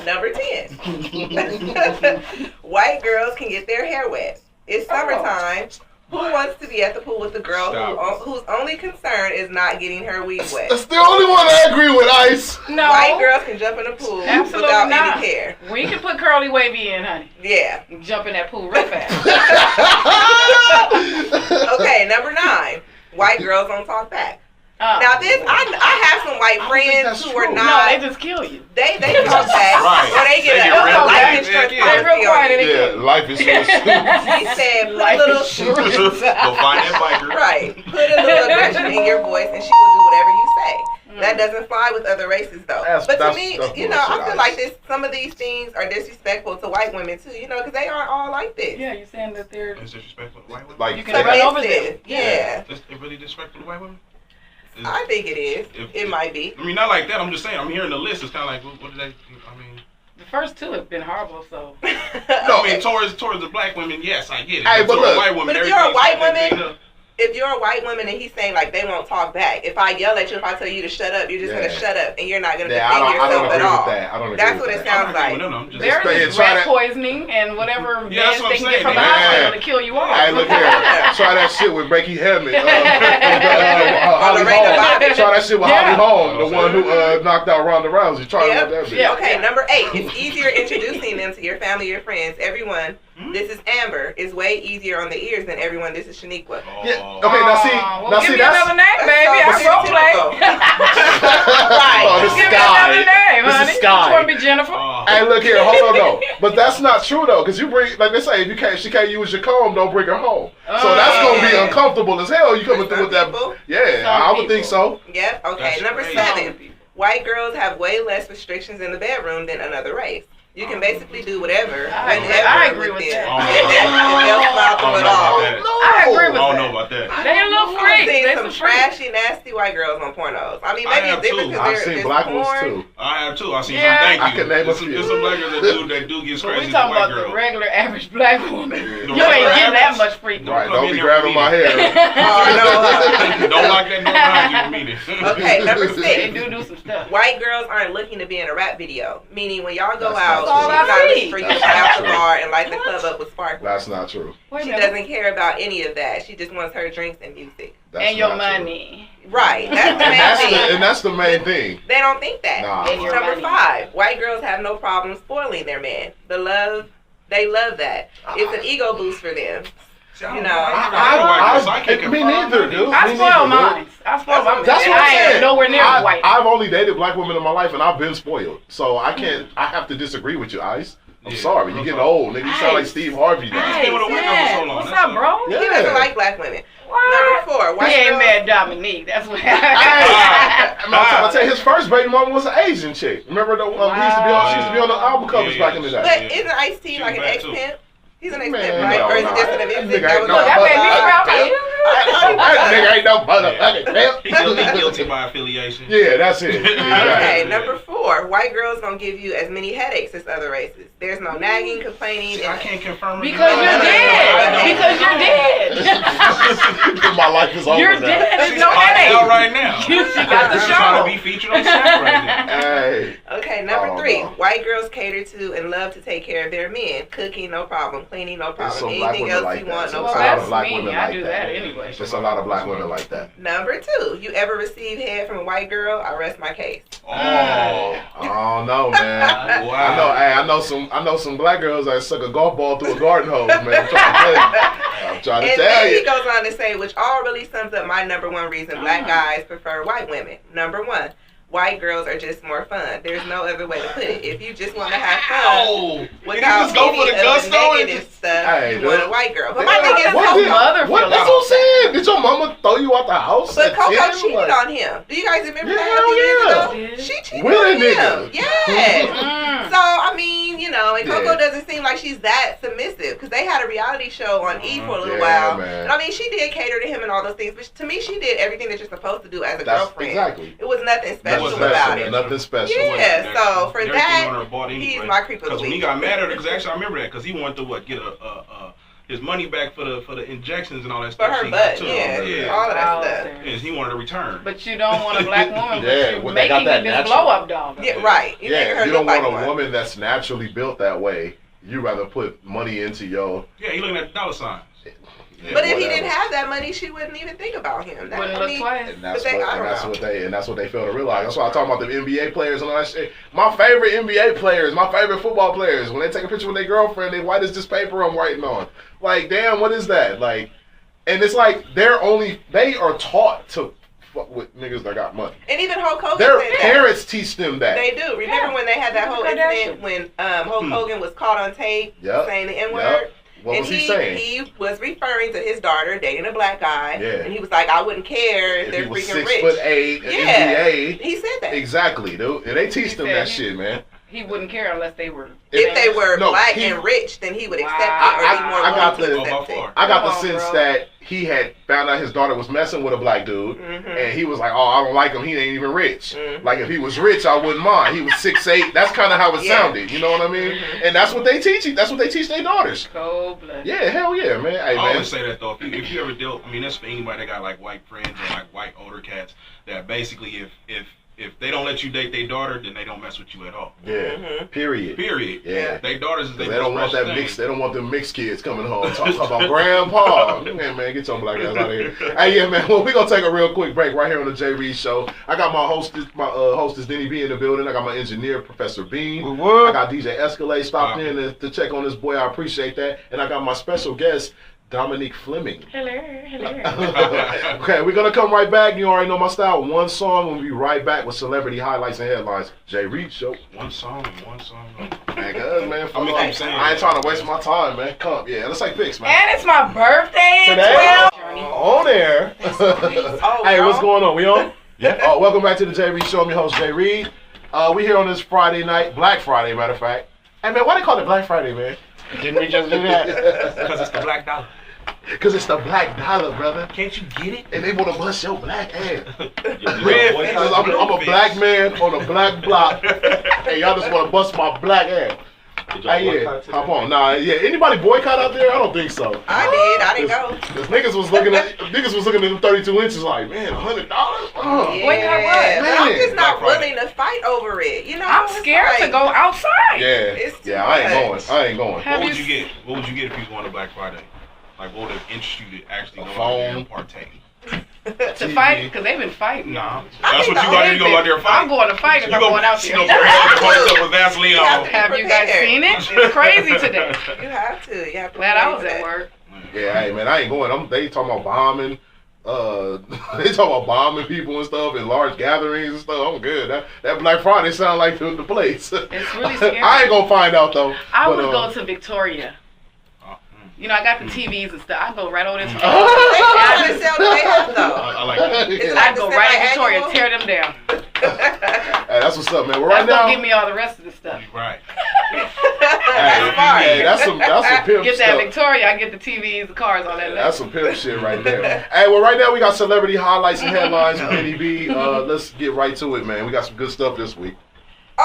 Number 10. White girls can get their hair wet. It's summertime. Who wants to be at the pool with the girl whose only concern is not getting her weed wet? That's the only one I agree with, Ice. No. White girls can jump in the pool without any care. We can put curly wavy in, honey. Yeah. Jump in that pool real fast. Okay, number 9. White girls don't talk back. Now this, I have some white friends who are not. No, they just kill you. They talk back, or they get a life insurance policy on you. Yeah, life insurance. He said, put a little Go find that biker. right. Put a little aggression in your voice, and she will do whatever you say. That doesn't fly with other races, though. But to me, I feel like some of these things are disrespectful to white women too. Because they aren't all like this. Yeah, you're saying that they're. It's disrespectful to white women. Like you can run over them. Yeah. It's really disrespectful to white women. I think it is. It might be. I mean, not like that. I'm just saying. I'm hearing the list. It's kind of like, what did they? I mean, the first two have been horrible. So. No, I mean, towards the black women, yes, I get it. Hey, but look, white women, but if you're a white woman, if you're a white woman and he's saying like they won't talk back, if I yell at you, if I tell you to shut up, you're just gonna shut up and you're not gonna defend yourself at all. That's what it sounds like. There is rat poisoning and whatever they can get from the hospital to kill you all. Hey, look here. Try that shit with Becky Hammond. Try that shit with Holly Holm, the one who knocked out Ronda Rousey. Try that shit. Yeah. Okay, number 8. It's easier introducing them to your family, your friends, everyone. This is Amber. Is way easier on the ears than everyone. This is Shaniqua. Yeah. Okay, now see, give me another name, baby. I role play. Right. Oh, give me another name, honey. This is Sky. You want to be Jennifer? Hey, look here, hold on, though. But that's not true though, because you bring, like they say, if she can't use your comb, don't bring her home. So that's gonna be uncomfortable as hell. You coming through with that? Yeah, I would think so. Yep. Okay. Number 7. White girls have way less restrictions in the bedroom than another race. You can basically do whatever. I whenever agree with them. that. And they'll smile through it all. I agree with I don't that. know about that. They a little I've freaks. seen They some some freaks. trashy, nasty white girls on pornos. I mean, I maybe have it's different too. because I've seen black ones too. I have too. I seen Yeah. some. Thank you. I can name a There's few. some black girls that do get But scratched we as talking white about the girl. regular average black woman. The You ain't regular getting that average? much freak. Right, come don't in be there grabbing with my me. hair. Oh, Don't like that Northern Hygiene meeting. no. Okay, number They 6. do some stuff. White girls aren't looking to be in a rap video. Meaning when y'all go That's out, not she's true. not That's looking for you to That's come out not the true. bar and light the club up with sparkles. That's not true. Wait a She minute. doesn't care about any of that. She just wants her drinks and music. That's And your not true. money. Right. That's the And main that's thing. and that's the main thing. They don't think that. Nah. And your Number money. 5, white girls have no problem spoiling their man. They love that. It's an ego boost for them. See, I You don't know, I can't me confirm neither, that. dude. I Me spoil neither, mine. I spoil mine. That's And what I I'm ain't saying. nowhere near white. I've only dated black women in my life, and I've been spoiled. So I can't. I have to disagree with you, Ice. I'm Yeah, sorry. real You're getting talk. old, nigga. You sound like Ice. Steve Harvey now. Hey, been with a white girl for so long, What's that's up, bro? all. Yeah. He doesn't like black women. What? Number 4, white He ain't girls. mad Dominique. That's what. I'm trying to tell you, his first baby mama was an Asian chick. Remember the he used to be on? She used to be on the album covers back in the day. But isn't Ice-T She like an was bad, too. ex-pimp? He's an Man, ex-pimp, right? no, Or is it no. just an That music nigga that ain't was no Look, that made me proud of you. That nigga ain't no motherfucking He guilty by affiliation. Yeah, that's it. Okay, Exactly. number 4, white girls don't give you as many headaches as other races. There's no nagging, complaining, See, I and can't confirm or Because deny you're that. dead. Because you're dead. My life is over You're now. dead. There's She's no popping out headache. right now. She got the She's trying to show. be featured on Snap right now. Hey. Okay, I number don't 3, know. white girls cater to and love to take care of their men. Cooking, no problem. Cleaning, no There's problem. some black Anything women else like you that. want, So no Well, it's a lot of that's black me. women I like do that. that anyway. There's a lot of black women like that. Number 2, you ever receive head from a white girl? I rest my case. Oh. I don't know, man. Wow. I know some black girls that suck a golf ball through a garden hose, man. I'm trying to tell you. I'm trying to And tell then he you. goes on to say, which all really sums up my number 1 reason black guys prefer white women. Number 1, white girls are just more fun. There's no other way to put it. If you just want to have fun Oh. without just go any for the of the gusto and negative stuff, Hey, you want dude. a white girl. But my thing is, What did- mother what, feel that's like? what I'm saying. Did your mama throw you out the house? but at Coco 10? cheated Like, on him. Do you guys remember Yeah, that? hell a few years yeah. ago? She cheated With a on nigga. him. Yes. Mm. So, I mean, you know, and Coco Yeah. doesn't seem like she's that submissive because they had a reality show on E for a little Yeah, while. man. And I mean, she did cater to him and all those things, but to me, she did everything that you're supposed to do as a That's girlfriend. exactly. It was nothing special Nothing about special. it. Nothing special. Yeah, so for Everything that, on her bought he's anyway. my creep of the Because when he week. got mad at her, because actually I remember that, because he wanted to get his money back for the injections and all that For stuff. her she butt, took. yeah, all of that Oh, stuff. serious. Yes, he wanted a return. But you don't want a black woman, Yeah, but well, you they got making that it this natural. blow up dog. Yeah, right. You making Yeah, her you look don't like want a one. woman that's naturally built that way. You rather put money into your. Yeah, he looking at the dollar signs. Yeah, But if he whatever. didn't have that money, she wouldn't even think about him. That, Wouldn't I look mean, twice. And that's But they- what I don't know. that's what they fail to realize. That's why I talk about the NBA players and all that shit. My favorite NBA players, my favorite football players, when they take a picture with their girlfriend, they white as this paper I'm writing on. Like, damn, what is that? Like, and it's like they are taught to fuck with niggas that got money. And even Hulk Hogan Their said that. parents teach them that. They do. Remember when they had that whole incident when Hulk Hogan was caught on tape Yep. saying the N-word? Yep. What and was he saying? He was referring to his daughter dating a black guy. Yeah. And he was like, I wouldn't care if If they're he was freaking 6'8", rich. an Yeah. NBA. He said that. Exactly, dude. And they teach He them said that he- shit, man. He wouldn't care unless they were. If they were No, black he- and rich, then he would accept it Wow. or be more I got willing to the- accept it. I got Come the on, sense bro. that he had found out his daughter was messing with a black dude, Mhm. and he was like, "Oh, I don't like him. He ain't even rich. Mhm. Like if he was rich, I wouldn't mind. He was 6'8". That's kind of how it Yeah. sounded. You know what I mean? Mhm. And that's what they teach. That's what they teach their daughters. Cold blooded. Yeah, hell yeah, man. Hey, I man. always say that though. If you ever dealt, I mean, that's for anybody that got like white friends or like white older cats. That basically, if they don't let you date their daughter, then they don't mess with you at all. Yeah. Mhm. Period. Period. Yeah. They daughters is They their don't want most that precious mix. thing. They don't want them mixed kids coming home talking about grandpa. Man, get your black ass out of here. Hey, yeah, man. Well, we gonna take a real quick break right here on the J Reed Show. I got my hostess Denny B in the building. I got my engineer Professor Bean. I got DJ Escalade stopped in to check on this boy. I appreciate that. And I got my special guest Dominique Fleming. Hello. Okay, we're gonna come right back. You already know my style. One song. We'll be right back with celebrity highlights and headlines. J Reed Show. One song. Man, cuz, man. I mean, I'm saying, I ain't trying to waste my time, man. Come, yeah. Let's take pics, man. And it's my birthday. Today? 12. On air. Oh, Hey, what's no. going on? We on? Yeah. Welcome back to the J Reed Show. I'm your host, J Reed. We here on this Friday night, Black Friday, matter of fact. Hey man, why they call it Black Friday, man? Didn't we just do that? Because it's the black dollar. Cause it's the black dollar, brother. Can't you get it? And they wanna bust your black ass. Red Cause I'm a black man on a black block. Hey, y'all just wanna bust my black ass. Hey, yeah, hop on. Nah, yeah. Anybody boycott out there? I don't think so. I didn't go. Cause niggas was looking at them 32 inches like, man, $100? Oh. Yeah, Boycott what? but I'm just not Black Friday. willing to fight over it. You know, I'm it's scared like, to go outside. Yeah, It's too yeah. I ain't much. going. I ain't going. Have What would you- you get? What would you get if you won a Black Friday? Like, what would have interested you to actually A go out there phone. and partake? To fight? Because they've been fighting. Nah. I That's think what you the got to only do. Go out there and I'm fight. going to fight if I'm going out She there. gonna bring her up with Vaseline You on. have to- Have you guys prepared. seen it? It's crazy today. You have to. You have to. Glad I prepare was for at that. work. Yeah, hey man, I ain't going. They talking about bombing. They talking about bombing people and stuff in large gatherings and stuff. I'm good. That Black Friday sound like the place. It's really scary. I ain't gonna find out though. I but, would go to Victoria. You know, I got the TVs and stuff. I go right over there. They trying to sell what they have though. I like that. It's I go right in semi-annual. Victoria, tear them down. Hey, that's what's up, man. Well, That's right gonna now, give me all the rest of the stuff. Right. That's smart. hey, that's some pimp Get that stuff. Victoria, I get the TVs, the cars, all that. That's some pimp shit right there. Hey, well, right now we got celebrity highlights and headlines with Denny B. Let's get right to it, man. We got some good stuff this week.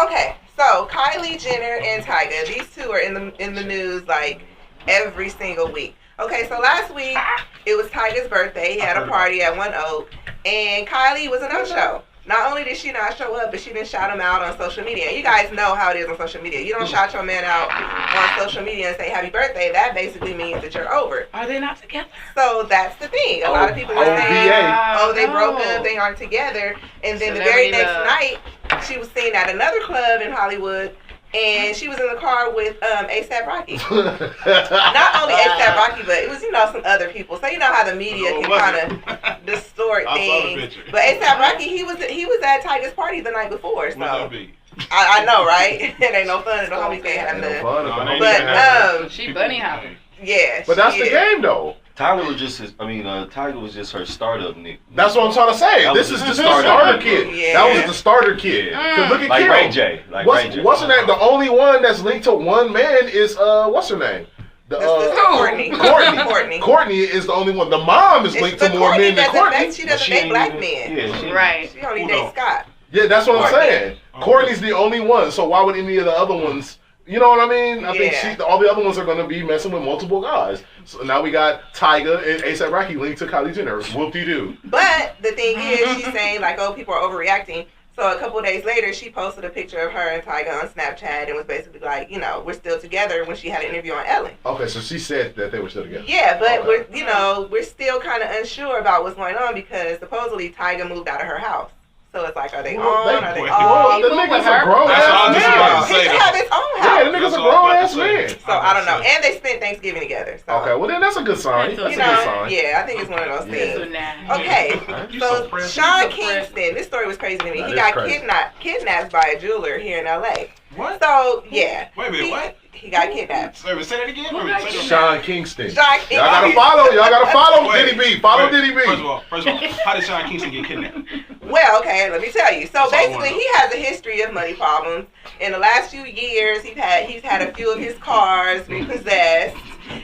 Okay, so Kylie Jenner and Tyga, these two are in the news like every single week. Okay, so last week it was Tyga's birthday. He had a party at One Oak, and Kylie was a no-show. Not only did she not show up, but she didn't shout him out on social media. You guys know how it is on social media. You don't shout your man out on social media and say happy birthday. That basically means that you're over. Are they not together? So that's the thing. A lot of people were saying, oh, they broke up, they aren't together. And then the very Celebrity next love. night, she was seen at another club in Hollywood, and she was in the car with A$AP Rocky. Not only A$AP Rocky, but it was, some other people. So you know how the media can kind of distort I saw the things. picture. But A$AP Rocky, he was at Tyga's party the night before. So What'd that be? I know, right? It ain't no fun. The homies can't have Ain't no none. fun No, about it ain't it. But She bunny hopping. yeah. But that's she the is. game, though. Tyler was just Tiger was just her startup nigga. That's what I'm trying to say. That This was is the the starter. starter kid. Yeah. That was the starter kid. 'Cause look at Like Kim. Ray J. Ray J. What's her name? The only one that's linked to one man is what's her name? The, Courtney. Courtney. Courtney is the only one. The mom is It's linked the to more Courtney men than doesn't Courtney. date- She doesn't date black men. Yeah, she, Right. She only Who dates don't? Scott. Yeah, that's what I'm Courtney. saying. Courtney's the only one. So why would any of the other ones? You know what I mean? I think Yeah. all the other ones are going to be messing with multiple guys. So now we got Tyga and A$AP Rocky linked to Kylie Jenner. Whoop-de-doo. But the thing is, she's saying like, oh, people are overreacting. So a couple of days later, she posted a picture of her and Tyga on Snapchat and was basically like, we're still together when she had an interview on Ellen. Okay, so she said that they were still together. Yeah, but Okay. we're still kind of unsure about what's going on because supposedly Tyga moved out of her house. So it's like, are they Well, on? Are they well, off? the He moved with nigga's a her. grown That's what I was ass just about to man. say. He can have his own Yeah, house. the nigga's That's a what I was grown about ass to say. man. So I don't know. And they spent Thanksgiving together. So, Okay, well then that's a good sign. That's a You good sign. yeah, I think it's one of those Yeah. things. So now. Okay, You so so pressed. Sean You so pressed. Kingston, this story was crazy to me. That He is got crazy. kidnapped by a jeweler here in LA. What? So yeah, Wait a minute, what? he got kidnapped. Say that again? Wait a minute, say that again. Sean Kingston. Sean Y'all gotta Kingston. follow. Y'all gotta follow Wait, Denny B. Follow wait. Denny B. First of all, how did Sean Kingston get kidnapped? Well, okay, let me tell you. So That's all I basically, wanna he has a history of money problems. In the last few years, he's had a few of his cars repossessed.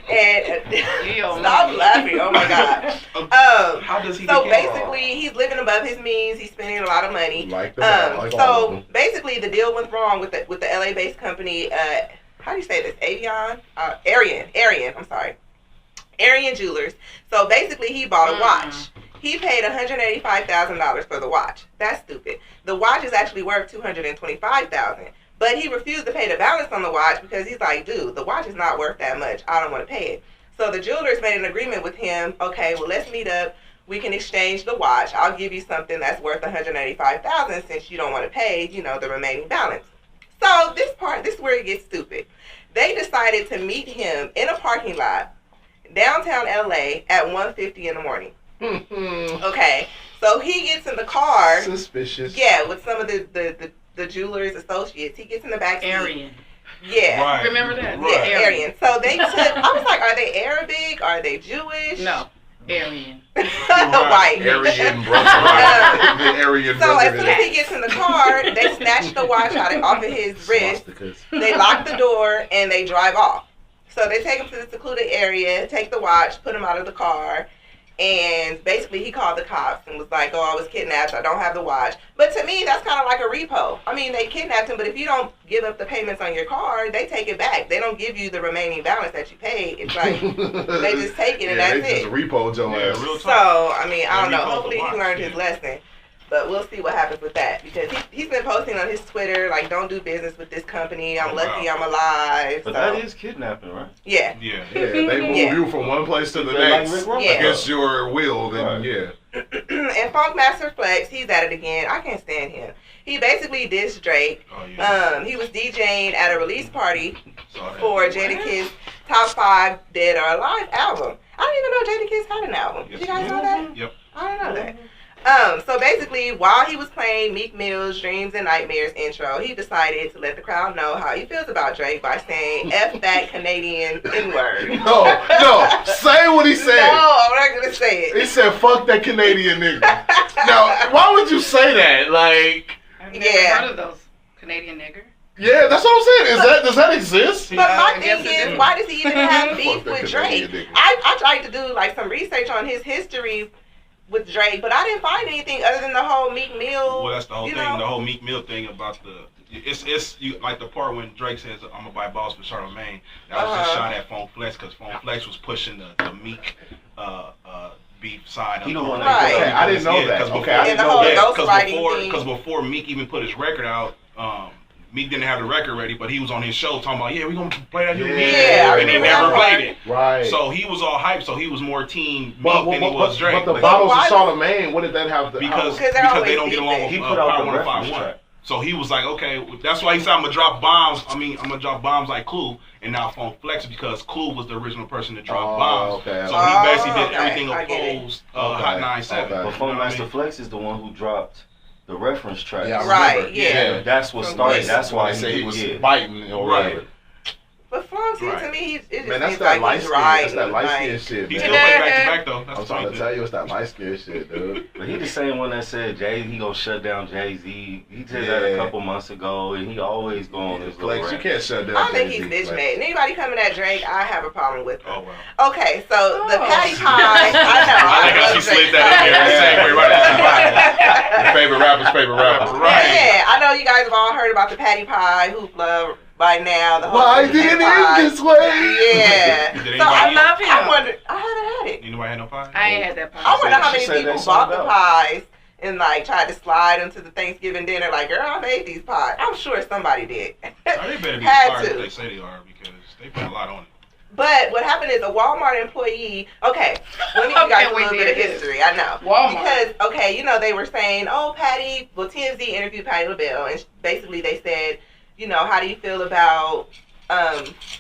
And stop laughing! Oh my god. How does he So get kidnapped? basically, he's living above his means. He's spending a lot of money. Like the like all of So them. basically, the deal went wrong with the LA-based company. How do you say this? Arian. I'm sorry, Arian Jewelers. So basically, he bought a watch. He paid $185,000 for the watch. That's stupid. The watch is actually worth $225,000. But he refused to pay the balance on the watch because he's like, dude, the watch is not worth that much. I don't want to pay it. So the jewelers made an agreement with him. Okay, well, let's meet up. We can exchange the watch. I'll give you something that's worth $185,000 since you don't want to pay, the remaining balance. So this is where it gets stupid. They decided to meet him in a parking lot downtown LA at 1:50 in the morning. Okay, so he gets in the car. Suspicious. Yeah, with some of the jeweler's associates. He gets in the back seat. Arian. Yeah. Right. Remember that? Yeah, Aryan. So they took, I was like, are they Arabic? Are they Jewish? No. Aryan. White. Aryan brother. The Aryan So brother. as soon as he gets in the car, they snatch the watch off of his wrist. They lock the door and they drive off. So they take him to the secluded area, take the watch, put him out of the car, and basically he called the cops and was like, "Oh, I was kidnapped. I don't have the watch." But to me, that's kind of like a repo. I mean, they kidnapped him, but if you don't give up the payments on your car, they take it back. They don't give you the remaining balance that you paid. It's like they just take it and that's they it. just repoed your ass. real So talk. I mean, I don't know. Repoed the Hopefully he watch, learned his lesson. But we'll see what happens with that because he's been posting on his Twitter like, "Don't do business with this company. I'm lucky I'm alive." But so, that is kidnapping, right? yeah. Yeah. Yeah, they move Yeah. you from one place to the Like next Rick Ross. Yeah. against your will. Then Right. yeah. And Funkmaster Flex, he's at it again. I can't stand him. He basically dissed Drake. Oh, yeah. He was DJing at a release party Saw that. for Jadakiss Top 5 Dead or Alive album. I didn't even know Jadakiss had an album. Did you guys know that? Yep. I didn't know that. So basically, while he was playing Meek Mill's Dreams and Nightmares intro, he decided to let the crowd know how he feels about Drake by saying F that Canadian N-word. No, say what he said. No, I'm not going to say He it. said, "Fuck that Canadian nigga." Now, why would you say that? Like, I've never Yeah. heard of those Canadian nigger. yeah, that's what I'm saying. Does that exist? But my I guess thing it is, do. why does he even have beef Fuck that with Canadian Drake? nigga. I tried to do like some research on his history with Drake, but I didn't find anything other than the whole Meek Mill. Well, that's the whole you thing. know? The whole Meek Mill thing about it's you like the part when Drake says, "I'm gonna buy balls for Charlamagne." That was just shot at Funk Flex because Funk Flex was pushing the Meek beef side. He of the one it. that Right. Okay, I didn't know that. Because Okay, I And didn't the know whole that. ghostwriting thing. Because before Meek even put his record out, Meek didn't have the record ready, but he was on his show talking about, "Yeah, we gonna play that new Meek," Yeah, I and he remember never that part. played it. Right. So he was all hyped. So he was more team Meek but, than he was Drake. but the But bottles of why Charlamagne, what did that have to? because Because they're because always they don't get along beefing. with He put out Power the reference 105.1. track. So he was like, okay, that's why he said, "I'm gonna drop bombs. I'm gonna drop bombs like Clue," and not Funk Flex because Clue was the original person to drop bombs. okay. So he basically did okay, everything I get it. opposed Hot 97. Okay. But You know what I Funkmaster mean? Flex is the one who dropped the reference track. Yeah, I Right, remember. yeah. That's what From started. Greece. That's why I said he was yeah. biting or Right. whatever. But Flunk, see, to Right. me, it just Man, that's seems that like light he's skin. That's that riding. light Like, skin shit, He man. still play back to back though. That's I'm trying to tell you, it's that light skin shit, dude. But he the same one that said he gonna shut down Jay-Z. He did that a Yeah. couple months ago, and he always go on his little Flex, you rant. can't shut down. I think Jay-Z, he's bitch Flex. made. And anybody coming at Drake, I have a problem with. Oh wow. Okay, so the Oh. patty pie, I know. I like how love she slid Drake. that in there. Segue right at Your favorite rapper's favorite rapper. Right. Yeah, I know you guys have all heard about the patty pie hoopla by now. The whole Why patty did it pie. end this way? Yeah. Did So I anybody- love him. I wonder. I haven't had it. Anybody had no pie? I ain't had that I pie. wonder how She many said people they bought sold the out. pies and like tried to slide into the Thanksgiving dinner. Like, girl, I made these pies. I'm sure somebody did. Oh, they better be Had smart to. if they say they are because they put a lot on it. But what happened is a Walmart employee. Okay, let me give you guys a Can't wait little to bit of hear this. history. I know. Walmart. Because okay, you know they were saying, oh, Patty. Well, TMZ interviewed Patty LaBelle, and basically they said, you know, how do you feel about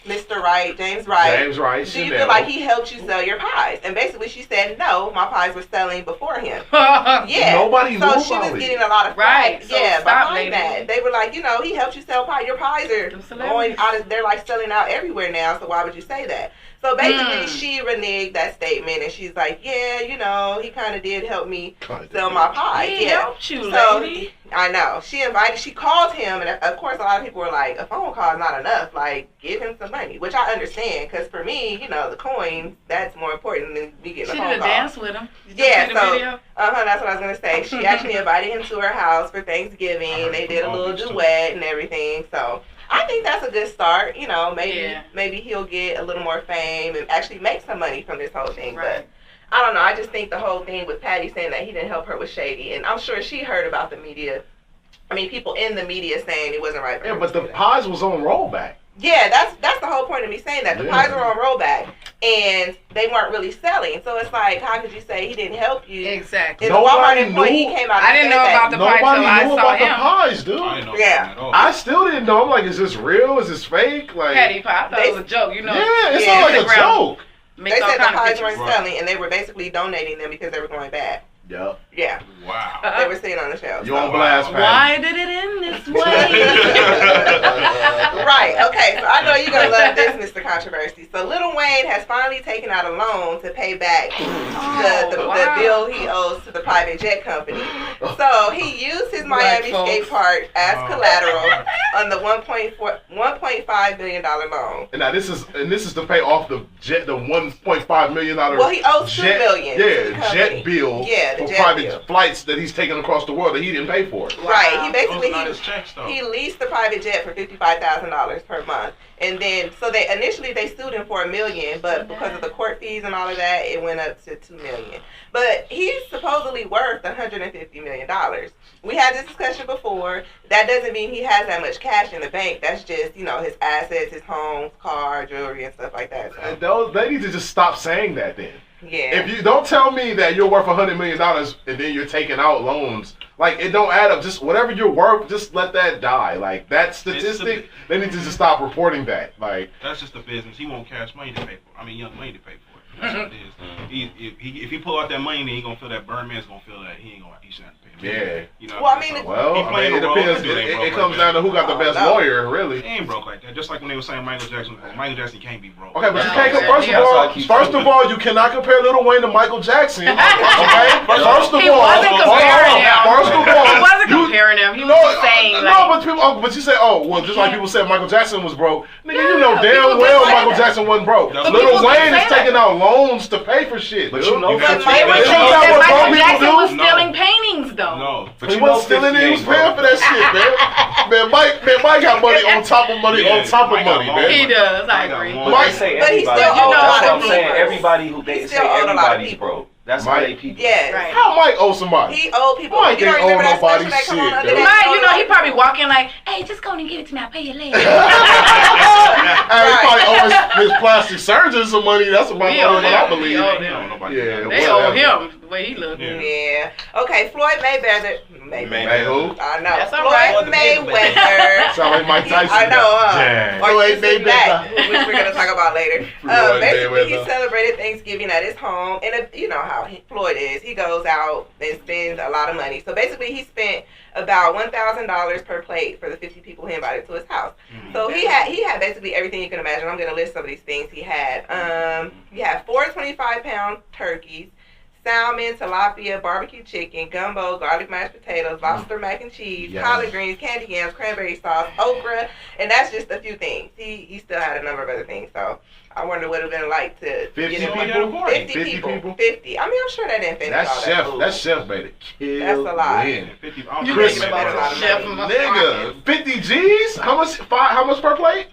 Mr. Wright, James Wright? James Wright, Do you Chanel. feel like he helped you sell your pies? And basically she said, no, my pies were selling before him. Right. Yeah. Nobody So knew she about was it. getting a lot of Right, flack. so Yeah, stop, behind lady. that. They were like, you know, he helped you sell pie. Your pies are Them going celebrities. out of, they're like selling out everywhere now, so why would you say that? So basically she reneged that statement and she's like, yeah, you know, he kind of did help me sell my pies. He Yeah. helped you, So lady. I know. She called him, and of course, a lot of people were like, a phone call is not enough. Like, give him some money, which I understand, because for me, you know, the coins, that's more important than me getting She a did phone a call. dance with him. Did you Yeah, see the so- video? That's what I was going to say. She actually invited him to her house for Thanksgiving. They did a little duet and everything. So I think that's a good start. You know, maybe he'll get a little more fame and actually make some money from this whole thing. Right. But I don't know. I just think the whole thing with Patty saying that he didn't help her was shady. And I'm sure she heard about the media. I mean, people in the media saying it wasn't right for Yeah, her but to the do that. pies was on rollback. Yeah, that's the whole point of me saying that. The Yeah. pies were on rollback, and they weren't really selling. So it's like, how could you say he didn't help you? Exactly. And the Walmart Nobody employee knew. came out and I didn't said know that. about the pie Nobody till I knew saw about the him. pies, dude. I didn't know Yeah. that at all. I still didn't know. I'm like, is this real? Is this fake? Like, Patty pie. I thought it was a joke. You know. yeah, it Yeah, sounded like a Instagram. joke. Makes They all said the kind of pies pictures. weren't selling, and they were basically donating them because they were going bad. Yep. Yeah, Wow. they were sitting on the shelves. You on blast, Patty. Why did it end this way? Right, okay, so I know you're going to love this, Mr. Controversy. So Lil Wayne has finally taken out a loan to pay back the bill he owes to the private jet company. So he used his Miami skate park as collateral on the $1.5 million loan. And now this is to pay off the $1.5 million. Well, he owes $2 million. Yeah, jet bill for jet private bill. flights that he's taking across the world that he didn't pay for. Right, he basically he leased the private jet for $55,000 per month, and then so they sued him for $1 million, but because of the court fees and all of that, it went up to $2 million. But he's supposedly worth $150 million. We had this discussion before. That doesn't mean he has that much cash in the bank. That's just his assets, his home, car, jewelry, and stuff like that. So. They need to just stop saying that then. Yeah. If you don't tell me that you're worth $100 million and then you're taking out loans, like it don't add up. Just whatever you're worth, just let that die. Like that statistic, they need to just stop reporting that. Like that's just a business. He won't cash money to pay for. Young money to pay for it. That's what it is. If he pull out that money, then he gonna feel that Birdman's gonna feel that he shouldn't have to pay. Yeah. You know. Well, it depends. It comes down to who got the best lawyer, really. He ain't broke like that. Just like when they were saying Michael Jackson can't be broke. Okay, but you can't. First of all, you cannot compare Lil Wayne to Michael Jackson. Okay. First of all, he wasn't comparing them. He was saying but you say, just like people said Michael Jackson was broke. Nigga, you know damn well Michael Jackson wasn't broke. Lil Wayne is taking out loans to pay for shit. But you know, Michael Jackson was stealing paintings though. No, but he wasn't stealing it. He was paying for that shit, man. Mike got money on top of money on top of money, man. He does. I agree. But he still owed a lot of people. Everybody who they say everybody's broke. That's why they people. Yes. Right. How Mike owe somebody? He owed people. Mike ain't owe nobody shit. Mike, he probably walking like, hey, just go and give it to me. I'll pay you later. He probably owe his plastic surgeon some money. That's what I believe. They owe him the way he looked. Yeah. Okay, Floyd Mayweather. May who? I know. That's all Floyd right. Mayweather. Sound like Mike Tyson. I know, huh? Or Floyd Mayweather, which we're gonna talk about later. Basically, he Mayweather. celebrated Thanksgiving at his home, and you know how Floyd is. He goes out and spends a lot of money. So basically, he spent about $1,000 per plate for the 50 people he invited to his house. So he had basically everything you can imagine. I'm gonna list some of these things he had. He had 4 25-pound turkeys, salmon, tilapia, barbecue chicken, gumbo, garlic mashed potatoes, lobster mac and cheese, collard greens, candy yams, cranberry sauce, okra, and that's just a few things. He still had a number of other things. So I wonder what it would have been like to 50 get people. 50 people. 50. I mean, I'm sure that didn't finish all that food. That chef made it kill. That's a lot. Win. 50. You Chris made a lot of chef money. Nigga, 50 G's? How much per plate?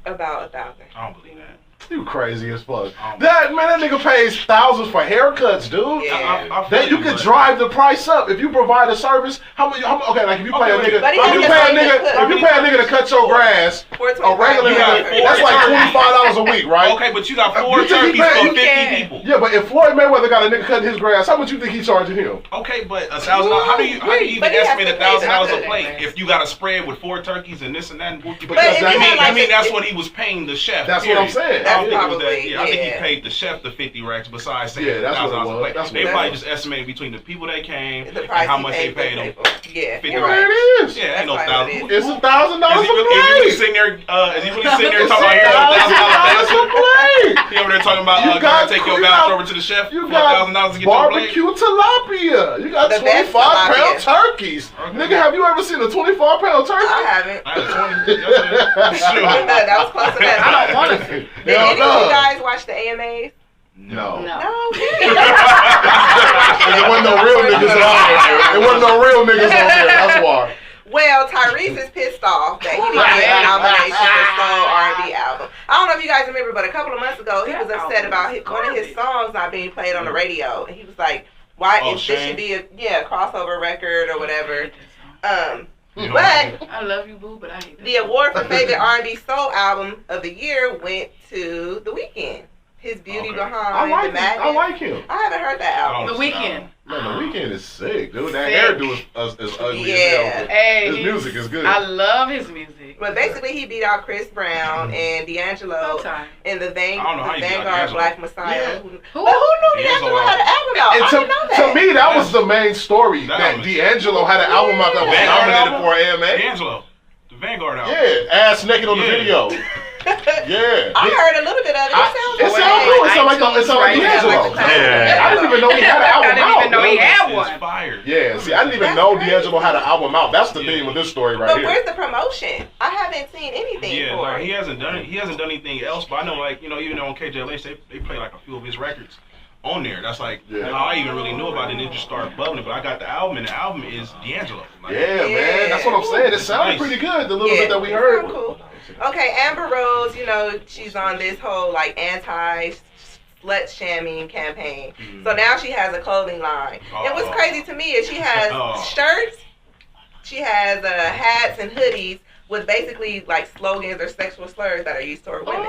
About 1,000. I don't believe that. You crazy as fuck. That nigga pays thousands for haircuts, dude. Yeah. Then you can drive the price up if you provide a service. How much? Okay, like if you pay a nigga, if you pay a nigga to cut your grass, a regular nigga, that's like $25 a week, right? Okay, but you got 4 turkeys for 50 people. Yeah, but if Floyd Mayweather got a nigga cutting his grass, how much you think he charging him? Okay, but $1,000. How do you even estimate $1,000 a plate if you got a spread with 4 turkeys and this and that? I mean that's what he was paying the chef. That's what I'm saying. That's probably, I think he paid the chef the 50 racks besides saying $1,000 a plate. They probably just estimated between the people that came and how much they paid them. Yeah, 50 you're racks. There it is. Yeah, ain't no $1,000. It's $1,000 a Is he really sitting there? Is he really sitting there talking about $1,000? He over there talking about gotta take your voucher over to the chef for $1,000 to get your plate. Barbecue tilapia. You got 25-pound turkeys. Nigga, have you ever seen a 25-pound turkey? I haven't. I had 20. That was close enough. I don't want to see. Did any of you guys watch the AMAs? No. No. There wasn't no real niggas on there. There wasn't no real niggas on there. That's why. Well, Tyrese is pissed off that he didn't get a nomination for Soul R&B album. I don't know if you guys remember, but a couple of months ago, he was upset about one of his songs not being played on the radio. And he was like, why this should be a crossover record or whatever. But I love you, boo, but I hate that. the award for favorite R&B soul album of the year went to The Weeknd. His Beauty Behind the Madness. I like him. I haven't heard that album. The Weeknd. Man, The Weeknd is sick, dude. That Sick. hairdo is ugly Yeah. as hell. Hey, His music is good. I love his music. But basically, he beat out Chris Brown and D'Angelo Sometime. in the I don't know how you beat out Vanguard D'Angelo. Black Messiah. Yeah. But who knew D'Angelo had an album out? And I didn't know that. to me, that was the main story. That That was- D'Angelo had an album out that was Vanguard nominated album? for an AMA. D'Angelo. The Vanguard album. Yeah, ass naked on the video. Yeah. I heard a little bit of it. It sounds cool. It sounds like D'Angelo. Yeah. I didn't even know he had an album I didn't out. even know he had It's one. fire. Yeah, see, I didn't even know D'Angelo had an album out. That's the theme of this story right But here. where's the promotion? I haven't seen anything Yeah, for like it. he hasn't done it. He hasn't done anything else. But I know, like, you know, even on KJLH, they play like a few of his records on there. That's like how I even really knew about it. And it just started bubbling. But I got the album, and the album is D'Angelo. Like, Yeah, man, that's what I'm saying. It sounded pretty good. The little bit that we heard. Cool. Okay, Amber Rose, you know, she's on this whole like anti-slut shaming campaign. So now she has a clothing line. And what's crazy to me is she has shirts, she has hats and hoodies with basically like slogans or sexual slurs that are used toward women.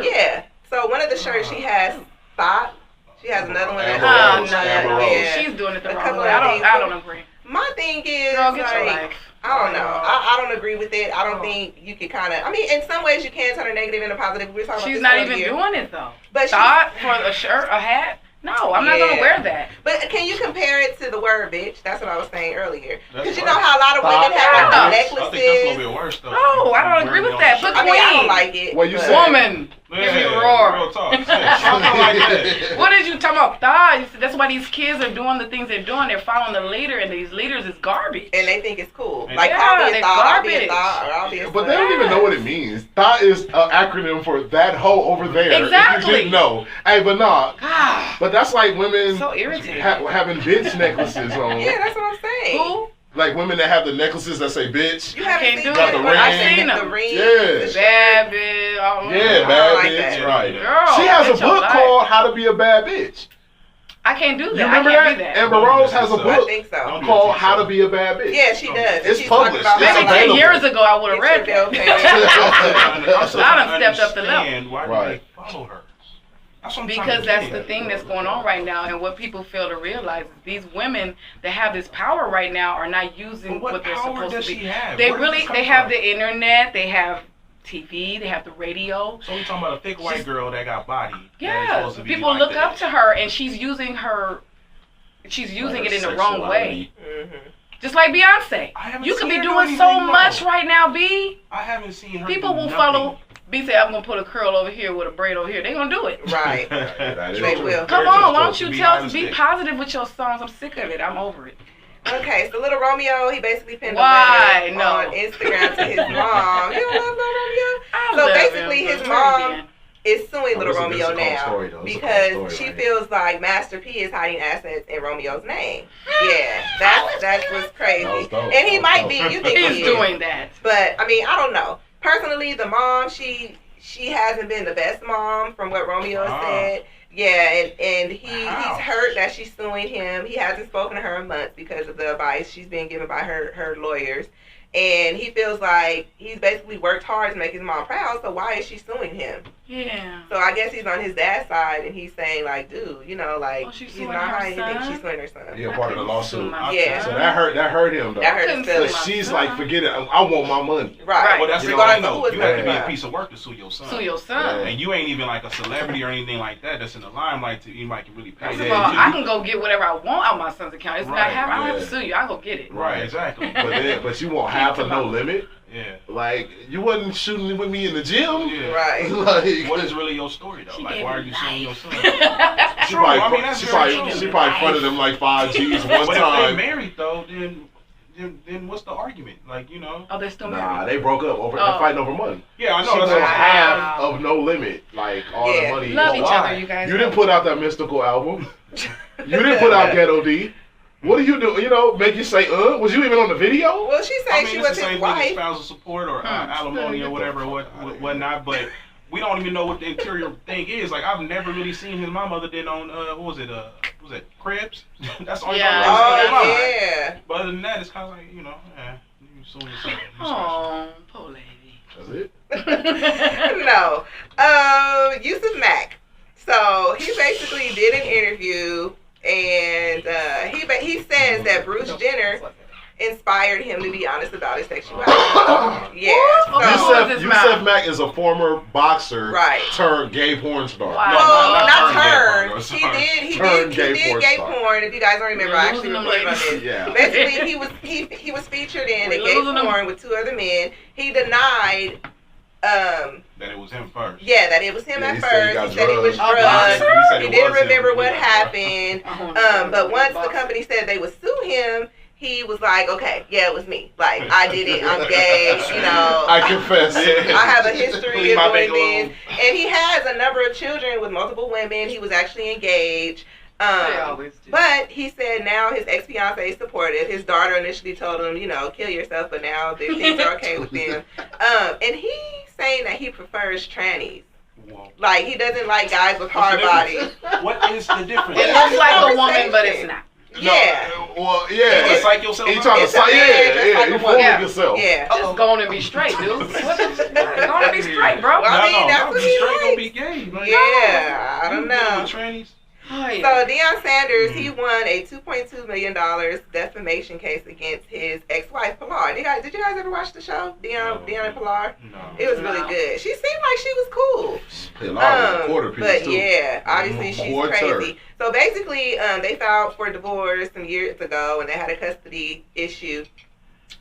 Yeah. So one of the shirts she has thought. She has another one that has Amber Rose. yeah. She's doing it the A wrong couple way. of I don't agree. My thing is, Girl, get your like, life. I don't know. I don't agree with it. I don't think you could kind of. I mean, in some ways you can turn a negative into positive. We were talking She's about not this even earlier. doing it though. But Thought for a shirt, a hat? No, I'm not gonna wear that. But can you compare it to the word bitch? That's what I was saying earlier. That's Because you right. know how a lot of women have Yeah. like I think that's a necklaces. little bit worse though. No, I don't agree with that. But I mean, I queen, don't like it. Well, you but- said- woman, Yeah, give me a roar. real talk. Something like that. What did you talking about? Thought? That's why these kids are doing the things they're doing. They're following the leader, and these leaders is garbage. And they think it's cool. Yeah, Like, I'll be a they're thought, I'll be a garbage. thought, or I'll be a But they slut. don't even know what it means. Thought is an acronym for that hoe over there. If Exactly. you didn't know. Hey, but nah. God, But that's like women so irritating. having bitch necklaces on. Yeah, that's what I'm saying. Who? Like women that have the necklaces that say bitch. You haven't Can't seen do it. it, The but I've ring. seen the I've ring. Yeah. the Bad bitch. Oh, Yeah, I bad like bitch. that. Right. Girl, She has a get your book life. called How to Be a Bad Bitch. I can't do that. You remember I can't that? do that. Amber Rose has a I book think so. Don't called How to Be a Bad Bitch. Yeah, she does. And It's she's talking published. about It's how, Maybe like, 10 available. years ago I would have read Get your that. bill paid. I'm still I done trying to stepped up the level. understand why do Right. they follow her? That's what I'm trying Because to that's get the at. thing that's going on right now, and what people fail to realize is these women that have this power right now are not using But what what they're power supposed does to be. she have? They Where does really, this come they have from? the internet, they have TV, they have the radio. So we talking about a thick white girl that got body. that is Yeah, supposed to be people like look that. up to her, and she's using it in the wrong way. Mhm. Just like Beyonce. I haven't You could seen be her do doing so anything, much though. right now, B. I haven't seen her. People do will nothing. follow. B say, I'm gonna put a curl over here with a braid over here. They gonna do it. Right. That is They true. will. Come They're on, just why don't supposed you to be be honest. positive with your songs? I'm sick of it. I'm over it. Okay, so Little Romeo, he basically pinned Why? a letter No. on Instagram to his mom. You don't love Little Romeo? I So love basically, him, his but mom man. is suing Oh, Little this is Romeo a cold now story, though. This is a because cold story she right here. feels like Master P is hiding assets in Romeo's name. Yeah, that's what's crazy. That was dope. And he That was might dope. be. You think He's he is? doing that. But I mean, I don't know. Personally, the mom, she hasn't been the best mom from what Romeo Ah. said. Yeah, and he's Ouch. hurt that she's suing him. He hasn't spoken to her in months because of the advice she's been given by her lawyers. And he feels like he's basically worked hard to make his mom proud, so why is she suing him? Yeah. So I guess he's on his dad's side, and he's saying, like, dude, you know, like, Oh, she's he's suing not her hiding anything. son? She's suing her son. Yeah, part of the lawsuit. Yeah. So that hurt him though. That hurt Couldn't his sue But feelings. my she's son. like, forget it. I want my money. Right. Well, that's You the know, thing who though. is You have to be that? a piece of work to sue your son. Sue your son. Yeah. And you ain't even like a celebrity or anything like that that's in the limelight to anybody can really pay. First Yeah, of all, you- I can go get whatever I want out my son's account. It's Right, not happening. I don't have to yeah. sue you. I go get it. Right, exactly. But you want half a no limit. Yeah. Like you wasn't shooting with me in the gym. Yeah. Right. Like, What is really your story though? She Like, gave why are me you suing your life. son? She True, probably, I mean, that's she very probably, true. she probably fronted him like 5 G's one But if they time. married though, then what's the argument? Like, you know? Oh, they're still Nah, married. they broke up over. Oh. They're fighting over money. Yeah, I She know. That's wants what Wow. I'm half of No Limit, like all Yeah. the money. Love But each why? other, you guys. You didn't put out that mystical album. You didn't put out Ghetto D. What do you do? You know, make you say, Was you even on the video? Well, she said I mean, she it's was the his same thing as wife. spousal support or alimony or whatever, whatnot. But we don't even know what the interior thing is. Like, I've never really seen his mom other than on what was it? What was it? Cribs. That's the only Yeah. time I've seen Oh, his mom. yeah. But other than that, it's kind of like, you know, you suing yourself. Oh, poor lady. That's it. No. Yusuf Mack. So he basically did an interview, and he says that Bruce Jenner inspired him to be honest about his sexuality. Yeah. Yusef Mack is a former boxer Right. turned gay porn star. Wow. Well, not turned turned. gay He porn. did gay star. porn. If you guys don't remember, I actually Losing them reported on ladies. this. Yeah. Basically, he was featured in a We're gay losing them. porn with 2 other men. He denied. That it was him first. Yeah, that it was him Yeah, at he said he first. got He said he was drugged. drugged. He said He it didn't was him. remember what Yeah. happened. But once the company said they would sue him, he was like, okay, yeah, it was me. Like, I did it. I'm gay. You know. I confess. I have a history Leave of my doing big this. alone. And he has a number of children with multiple women. He was actually engaged. They always do. But he said now his ex-fiance is supportive. His daughter initially told him, kill yourself, but now things are okay with them. And he's saying that he prefers trannies. Whoa. Like, he doesn't like guys with What's hard the bodies. What is the difference? It looks like a woman, but it's not. Yeah. Well, yeah. You psych yourself He out? trying to It's a psych. man, Yeah, just yeah. like He a fooling woman. himself. Yeah. Just go on and be straight, dude. Go on and be straight, bro. Well, I mean, that's no, what be he straight gonna likes. be gay. Like, Yeah, I you don't dealing know. with trannies? Oh, yeah. So Deion Sanders, he won a $2.2 million defamation case against his ex-wife Pilar. Did you guys ever watch the show, Deion and Pilar? No. It was really good. She seemed like she was cool. A lot of quarter piece But too. yeah, obviously she's Quarter. crazy. So basically, they filed for divorce some years ago, and they had a custody issue.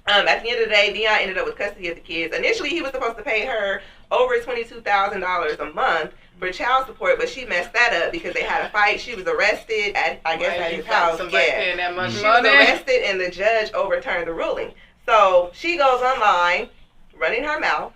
At the end of the day, Deion ended up with custody of the kids. Initially, he was supposed to pay her over $22,000 a month for child support, but she messed that up because they had a fight. She was arrested at his house. Somebody paying that much She was money. arrested, and the judge overturned the ruling. So she goes online, running her mouth,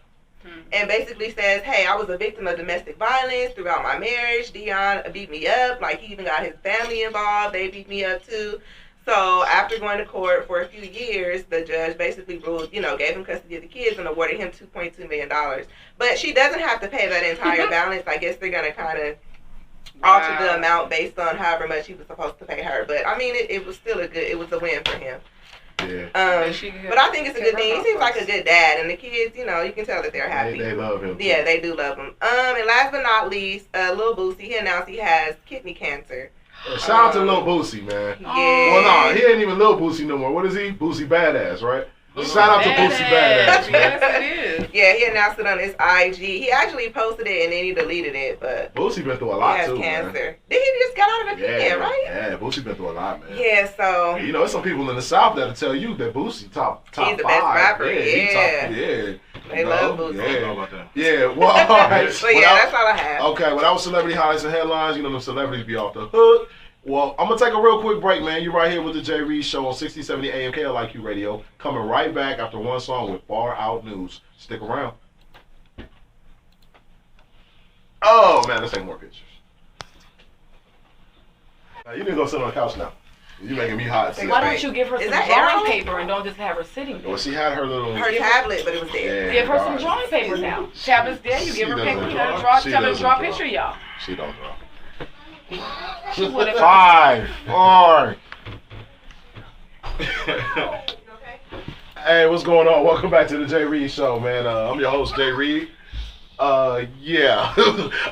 and basically says, hey, I was a victim of domestic violence throughout my marriage. Deion beat me up. Like, he even got his family involved. They beat me up, too. So after going to court for a few years, the judge basically ruled, gave him custody of the kids and awarded him $2.2 million. But she doesn't have to pay that entire balance. I guess they're going to kind of alter the amount based on however much he was supposed to pay her. But, I mean, it was still it was a win for him. Yeah. But I think it's a good thing. He seems like a good dad. And the kids, you can tell that they're happy. They love him. Yeah, they do love him. And last but not least, Lil Boosie, he announced he has kidney cancer. Shout out to Lil Boosie, man. Yeah. Well, nah, he ain't even Lil Boosie no more. What is he? Boosie Badass, right? Shout out to Boosie Badass, man. Yes, it is. Yeah, he announced it on his IG. He actually posted it and then he deleted it, but Boosie been through a he lot has too, cancer. man. Then he just got out of the Yeah, pen, right? Yeah, Boosie been through a lot, man. Yeah, so There's some people in the South that'll tell you that Boosie top He's the 5. best rapper, he yeah. yeah. They love Boosie. I don't know Yeah. about that. Yeah, well, all right. But yeah, that's all I have. Okay, well, that was celebrity highlights and headlines. Them celebrities be off the hook. Well, I'm going to take a real quick break, man. You're right here with the Jay Reed Show on 1670 AM KLIQ Radio. Coming right back after one song with Far Out News. Stick around. Oh, man, let's take more pictures. Now, you need to go sit on the couch now. You're making me hot. sis. Why don't you give her Is some that drawing Arrow? paper and don't just have her sitting there? Well, she had her little... Her tablet, but it was there. Yeah, Give her some God. drawing paper now. Tablet's there, you give her She paper, doesn't you gotta draw. draw, She tell her to doesn't draw a draw. picture of y'all. She don't draw. She would have. 5, 4. Hey, what's going on? Welcome back to the Jay Reed Show, man. I'm your host, Jay Reed. Yeah.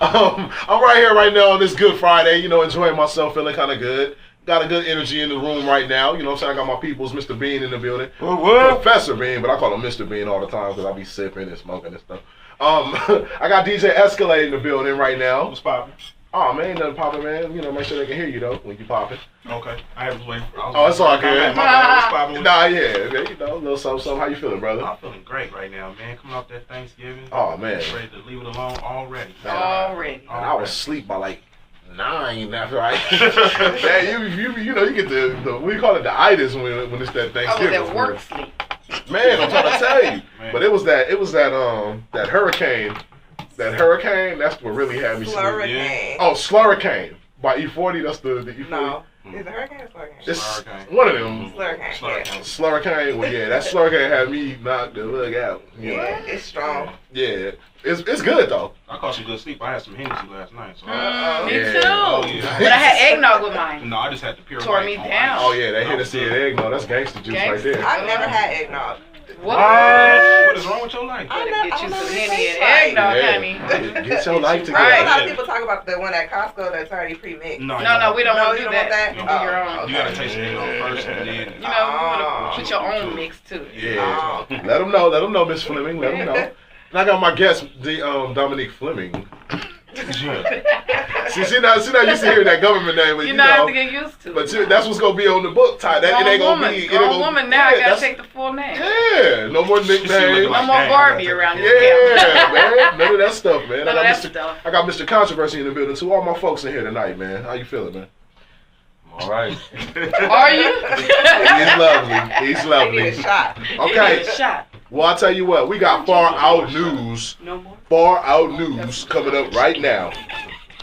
I'm right here right now on this Good Friday, enjoying myself, feeling kind of good. Got a good energy in the room right now. You know what I'm saying? I got my people's Mr. Bean in the building. Professor Bean, but I call him Mr. Bean all the time because I be sipping and smoking and stuff. I got DJ Escalade in the building right now. What's poppin'? Oh, man, ain't nothing popping, man. Make sure they can hear you, though, when you popping. Okay. I was waiting. Oh, it's all good. My bad. What's poppin'? Nah, yeah, a little something. How you feeling, brother? I'm feeling great right now, man. Coming off that Thanksgiving. Oh, man. Ready to leave it alone already. Already. And I was asleep by like 9 after I. Man, you get the what do you call it, the itis when it's that I was Thanksgiving. at work sleep. Man, I'm trying to tell you. Man. But it was that hurricane. That hurricane, that's what really had me sleep. Slurricane. Oh, Slurricane by E40. That's the E40. No. Is it hurricane or slurricane? It's Slurricane. one of them. Slurricane, yeah. Slurricane. Well, yeah, that Slurricane had me knocked the look out. Yeah, it's strong. Yeah, it's good though. I caught you good sleep. I had some Hennessy last night. So Me Yeah. too. Oh, yeah. But I had eggnog with mine. No, I just had the pure Tore white me on down. ice. Oh yeah, that Hennessy and eggnog. That's gangster juice right there. I've never had eggnog. What? What is wrong with your life? Better I get you know some what Henny tastes and like. eggnog, Yeah. honey. Get your life together. Right. A lot of people talk about the one at Costco that's already pre-mixed. No, No, we don't No, want to you do don't want that. that? You do your Oh, own. You gotta taste the eggnog first and then. You know, you want to put your own mix to it. Yeah. Let them know, Miss Fleming. Let them know. And I got my guest, Dominique Fleming. See, now used to hear that government name, but You you know, I have know. to get used to But it. that's what's gonna be on the book, Ty. That it ain't gonna be. It ain't Grown gonna, woman, now I yeah, gotta that's- take the full name. Yeah, no more looking nicknames. like No more dang, Barbie I gotta around take this Yeah, camp. man. None of that stuff, man. None of that stuff. I got Mr. Controversy in the building too. All my folks in here tonight, man. How you feeling, man? All right. Are you? He's lovely. He's They need lovely. a shot. Okay. Shot. Well, I'll tell you what. We got far out news. No more. Far out news coming up right now.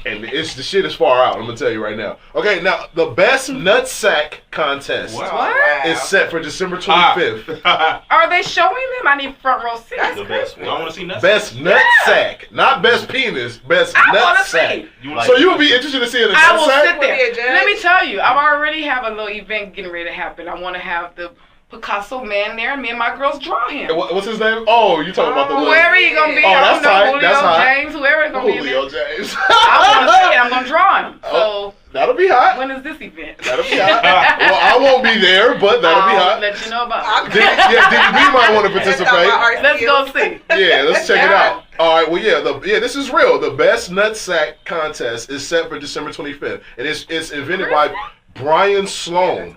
And the shit is far out. I'm gonna tell you right now. Okay, now the best nutsack contest What? is set for December 25th. Are they showing them? I need front row seats. The best I don't one. want to see nothing. Best nutsack, not best penis. Best I want to nutsack. see. You want So you would be interested in seeing a I will nutsack? sit Will be a there. judge? Let me tell you, I already have a little event getting ready to happen. I want to have the Picasso man there, and me and my girls draw him. What's his name? Oh, you talking about the little Whoever he gonna be, Oh, I that's don't know, tight. Julio That's hot. James, whoever it's gonna be. in Julio there. James? I want to see it. I'm gonna draw him. So Oh, that'll be hot. when is this event? That'll be hot. Well, I won't be there, but that'll be I'll hot. let you know about it. Denny B might want to participate. Let's go see. Yeah, let's check it Yeah. out. All right, well, yeah, this is real. The best nutsack contest is set for December 25th, and it's invented by Brian Sloan.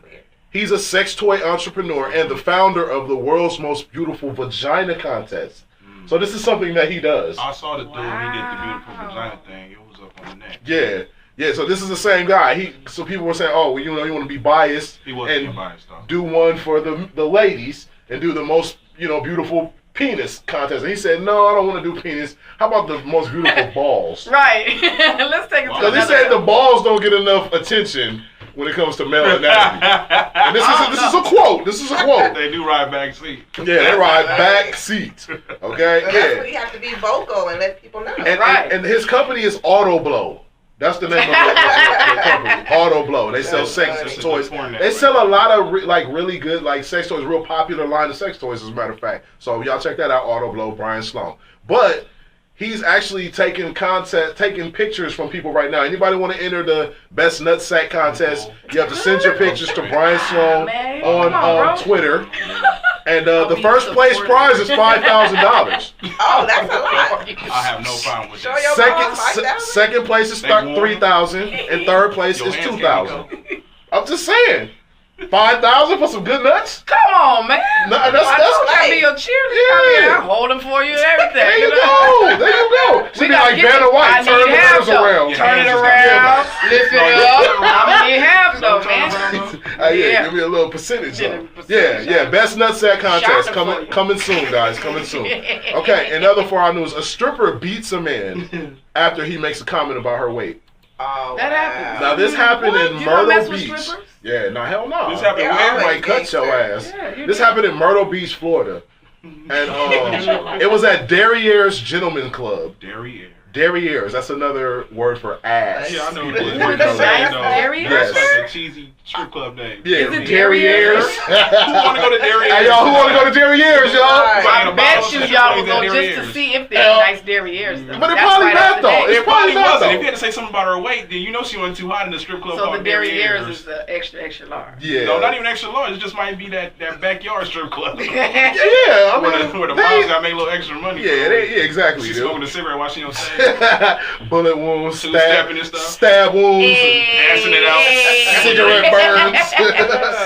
He's a sex toy entrepreneur and the founder of the world's most beautiful vagina contest. So this is something that he does. I saw the dude. He did the beautiful Wow. vagina thing. It was up on the neck. Yeah. So this is the same guy. So people were saying, oh, well, you want to be biased He wasn't and being biased though. do one for the ladies and do the most beautiful penis contest. And he said, no, I don't want to do penis. How about the most beautiful balls? Right. Let's take it to Because he another said the level. balls don't get enough attention when it comes to male anatomy. And this is a quote. This is a quote. They do ride back seat. Yeah, they ride back seat. Okay? But that's when you have to be vocal and let people know. And his company is Auto Blow. That's the name of the company. Auto Blow. They sell sex That's a toys. good porn They network. sell a lot of really good sex toys. Real popular line of sex toys, as a matter of fact. So y'all check that out. Auto Blow, Brian Sloan. But he's actually taking pictures from people right now. Anybody want to enter the best nutsack contest? You have to send your pictures to Brian Sloan Man, on come on, bro. Twitter. And the be first place supportive. prize is $5,000. Oh, that's a lot. I have no problem with Show that. your balls, 5,000? Second place is They warm. $3,000, and third place Your is hands $2,000. can't go. I'm just saying, $5,000 for some good nuts. Come on, man. No, I that's gotta be your cheerleader. Yeah. I'm holding for you and everything. there you you know? go. There you go. She We be gotta like get Vanna you. White, I turn need the half, letters though. around. Turn it Yeah. around, lift it up. I'm gonna need half though, Don't turn man. around. Yeah, give me a little percentage. Yeah, Of. percentage. Yeah. Best nutsack contest Shopping for you. coming soon, guys. Coming soon. Okay, and other for our news, a stripper beats a man after he makes a comment about her weight. Oh, That wow. happens. Now this happened What? in You don't mess Myrtle with Beach. strippers? Yeah, no, hell no. This happened They're where? always Might cut your gangster. ass. Yeah, you This do. happened in Myrtle Beach, Florida, and it was at Derriere's Gentleman Club. Derriere. Derriere's, that's another word for ass. Yeah, I know People what in it here is. know that. Derriere? That's Yes. like a cheesy strip club name. Yeah, Is it Derriere's. Derriere's? Who want to go to Derriere? Hey, y'all, who want to go to Derriere's, y'all? Right. I bet you y'all will go just to Derriere's. see if they're nice derrieres. though. But it That's probably right not, up though. to date. It probably not, wasn't. though. If you had to say something about her weight, then you know she wasn't too hot in the strip club So the called derrieres Derriere's. is the extra large. Yeah. No, not even extra large. It just might be that backyard strip club. Yeah, I where mean, the they- moms got to make a little extra money. yeah, exactly. She's dude. smoking a cigarette while she on stage. Bullet wounds, Two-stepping and stuff. stab wounds, Assing it out. cigarette burns.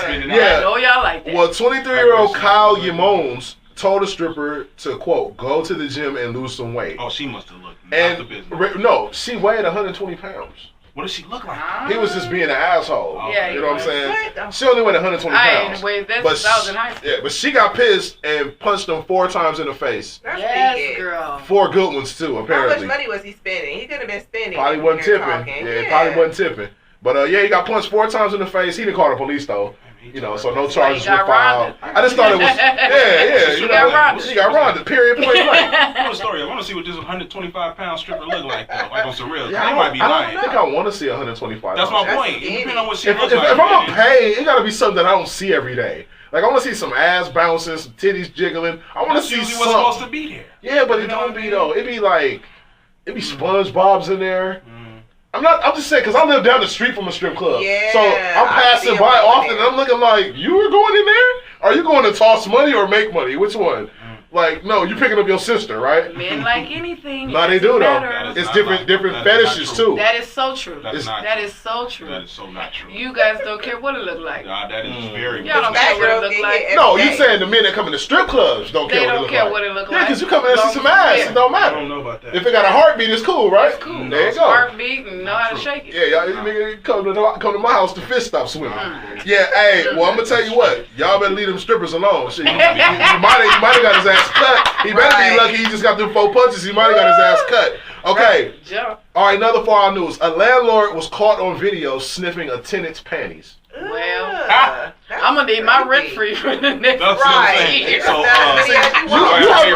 Spinning out. Yeah. I know y'all like that. Well, 23-year-old Kyle Yamones told a stripper to, quote, go to the gym and lose some weight. Oh, she must have looked not the business. No, she weighed 120 pounds. What does she look like? He was just being an asshole. Yeah, you know what I'm What? saying? She only weighed 120 I pounds. ain't weighed that But since I was in high school. Yeah, but she got pissed and punched him 4 times in the face. That's Yes, big. girl. 4 good ones, too, How much apparently. money was he spending? He could have been spending. Probably when wasn't you're tipping. talking. Yeah, probably wasn't tipping. But yeah, he got punched 4 times in the face. He didn't call the police though. You know, so no charges were got filed. Rhonda. I just thought it was, yeah. She got Rhonda. She got Rhonda, period, point blank. Tell the story. I want to see what this 125-pound stripper look like, though. Like on some real. Yeah, They might be I lying. don't think I want to see 125. That's my That's point. skinny. Depending on what she If looks like. I'm gonna pay, it gotta be something that I don't see every day. Like I want to see some ass bouncing, some titties jiggling. I want to That's see usually something. what's supposed to be there. Yeah, but You it know don't what I be mean? though. It be like, it be SpongeBob's in there. Mm. I'm just saying, because I live down the street from a strip club. Yeah, So I'm I passing see by them often over and I'm looking like, you were going in there? Are you going to toss money or make money? Which one? Like, no, you picking up your sister, right? Men like anything. No, they It do doesn't though. matter. It's not different right. different That is fetishes not true. too. That is so true. That's not That true. is so true. That is so not true. You guys don't care what it look like. Nah, that is very. Y'all don't Bad care what it girls look get like. hit every No, day. you saying the men that come in the strip clubs don't They care what it don't look care like. what it look Yeah, like. because you come in and see some ass, Yeah. it don't I matter. don't know about that. If it got a heartbeat, it's cool, right? It's cool. There you go. Heartbeat and know how to shake it. Yeah, y'all nigga come to my house to fish stop swimming. Yeah, hey, well I'm gonna tell you what, y'all better leave them strippers alone. Shit, he might have got his ass cut. He better be lucky he just got them 4 punches. He might have got his ass cut. Okay. Jump. All right, another for our news. A landlord was caught on video sniffing a tenant's panties. Well, I'm gonna need my rent free for the next That's what I'm Right. saying. year. So, You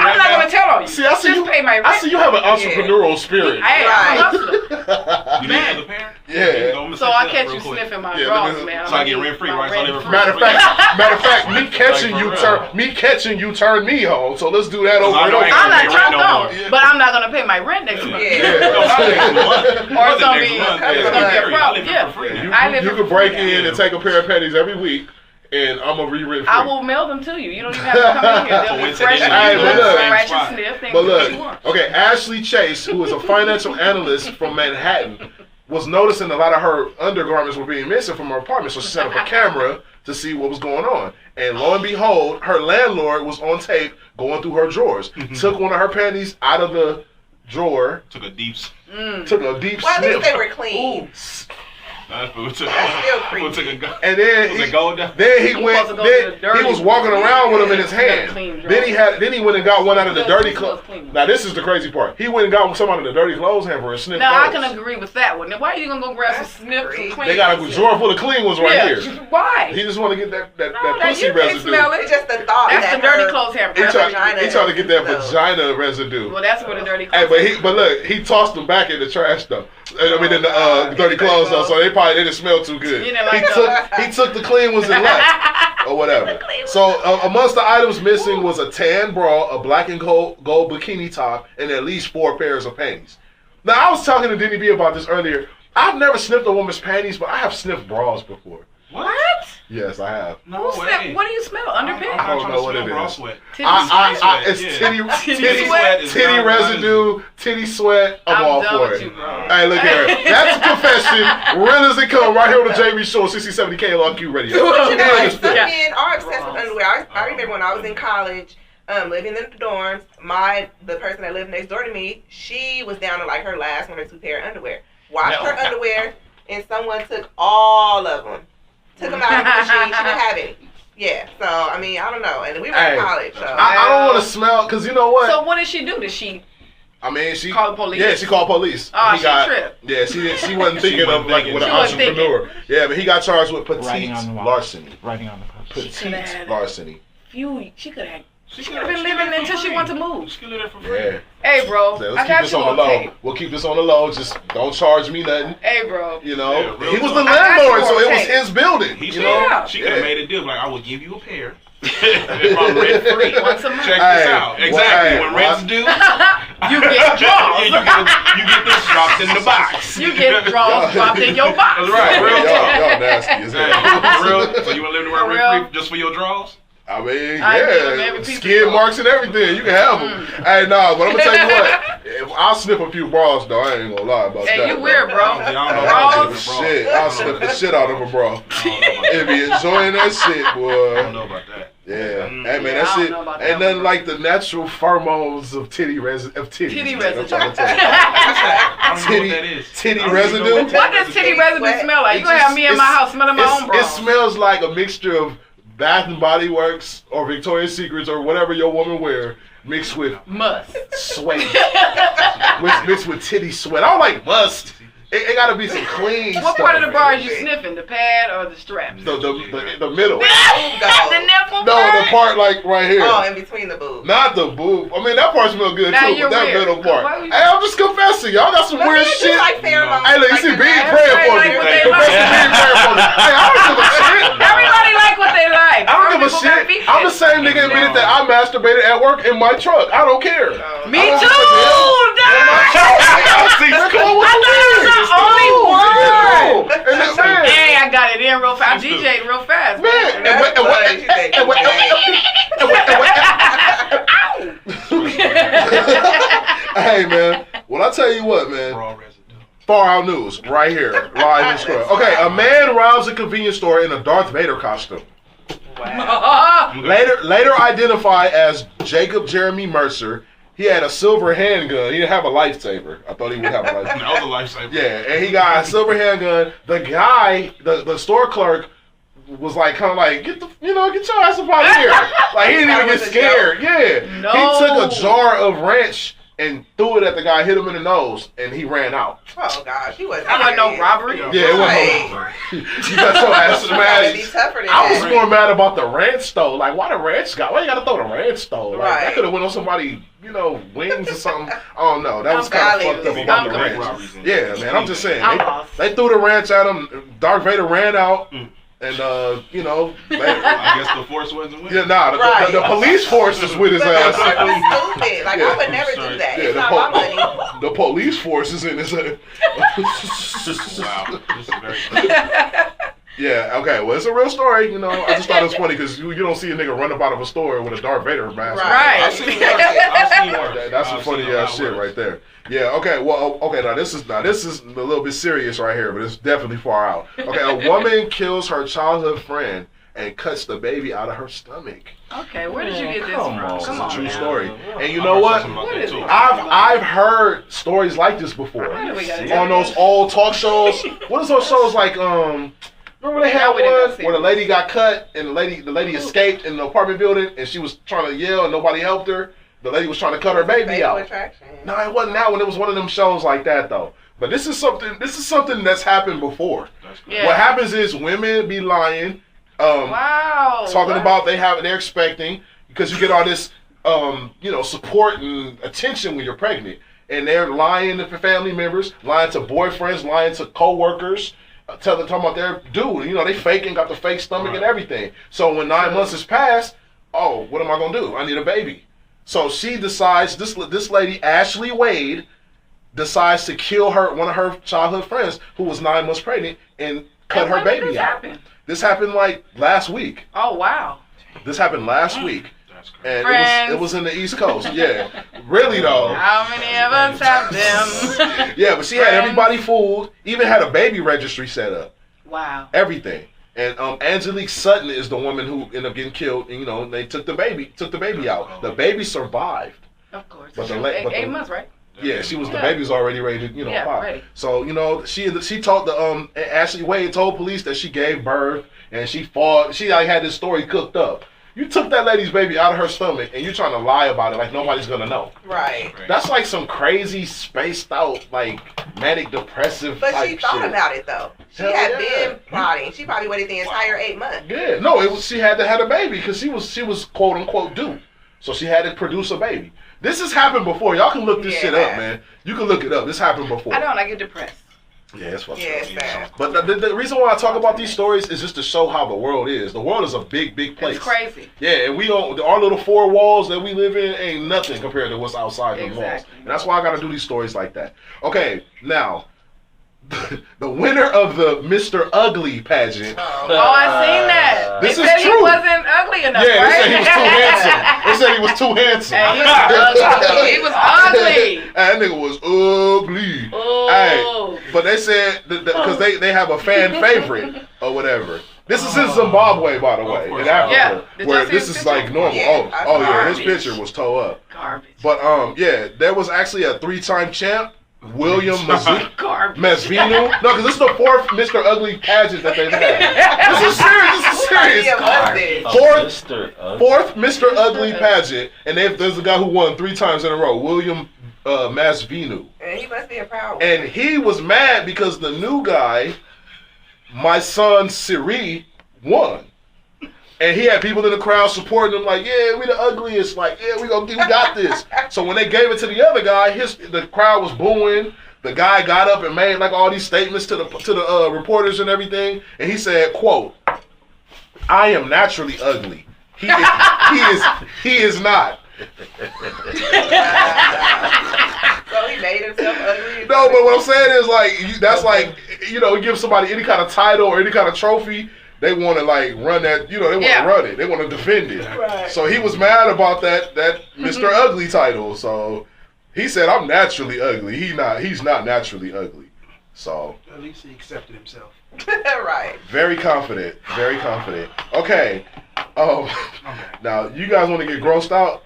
I'm not gonna tell on you. See, I see Just you. pay my rent. I see you have an entrepreneurial spirit. Hey, I'm a hustler. you need Man. another parent? Yeah. So I catch you sniffing my Yeah, drawers, but man. so I I'm get gonna rent free, need my right? So I rent never free. Matter of fact, me catching Like, you for real. turned me on. So let's do that over I and know over. I ain't I'm not Rent turned no on, more. but I'm not gonna pay my rent next month. Yeah. No, not next month. Or it's gonna be, Next month. it's Yeah, gonna be a I problem. live here Yeah. for free. You, I live you for can break free. in and take a pair of panties every week, and I'm gonna re-rent free. I will mail them to you. You don't even have to come in here. They'll be fresh and Hey, you but look. scratch and sniff and But do what you look, want. okay, Ashley Chase, who is a financial analyst from Manhattan, was noticing a lot of her undergarments were being missing from her apartment, so she set up a camera to see what was going on. And lo and behold, her landlord was on tape going through her drawers. Took one of her panties out of the drawer, Took a deep. took a deep Well, at least sniff. they were clean. That's what took. That's still creepy. Took a go. And then Was it gold down? then he You went. supposed to go to the Then dirty he was walking one. around with them in his You gotta hand. clean Then he went and got one out of the dirty Clothes clothes. clean. Now this is the crazy part. He went and got some out of the dirty clothes hamper and sniffed Now I those. can agree with that one. Now why are you gonna go grab some That's snips and crazy. clean? They got a drawer full of clean ones right Yeah, here. why? He just want to get that No, pussy you can't residue. smell it. It's just the thought That's that the dirty her clothes hamper. He That's tried, vagina he tried to get that is vagina residue. Well, that's where the dirty Hey, clothes. but look, he tossed them back in the trash though. I mean, in the dirty clothes though, so they probably didn't smell too good. You didn't like He took the clean ones and left, or whatever. So amongst the items missing was a tan bra, a black and gold bikini top, and at least 4 pairs of panties. Now I was talking to Denny B about this earlier. I've never sniffed a woman's panties, but I have sniffed bras before. What? Yes, I have. No Who way. sniff? What do you smell? Underpants? I don't know what it Bra is. sweat. It's Yeah. titty sweat is titty not- residue, titty sweat. I'm all done for with it. you, bro. Hey, look here. That's a confession. Real as it come, right here on the JB Show, 6070 KLIQ Radio. But you know, And like, it's some fair. men are obsessed with underwear. I remember when I was in college, living in the dorms, the person that lived next door to me, she was down to like her last 1 or 2 pair of underwear. Washed her underwear, and someone took all of them. Took them out of the machine. She didn't have any. Yeah, so, I mean, I don't know. And we were Hey, in college, so. I don't want to smell, because you know what? So what did she do? Did she? I mean, she Call the police? Yeah, she called police. Oh, He she got- tripped. Yeah, she wasn't thinking wasn't of like thinking. with an She wasn't entrepreneur. Yeah, but he got charged with Writing petite on the wall. larceny. Writing on the post. She could've Petite had- larceny. She could have. She She could have been living until she wanted to move. She could live there for free. Yeah. Hey, bro. So I let's keep got this you on the on low. tape. We'll keep this on the low. Just don't charge me nothing. Hey, bro. You know, Yeah, real he was the talk. landlord, I got so you it on was tape. his building. He You should- know, Yeah. She could Yeah. have made a deal like, I will give you a pair. If I'm rent free. Once a month. Check Hey, this out. well, Exactly. hey, When well, rent's due, You get yeah, draws. you get this dropped in the box. You get draws dropped in your box. That's right. Real talk. y'all nasty as hell. Hey, real. So you want to live For anywhere real? rent free just for your draws? I mean, I give him every yeah, piece of skin bra. marks and everything. You can have them. Hey, nah, but I'm gonna tell you what. I'll sniff a few bras though. I ain't gonna lie about Hey, that. you weird, bro. I don't know I'll about Bras. that, bro. Shit, I'll sniff the shit out of a bra. I don't know about If that. you enjoying that shit, I don't boy. know about that. Yeah. Mm. Hey man, Yeah, that I don't shit know about ain't that nothing one. like the natural pheromones of titties. Titty man, I'm residue. trying to tell you. I don't know Titty- what that is. titty I don't residue? even know What does titty residue Sweat. smell like? You It gonna just- have me in my it's- house smelling my own It bra. smells like a mixture of Bath and Body Works or Victoria's Secrets or whatever your woman wear mixed with Must. sweat. Mixed with titty sweat. I don't like must. It gotta be some clean What stuff. part of the bar is man. you sniffing? The pad or the straps? The middle. The nipple No, part? the part like right here. Oh, in between the boobs. Not the boob. I mean, that part smells good Now too, you're but that weird. middle part. Why would Hey, you- I'm just confessing. Y'all got some But weird men shit. do like pheromones. Hey, look, you see, B praying for me. Everybody like what they Confess to like. B praying for me. Hey, I don't give a shit. Everybody like what they like. I don't Some give a people gotta be shit. I'm the fit. same nigga admitted that I masturbated at work in my truck. I don't care. Me I don't too, give a dog. See, man, come on, what I you thought I was mean? the only one. And then, man, Hey, I got it in real fast. I DJ'd real fast. man, hey, man. Well, I tell you what, man. Raw residue. Far Out News, right here, live and scroll. Okay, a man robs a convenience store in a Darth Vader costume. Later identified as Jacob Jeremy Mercer, he had a silver handgun. He didn't have a lightsaber. I thought he would have a lightsaber. That was a lifesaver. Yeah, and he got a silver handgun. The guy, the store clerk, was like kind of like get your ass up out of here. Like he didn't even get scared. Yeah, No. he took a jar of ranch and threw it at the guy, hit him in the nose, and he ran out. Oh gosh, he wasn't. That wasn't no robbery. Yeah, it wasn't. You got your ass You gotta be smashed. tougher than I was that. more mad about the ranch though. Like, why the ranch guy? Why you gotta throw the ranch though? Like, Right. that could have went on somebody, wings or something. I don't know. That was kind of I'm fucked up valid. about the I'm ranch. robberies and- Yeah, man. I'm just saying. I'm lost. They threw the ranch at him. Darth Vader ran out, and later. I guess the force wasn't with Yeah, him. nah. Right. The police force is with his But ass. that's stupid. Like I would never do that. Yeah, It's not my money. the police force is in his ass. Wow. This is very Yeah, okay. Well, it's a real story. I just thought it was funny because you don't see a nigga run up out of a store with a Darth Vader mask. Right. I've seen worse. I've seen worse. That's some I've funny seen a lot ass shit worse. right there. Yeah. Okay. Well. Okay. Now this is a little bit serious right here, but it's definitely far out. Okay. A woman kills her childhood friend and cuts the baby out of her stomach. Okay, where did you get this Come from? on. Come It's on a true now. story. And you I've know heard what? something about What that is too. it? I've heard stories like this before Why do we gotta do on those old talk shows. What is those shows like? Remember they had Yeah, we didn't one go see where the it. lady got cut and the lady escaped in the apartment building and she was trying to yell and nobody helped her. The lady was trying to cut her baby Fatal out. Attraction. No, it wasn't that one. It was one of them shows like that though. But this is something that's happened before. That's crazy. Yeah. What happens is women be lying, Wow. talking What? about they're expecting because you get all this support and attention when you're pregnant, and they're lying to family members, lying to boyfriends, lying to coworkers, talking about their dude. They faking, got the fake stomach and everything. So when 9 months has passed, oh, what am I gonna do? I need a baby. So she decides, this lady Ashley Wade decides to kill one of her childhood friends who was 9 months pregnant and cut And her when did baby this out. happen? This happened like last week. Oh wow. This happened last week, That's crazy. and Friends. it was in the East Coast. Yeah, really though. How many of us have them? Yeah, but she had Friends. everybody fooled. Even had a baby registry set up. Wow. Everything. And Angelique Sutton is the woman who ended up getting killed. And they took the baby out. The baby survived. Of course. But the She la- was but eight the- months, right? Yeah, she was. The Yeah. baby's already ready to Yeah, pop. ready. So she told Ashley Wade told police that she gave birth and she fought. She had this story cooked up. You took that lady's baby out of her stomach and you're trying to lie about it like nobody's gonna know. Right. That's like some crazy spaced out like manic depressive But type she thought shit. about it though. She Hell had yeah. been plotting. She probably waited the entire 8 months. Yeah, no, she had to have a baby because she was quote unquote due, so she had to produce a baby. This has happened before. Y'all can look this Yeah. shit up, man. You can look it up. This happened before. I don't. I get depressed. Yeah, it's fucked Yeah, up. it's bad. But the reason why I talk about these stories is just to show how the world is. The world is a big, big place. It's crazy. Yeah, and we don't. Our little four walls that we live in ain't nothing compared to what's outside the walls. Exactly. And that's why I got to do these stories like that. Okay, now the winner of the Mr. Ugly pageant. Oh, I seen that. This They is said he true. wasn't ugly enough, Yeah, right? they said he was too handsome. They said he was too handsome. Hey, he was ugly. He was ugly. That nigga was ugly. Oh. Hey, but they said because they have a fan favorite or whatever. This is in Zimbabwe, by the way, in Africa, Yeah. Did where y'all see this his is picture? like normal. Yeah, Oh yeah, his garbage. picture was toe up. Garbage. But yeah, there was actually a 3-time champ, William Garbage. Mesvinu. No, because this is the 4th Mr. Ugly pageant that they've had. This is serious. This is serious. Yeah, was it? Fourth Mr. Ugly pageant, and there's a guy who won 3 times in a row, William Masvinu. And he must be a proud one. And he was mad because the new guy, my son Siri, won. And he had people in the crowd supporting him like, yeah, we the ugliest. Like, yeah, we got this. So when they gave it to the other guy, the crowd was booing. The guy got up and made like all these statements to the reporters and everything. And he said, quote, I am naturally ugly. He is not. So he made himself ugly. No, but what I'm saying is like, that's like, you give somebody any kind of title or any kind of trophy. They want to like run that, they want to run it. They want to defend it. Right. So he was mad about that Mr. Ugly title. So he said, "I'm naturally ugly." He's not naturally ugly. So at least he accepted himself. Right. Very confident. Very confident. Okay. Now you guys want to get grossed out?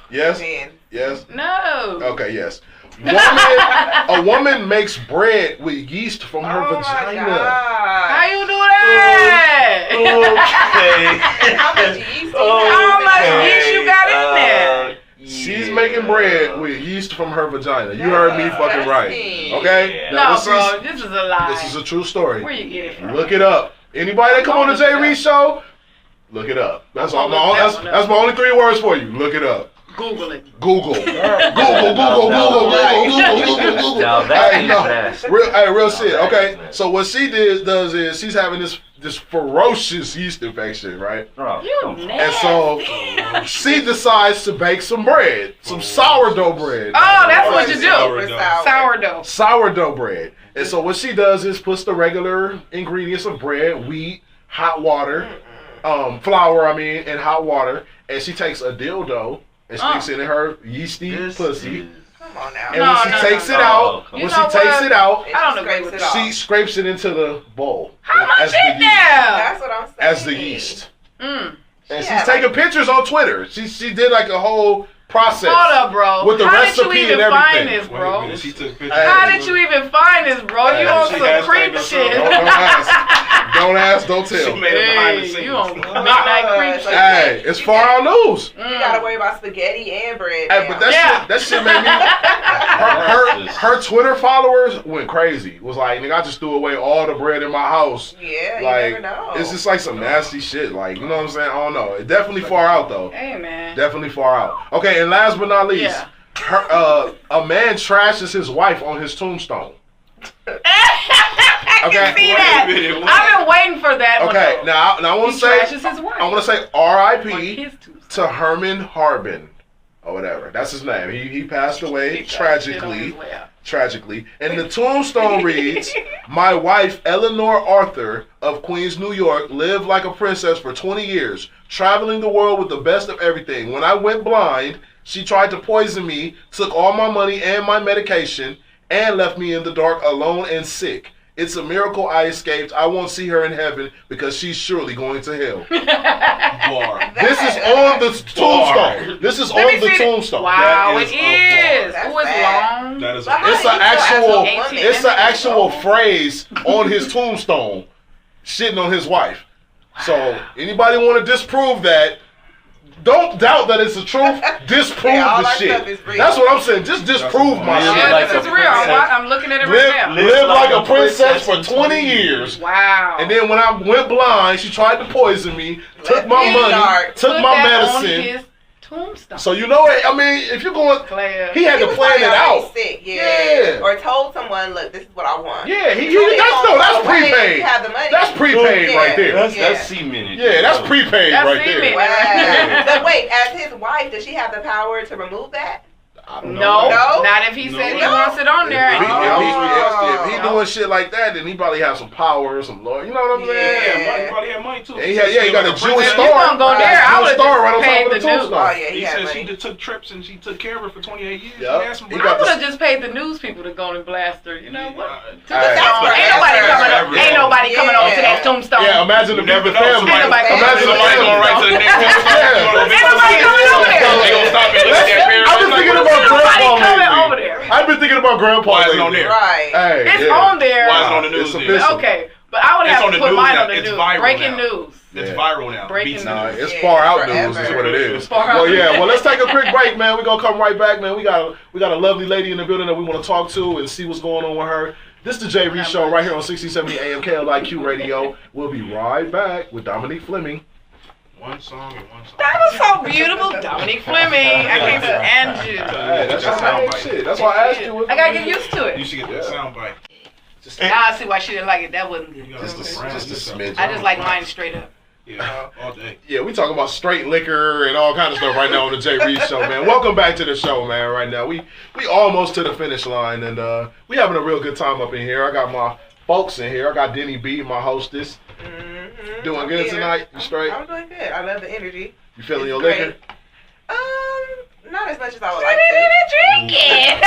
Yes. Man. Yes. No. Okay. Yes. A woman makes bread with yeast from her vagina. How you do that? Okay. How much yeast? How much yeast you got in there? She's making bread with yeast from her vagina. You heard me fucking right. Okay? Yeah. Now, No, bro, this is a lie. This is a true story. Where you get it from? Look it up. Anybody that come on the Jay Reed show, look it up. That's all. That's my only 3 words for you. Look it up. Google it. Google. Google. Now that's Real shit. Okay, so what she does is she's having this ferocious yeast infection, right? You nasty. And so she decides to bake some bread, some sourdough bread. Oh, that's what you do. Sourdough. Sourdough bread. And so what she does is puts the regular ingredients of bread, wheat, hot water, flour, and hot water, and she takes a dildo and sticks it in her yeasty pussy. Come on now. And when she takes it out, I don't agree with that. she scrapes it into the bowl. How much as the in yeast. there? That's what I'm saying. As the yeast. Mm. And Yeah, she's taking pictures on Twitter. She did like a whole process. Hold up, bro. With the How did you recipe even and find everything. this, bro? She took pictures. How did you even find this, bro? You on she some creep hashtagged shit. Don't ask. Don't ask, don't She tell. made it behind the Hey, scenes. you on midnight creep shit. Hey, it's for our news. You gotta worry about spaghetti and bread. Hey, but that shit made me. Her Twitter followers went crazy. Was like, nigga, I just threw away all the bread in my house. Yeah, you Like, never know. it's just like some nasty shit. Like, you know what I'm saying? I don't know. It definitely far out though. Hey, man. Definitely far out. Okay, and last but not least, Yeah. a man trashes his wife on his tombstone. I Okay. can see that. I've been waiting for that one. Okay, though. now I want He to say, trashes his wife. I want to say On R.I.P. his tombstone. to Herman Harbin or whatever. That's his name. He passed away He got shit on tragically. his way out. Tragically. And the tombstone reads, "My wife, Eleanor Arthur of Queens, New York, lived like a princess for 20 years, traveling the world with the best of everything. When I went blind, she tried to poison me, took all my money and my medication, and left me in the dark alone and sick. It's a miracle I escaped. I won't see her in heaven because she's surely going to hell." Bar. This is on the tombstone. This is Let me on the see tombstone. Wow, That it is a is. bar. Oh, it's That's long. That is But how It's do an you feel as a actual, woman? it's an actual phrase on his tombstone, shitting on his wife. So anybody want to disprove that? Don't doubt that it's the truth. Disprove Yeah, all the our stuff shit. is real. That's what I'm saying. Just disprove my Live shit. Yeah, like this a is real. princess. I'm looking at it right now. Live like a princess for 20 years. Wow. And then when I went blind, she tried to poison me, took my me in the money, dark. took Put my that on medicine. his tombstone. So you know what? I mean, if you're going, Player. he had to was plan probably it already out. Sick, Yeah. Or told someone, look, this is what I want. Yeah, he So they that's gonna that's go away, prepaid. you have the money. That's prepaid Yeah. right there. That's cemented. Yeah, that's prepaid That's right semen. there. Wow. But wait, as his wife, does she have the power to remove that? I don't know. No, No? not if he said he No? wants it on there. If he, Oh. if he doing shit like that, then he probably have some power or some lawyer. You know what I'm saying? Yeah. Money, probably had money too. And he got a Jewish If star. you gonna go there, I Jewish would star right on just top paid of the the dude. tombstone. Oh, yeah, he He had said money. she just took trips and she took care of her for 28 years. Yep. She had some He I got would have just paid the news people to go and blast her. You know what? Hey. That's Ain't nobody coming up. Yeah. Ain't nobody coming over to that tombstone. Yeah, imagine the You never the know. family. Ain't nobody Imagine the Somebody going right to family. the next tombstone. Ain't nobody coming over there. They gonna stop and look at that pair. I've been thinking about Ain't nobody grandpa coming over lately. there. I've been thinking about grandpa Why is it lately. on there? Right. Hey, It's yeah. on there. Why is it on the news It's then? official. Okay, But I would It's have on to the put news mine now. on the It's news. viral Breaking now. news. It's Yeah. viral now. Breaking Beats Nah, news. it's Yeah, far out forever. news is what it is. Far out Well, yeah. news. Well, let's take a quick break, man. We're gonna come right back, man. We got a lovely lady in the building that we want to talk to and see what's going on with her. This is the J. Reed Show right here on 6070 AM KLIQ Radio. We'll be right back with Dominique Fleming. One song and one song. That was so beautiful, Dominique Fleming. I can't stand you. Hey, that's Just your main soundbite. shit. That's why I asked you. I gotta get used to You it. should get that soundbite. Now I see why she didn't like it. That wasn't good. Just a smidge. I just like mine straight up. Yeah, all day. Yeah, we talking about straight liquor and all kind of stuff right now on the J. Reed Show, man. Welcome back to the show, man. Right now, we almost to the finish line, and we having a real good time up in here. I got my folks in here. I got Denny B, my hostess. Doing I'm good here. tonight? You straight? I'm doing good. I love the energy. You feeling It's your great. liquor? Not as much as I would She like didn't to. even drink it.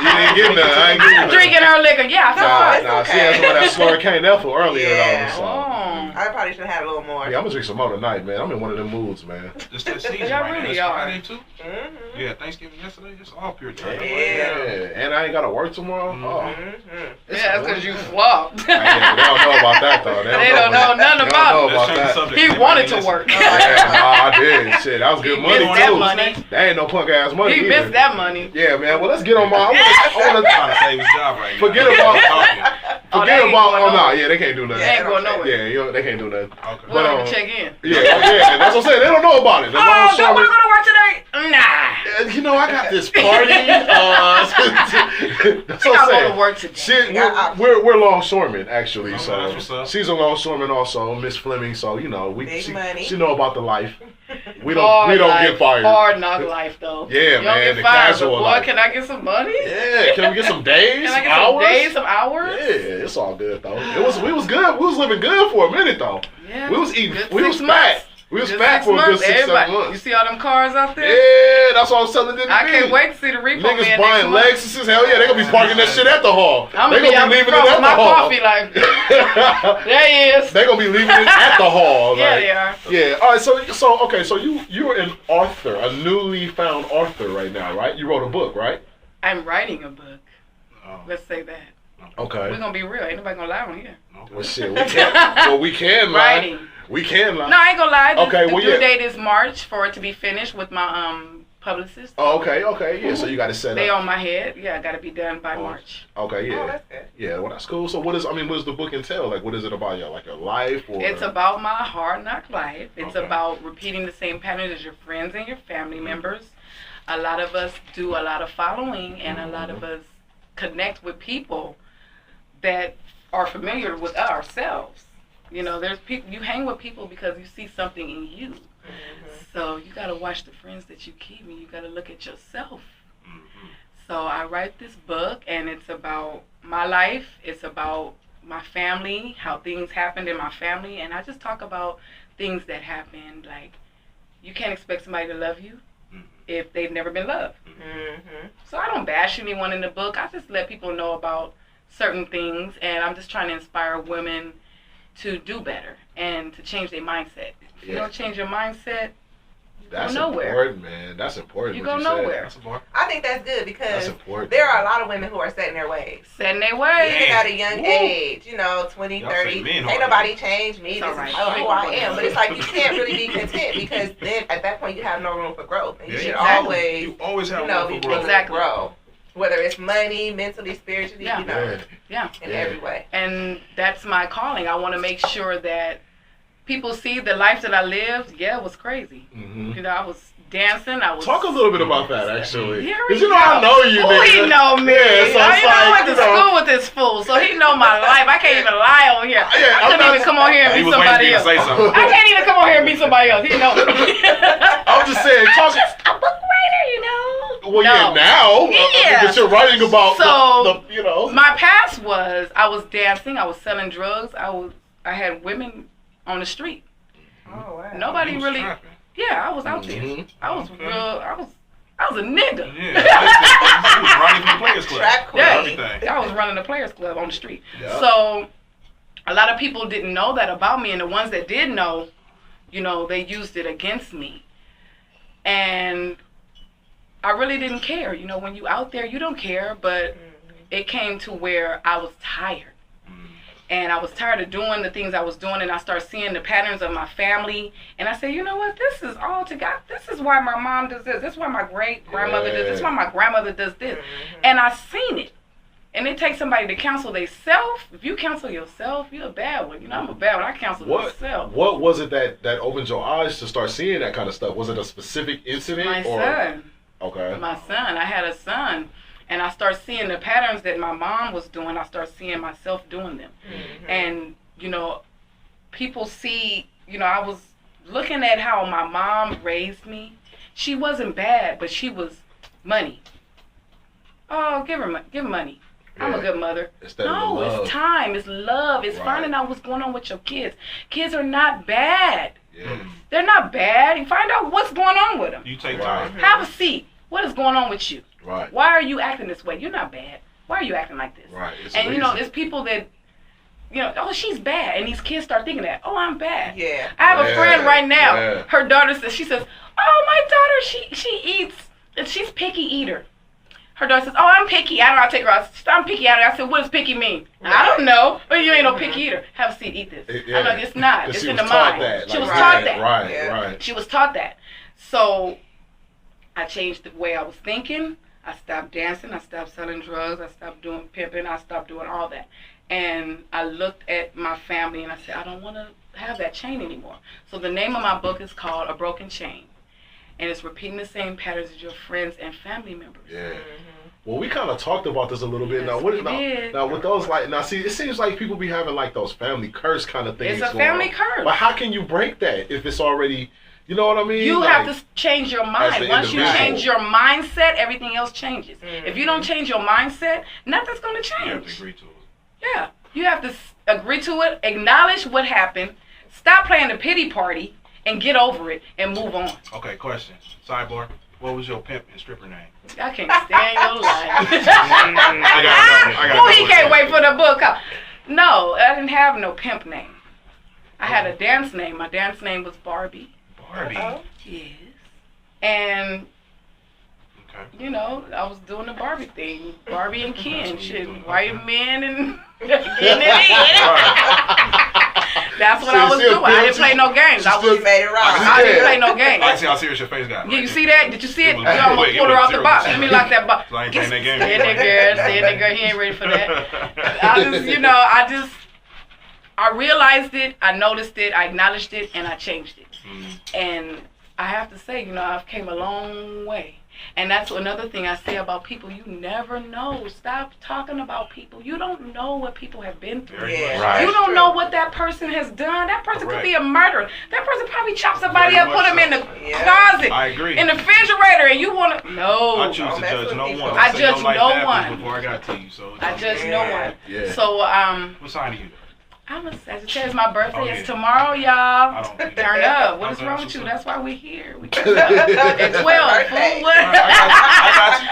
You didn't get none. I ain't getting none. Drinking her liquor. Yeah, I feel fine. Nah, it's she had some of okay. that slurricane ethyl earlier, Yeah. though. So. Oh. I probably should have had a little more. Yeah, I'm gonna drink some more tonight, man. I'm in one of them moods, man. It's that season Y'all right now. really It's are. Friday too. Mm-hmm. Yeah, Thanksgiving yesterday. It's all pure time. Yeah. And I ain't gotta work tomorrow. Oh, Mm-hmm. Yeah, that's because you flopped. yeah, they don't know about that though. They don't know nothing They don't know about about Let's change the that. subject. He Anybody wanted to listen? work. Yeah, nah, I did. Shit, that was good He money missed that too. money. That ain't no punk ass money. He either. missed that money. Yeah, man. Well, let's get on my. I wanna Trying to save his job right now. Forget about- Oh, forget they ain't about. going Oh, nah, nowhere. yeah, they can't do They nothing. ain't going nowhere. Yeah, they can't do nothing. Okay. We don't But, even check in. Yeah, that's what I'm saying. They don't know about it. The Oh, long don't want story- to go to work today? Nah. You know, I got this party. That's She what not I'm going to saying. work today. Shit, Yeah, we're longshoremen actually, Okay, so that's what's up. she's a longshoreman also, Miss Fleming. So you know, Big money. she know about the life. We don't Hard life, get fired. Hard knock life though. Yeah, you don't man, get the fired, casual but boy, life. can I get some money? Yeah, can we get some days, Can I get hours? some days, some hours? Yeah, it's all good though. We was good. We was living good for a minute though. Yeah. We was eating. Good We was 6 fat. months. We was Good fat 6 for a good months. 6, 7 Everybody, months. you see all them cars out there? Yeah, that's what I was telling Denny I B. can't wait to see the repo Niggas man buying next Lexuses. month. Hell yeah, they gonna be parking that shit at the hall. I'm They gonna be out leaving it front at with the my hall. coffee like, there he is. They gonna be leaving it at the hall. Yeah, like, they are. Yeah. All right. So okay. So you're an author, a newly found author right now, right? You wrote a book, right? I'm writing a book. Oh, Let's say that. Okay. We're gonna be real. Ain't nobody gonna lie on here. okay. Well, shit. We can lie. Writing. We can lie. No, I ain't gonna lie. Okay, The well, due yeah. date is March for it to be finished with my publicist. Oh, okay. Yeah. So you got to set They up. on my head. Yeah, I gotta be done by Oh. March. Okay. Oh, Yeah. that's good. Yeah. Well, that's cool. So what does the book entail? Like, what is it about? Like your life or? It's about my hard knock life. It's Okay. about repeating the same patterns as your friends and your family members. A lot of us do a lot of following, and a lot of us connect with people that are familiar with ourselves. You know, there's people, you hang with people because you see something in you. So you got to watch the friends that you keep, and you got to look at yourself. So I write this book, and it's about my life. It's about my family, how things happened in my family, and I just talk about things that happened. Like, you can't expect somebody to love you if they've never been loved. Mm-hmm. So I don't bash anyone in the book. I just let people know about certain things, and I'm just trying to inspire women to do better and to change their mindset. If you Yeah. don't change your mindset, That's go nowhere. important, man. That's important. You what go said. nowhere. That's a bar. I think that's good That's because important. there are a lot of women who are set in their ways. set in their way. Even at a young Woo. age, 20, Y'all say 30, men ain't hard. nobody changed me. It's This all right. is who I am. But it's like you can't really be content because then at that point you have no room for growth. And you Yeah, should exactly. always, You always have be one for willing growth. Exactly. to grow. Whether it's money, mentally, spiritually, Yeah. Yeah. in Yeah. every way. And that's my calling. I want to make sure that people see the life that I lived. Yeah, it was crazy. Mhm. You know, I was dancing. I was. Talk a little bit about that, actually. Here we Because you know go. I know you, Oh, nigga. he know me. Yeah, so I it's know I like, went to you know. school with this fool, so he know my life. I can't even lie on here. Yeah, I I'm couldn't not- even come on here and He be was waiting for somebody you to else. say something. I can't even come on here and be somebody else. He know me. I'm just saying, talk. a book writer, you know. Well, yeah, now. Yeah. But you're writing about So, the you know. My past was I was dancing, I was selling drugs, I had women on the street. Oh, wow. Nobody He was really. trapping. Yeah, I was out there. Mhm. I was Okay. real. I was a nigga. Yeah, he was running from the Players Club. Trap queen. Yeah. Everything. I was running the Players Club on the street. Yeah. So a lot of people didn't know that about me, and the ones that did know, you know, they used it against me. And I really didn't care. You know, when you out there, you don't care, but it came to where I was tired. And I was tired of doing the things I was doing, and I started seeing the patterns of my family. And I said, you know what? This is all together. This is why my mom does this. This is why my great-grandmother does this. This is why my grandmother does this. And I seen it. And it takes somebody to counsel themselves. If you counsel yourself, you're a bad one. You know, I'm a bad one. I counsel myself. What was it that opened your eyes to start seeing that kind of stuff? Was it a specific incident? My son. Okay. My son. I had a son. And I start seeing the patterns that my mom was doing. I start seeing myself doing them. And, you know, people see, you know, I was looking at how my mom raised me. She wasn't bad, but she was money. Oh, give money. Yeah. I'm a good mother. No, it's time. It's love. It's finding out what's going on with your kids. Kids are not bad. Yeah. They're not bad. You find out what's going on with them. You take time. Have a seat. What is going on with you? Right. Why are you acting this way? You're not bad. Why are you acting like this? Right. And you know, there's people that, you know, oh, she's bad, and these kids start thinking that, oh, I'm bad. Yeah. I have a friend right now. Her daughter says, oh, my daughter, she eats, and she's picky eater. Her daughter says, oh, I'm picky. I don't know how to take her out. I'm picky eater. I said, what does picky mean? Right. I don't know. But you ain't no picky eater. Have a seat, eat this. I know it's not. It's in the mind. She was taught that. Right. She was taught that. So I changed the way I was thinking. I stopped dancing. I stopped selling drugs. I stopped doing pimping. I stopped doing all that. And I looked at my family and I said, I don't want to have that chain anymore. So the name of my book is called A Broken Chain. And it's repeating the same patterns as your friends and family members. Yeah. Well, we kind of talked about this a little bit. Yes, Now with those, see, it seems like people be having like those family curse kind of things. It's a family curse. But how can you break that if it's already, you know what I mean? You have to change your mind. Once you change your mindset, everything else changes. If you don't change your mindset, nothing's going to change. You have to agree to it. Yeah. You have to agree to it, acknowledge what happened, stop playing the pity party, and get over it and move on. Okay, question. Sidebar. What was your pimp and stripper name? I can't stand your life. I got he can't wait for the book. No, I didn't have no pimp name. I had a dance name. My dance name was Barbie. Barbie? Yes. And, you know, I was doing the Barbie thing. Barbie and Ken. Shit, white men and getting it in. That's what I was doing. I didn't play no games. I made it right. I didn't play no games. I see how serious your face got. Yeah, you see that? Did you see it? You almost pulled her off the box. Let me lock that box. So I ain't playing that game. Stay in there, girl. He ain't ready for that. I realized it. I noticed it. I acknowledged it, and I changed it. And I have to say, you know, I've came a long way. And that's another thing I say about people. You never know. Stop talking about people. You don't know what people have been through. You don't know what that person has done. That person could be a murderer. That person probably chopped somebody up, put them in the closet, I agree. in the refrigerator, and you want to... No. I choose to judge no one. I judge no one. Before I got to you, so I judge no one. Yeah. So, what sign are you? I'm a Sagittarius. My birthday is tomorrow, y'all. Turn up. What is wrong with you? That's why we're here. We at 12. I got you.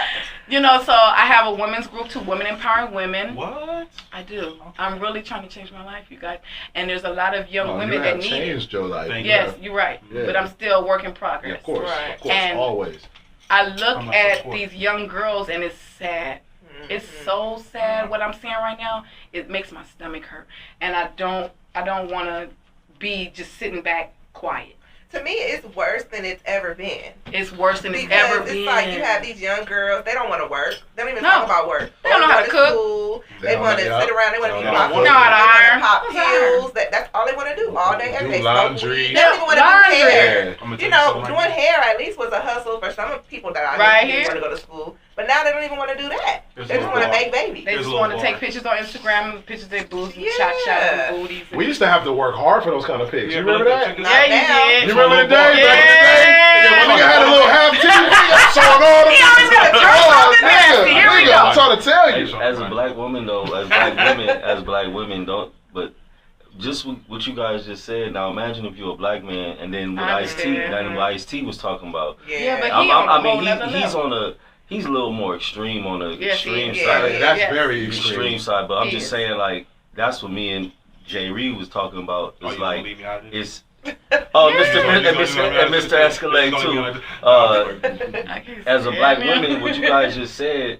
You know, so I have a women's group too, Women Empowering Women. What? I do. Okay. I'm really trying to change my life, you guys. And there's a lot of young women that need it. You have changed your life. Yes, you're right. Yeah. But I'm still a work in progress. Yeah, of course. Right. Of course, and always. I look at these young girls and it's sad. It's so sad what I'm seeing right now. It makes my stomach hurt. And I don't want to be just sitting back quiet. To me, it's worse than it's ever been. It's worse than it's ever been. Because it's like you have these young girls, they don't want to work. They don't even talk about work. They don't know how to cook. School. They want to sit around. They want to eat popcorn. They want to pop pills. That's all they want to do all day, every day. Do laundry. They don't even want to do hair. Yeah. You know, doing hair at least was a hustle for some people that I knew didn't want to go to school. But now they don't even want to do that. They just want to make babies. They just want to take pictures on Instagram, pictures of their boobs, shot and booties. We used to have to work hard for those kind of pics. You remember that? Yeah, you did. You remember the day? Back in the day? When nigga had a little half titty, showing all the... He always got a turn something nasty. Here we go. I'm trying to tell you. As a black woman, though, as black women, don't, but just what you guys just said. Now imagine if you're a black man, and then what Ice-T was talking about. Yeah, but he's a little more extreme on the extreme side. That's very extreme side. But I'm just saying, like, that's what me and Jay Reed was talking about. It's like it's. Oh, Mr. Escalade too. As a black woman, what you guys just said,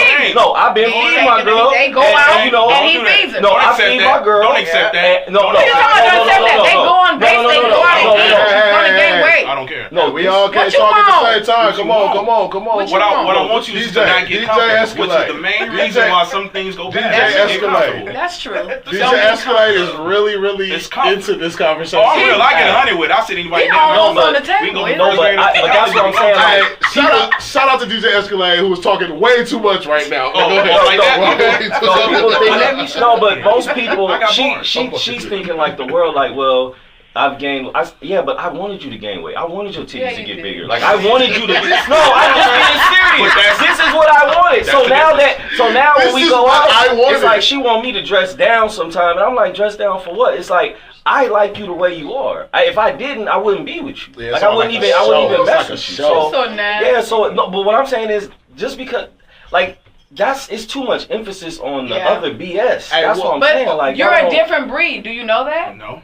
feeds. No, I've been feeding my girl. They go and, out you know, and he don't do that. feeds them. No, Don't I accept feed that. my girl. Don't accept that. No, Don't no, You talking about don't accept that? They go on base, they go out and eat. She's gonna gain weight. Wait. I don't care. No, We all can't What you talk at want? the same time. What you Come on, want? come on, come on. What you What I want? want you to do is DJ not get DJ comfortable, which is the Escalade. main DJ reason why some things go DJ bad. Get Escalade. comfortable. That's true. DJ Don't be Escalade is really, really It's comfort. into this conversation. Oh, I'm real. I get 100 with. I sit anybody He down. almost No, on the but table. we gonna isn't No, he? but that's what I'm saying. Hey, Like, shout out to DJ Escalade who was talking way too much right now. Oh, Go ahead. like that? no, people think, no, but most people, I got bars. she's thinking like the world, like, well, I've gained. Yeah, but I wanted you to gain weight. I wanted your titties Yeah, to you get did. bigger. Like I wanted you to. No, I'm just being serious. This is what I wanted. So now when This we is go what I out, wanted. it's like she want me to dress down sometime, and I'm like, dress down for what? It's like I like you the way you are. If I didn't, I wouldn't be with you. Yeah, Like it's I wouldn't like a even show. mess It's like a with you. show. So nasty. Yeah, so no, but what I'm saying is just because like it's too much emphasis on the Yeah. other BS. Hey, That's well, what I'm But saying. Like you're y'all a don't- different breed. Do you know that? No.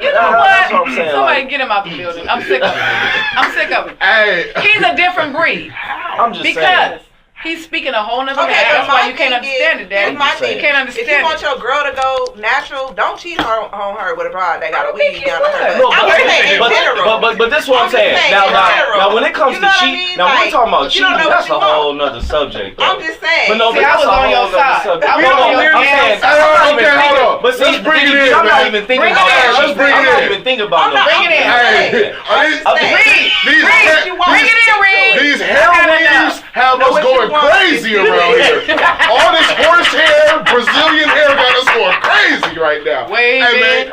You know that's what what? I'm saying. Somebody Like, get him out the building. I'm sick of it. I'm sick of it. Hey, He's a different breed I'm just saying. because he's speaking a whole nother Okay, language. but That's why my you can't thing understand is- it, Dad. here's my just thing. You can't If you understand want it. your girl to go natural, don't cheat on her with a broad that got I a don't think weave he down to her. would. No, I'm but, just saying in but, general. but this is what I'm I'm just saying. saying Now, in now, general. now, when it comes You to know what I cheat, mean? now we're Like, talking about you cheating. don't know That's what a you whole want. nother subject. I'm though. just saying. But no, See, but I that's was a on whole your nother side. subject. I was No, on no, your I'm side. saying, Hey, I'm not okay, even hold thinking. on. But see, Let's bring it in, I'm not man. even thinking Bring it about in. that. Let's bring I'm it not in. even thinking about I'm no not- Bring it in. Hey, are these, I'm just saying. Reed, these, Reed, these, bring it in, Reed. these I hair got weaves enough. have Know us what you going want. crazy around here. All this horsehair, Brazilian hair got us going crazy right now. Wave Hey, man, it,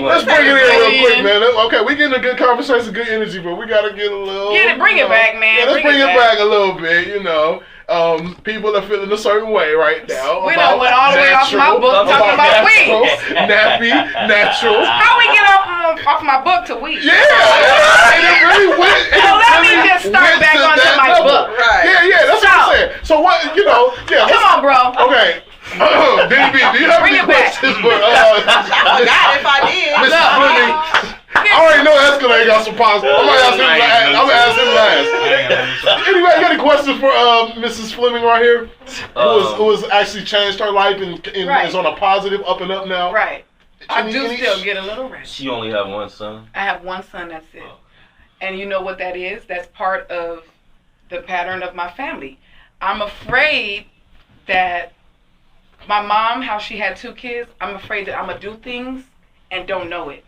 let's bring it in real wave quick, it. man. Okay, we getting a good conversation, good energy, but we gotta get a little. Get it, bring it back, man. Yeah, let's Bring bring it it back. back a little bit. You know, people are feeling a certain way right now. We about done went all the way off my natural, book talking about natural, weeds. nappy, natural. How we get off my book to weed? Yeah, and it really went. So let me just start back onto my book. Right. Yeah, that's what I'm saying. So what, yeah. Come on, bro. Okay. Denny B, do you have Bring any it back. questions for I forgot if I did. Mrs. Fleming? I already know Escalade got some positive. I'm gonna ask him last. Anyway, you got any questions for Mrs. Fleming right here? Who has actually changed her life and Right. is on a positive up and up now? Right. I Any- do any- still get a little rest. She only have one son. I have one son, that's it. And you know what that is? That's part of the pattern of my family. I'm afraid that my mom, how she had 2 kids, I'm afraid that I'm going to do things and don't know it.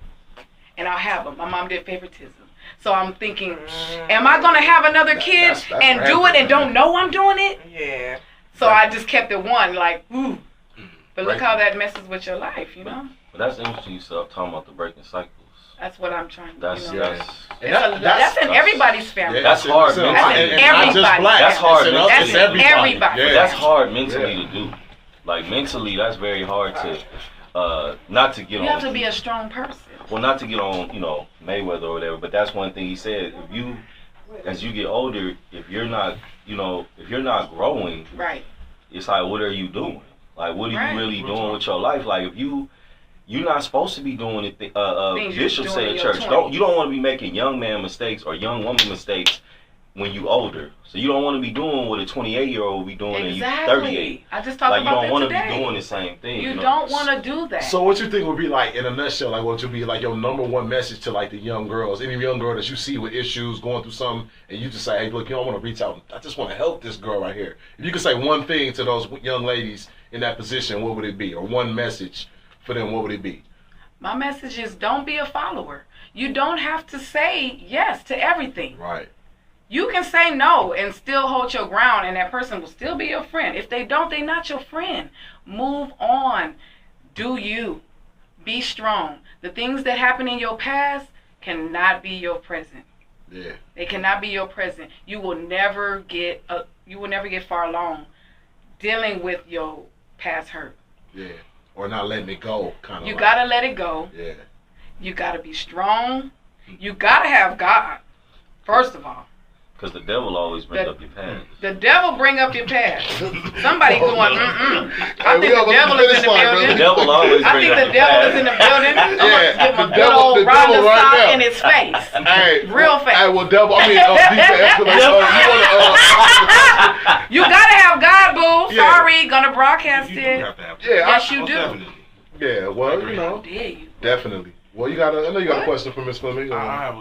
And I'll have them. My mom did favoritism. So I'm thinking, am I going to have another kid That's and do it rampant, and don't know I'm doing it? Yeah. So I just kept it one, like, ooh. But look Right. how that messes with your life, you know? But that's interesting. You start talking about the breaking cycles. That's what I'm trying to That's you know? And That's in everybody's family. That's hard, it's man. That's and in not just everybody. black. That's hard, It's man. That's it's in everybody. everybody. Yeah. That's hard mentally Yeah. to do. Like mentally, that's very hard to, not to get You on. have to be a strong person. Well, not to get on, Mayweather or whatever. But that's one thing he said. If you, as you get older, if you're not growing, Right. it's like, what are you doing? Like, what are Right. you really doing with your life? Like, if you're not supposed to be doing it. Things you're Bishop doing said in in your church, 20s. you don't want to be making young man mistakes or young woman mistakes when you older. So you don't want to be doing what a 28-year-old will be doing and you 38. Exactly. I just talked Like, you about don't want that to be today. doing the same thing. You don't want to do that. So what you think would be like, in a nutshell, like what would be like your number one message to like the young girls, any young girl that you see with issues, going through something, and you just say, hey, look, you don't want to reach out. I just want to help this girl right here. If you could say one thing to those young ladies in that position, what would it be? Or one message for them, what would it be? My message is don't be a follower. You don't have to say yes to everything. Right. You can say no and still hold your ground, and that person will still be your friend. If they don't, they're not your friend. Move on. Do you. Be strong. The things that happen in your past cannot be your present. Yeah. They cannot be your present. You will never get far along dealing with your past hurt. Yeah. Or not letting it go, kind of. You gotta let it go. Yeah. You gotta be strong. You gotta have God, first of all. Because the devil always brings up your past. The devil bring up your past. Somebody going, I Hey, we think the almost devil finished is in the line, building. The devil always I brings think up the your devil past. is in the building. I'm Yeah, gonna give him the a good devil- old the devil Rhonda right sock now. in his face. Hey, Real fast. Hey, well, devil. I mean, DJ Escalade. You want You gotta have God, boo. Yeah. Sorry, gonna broadcast You do it. have to have Yeah, Yes, you most do. definitely. yeah. Well, How dare you? definitely. Well, I know you got a question for Miss Fleming. I have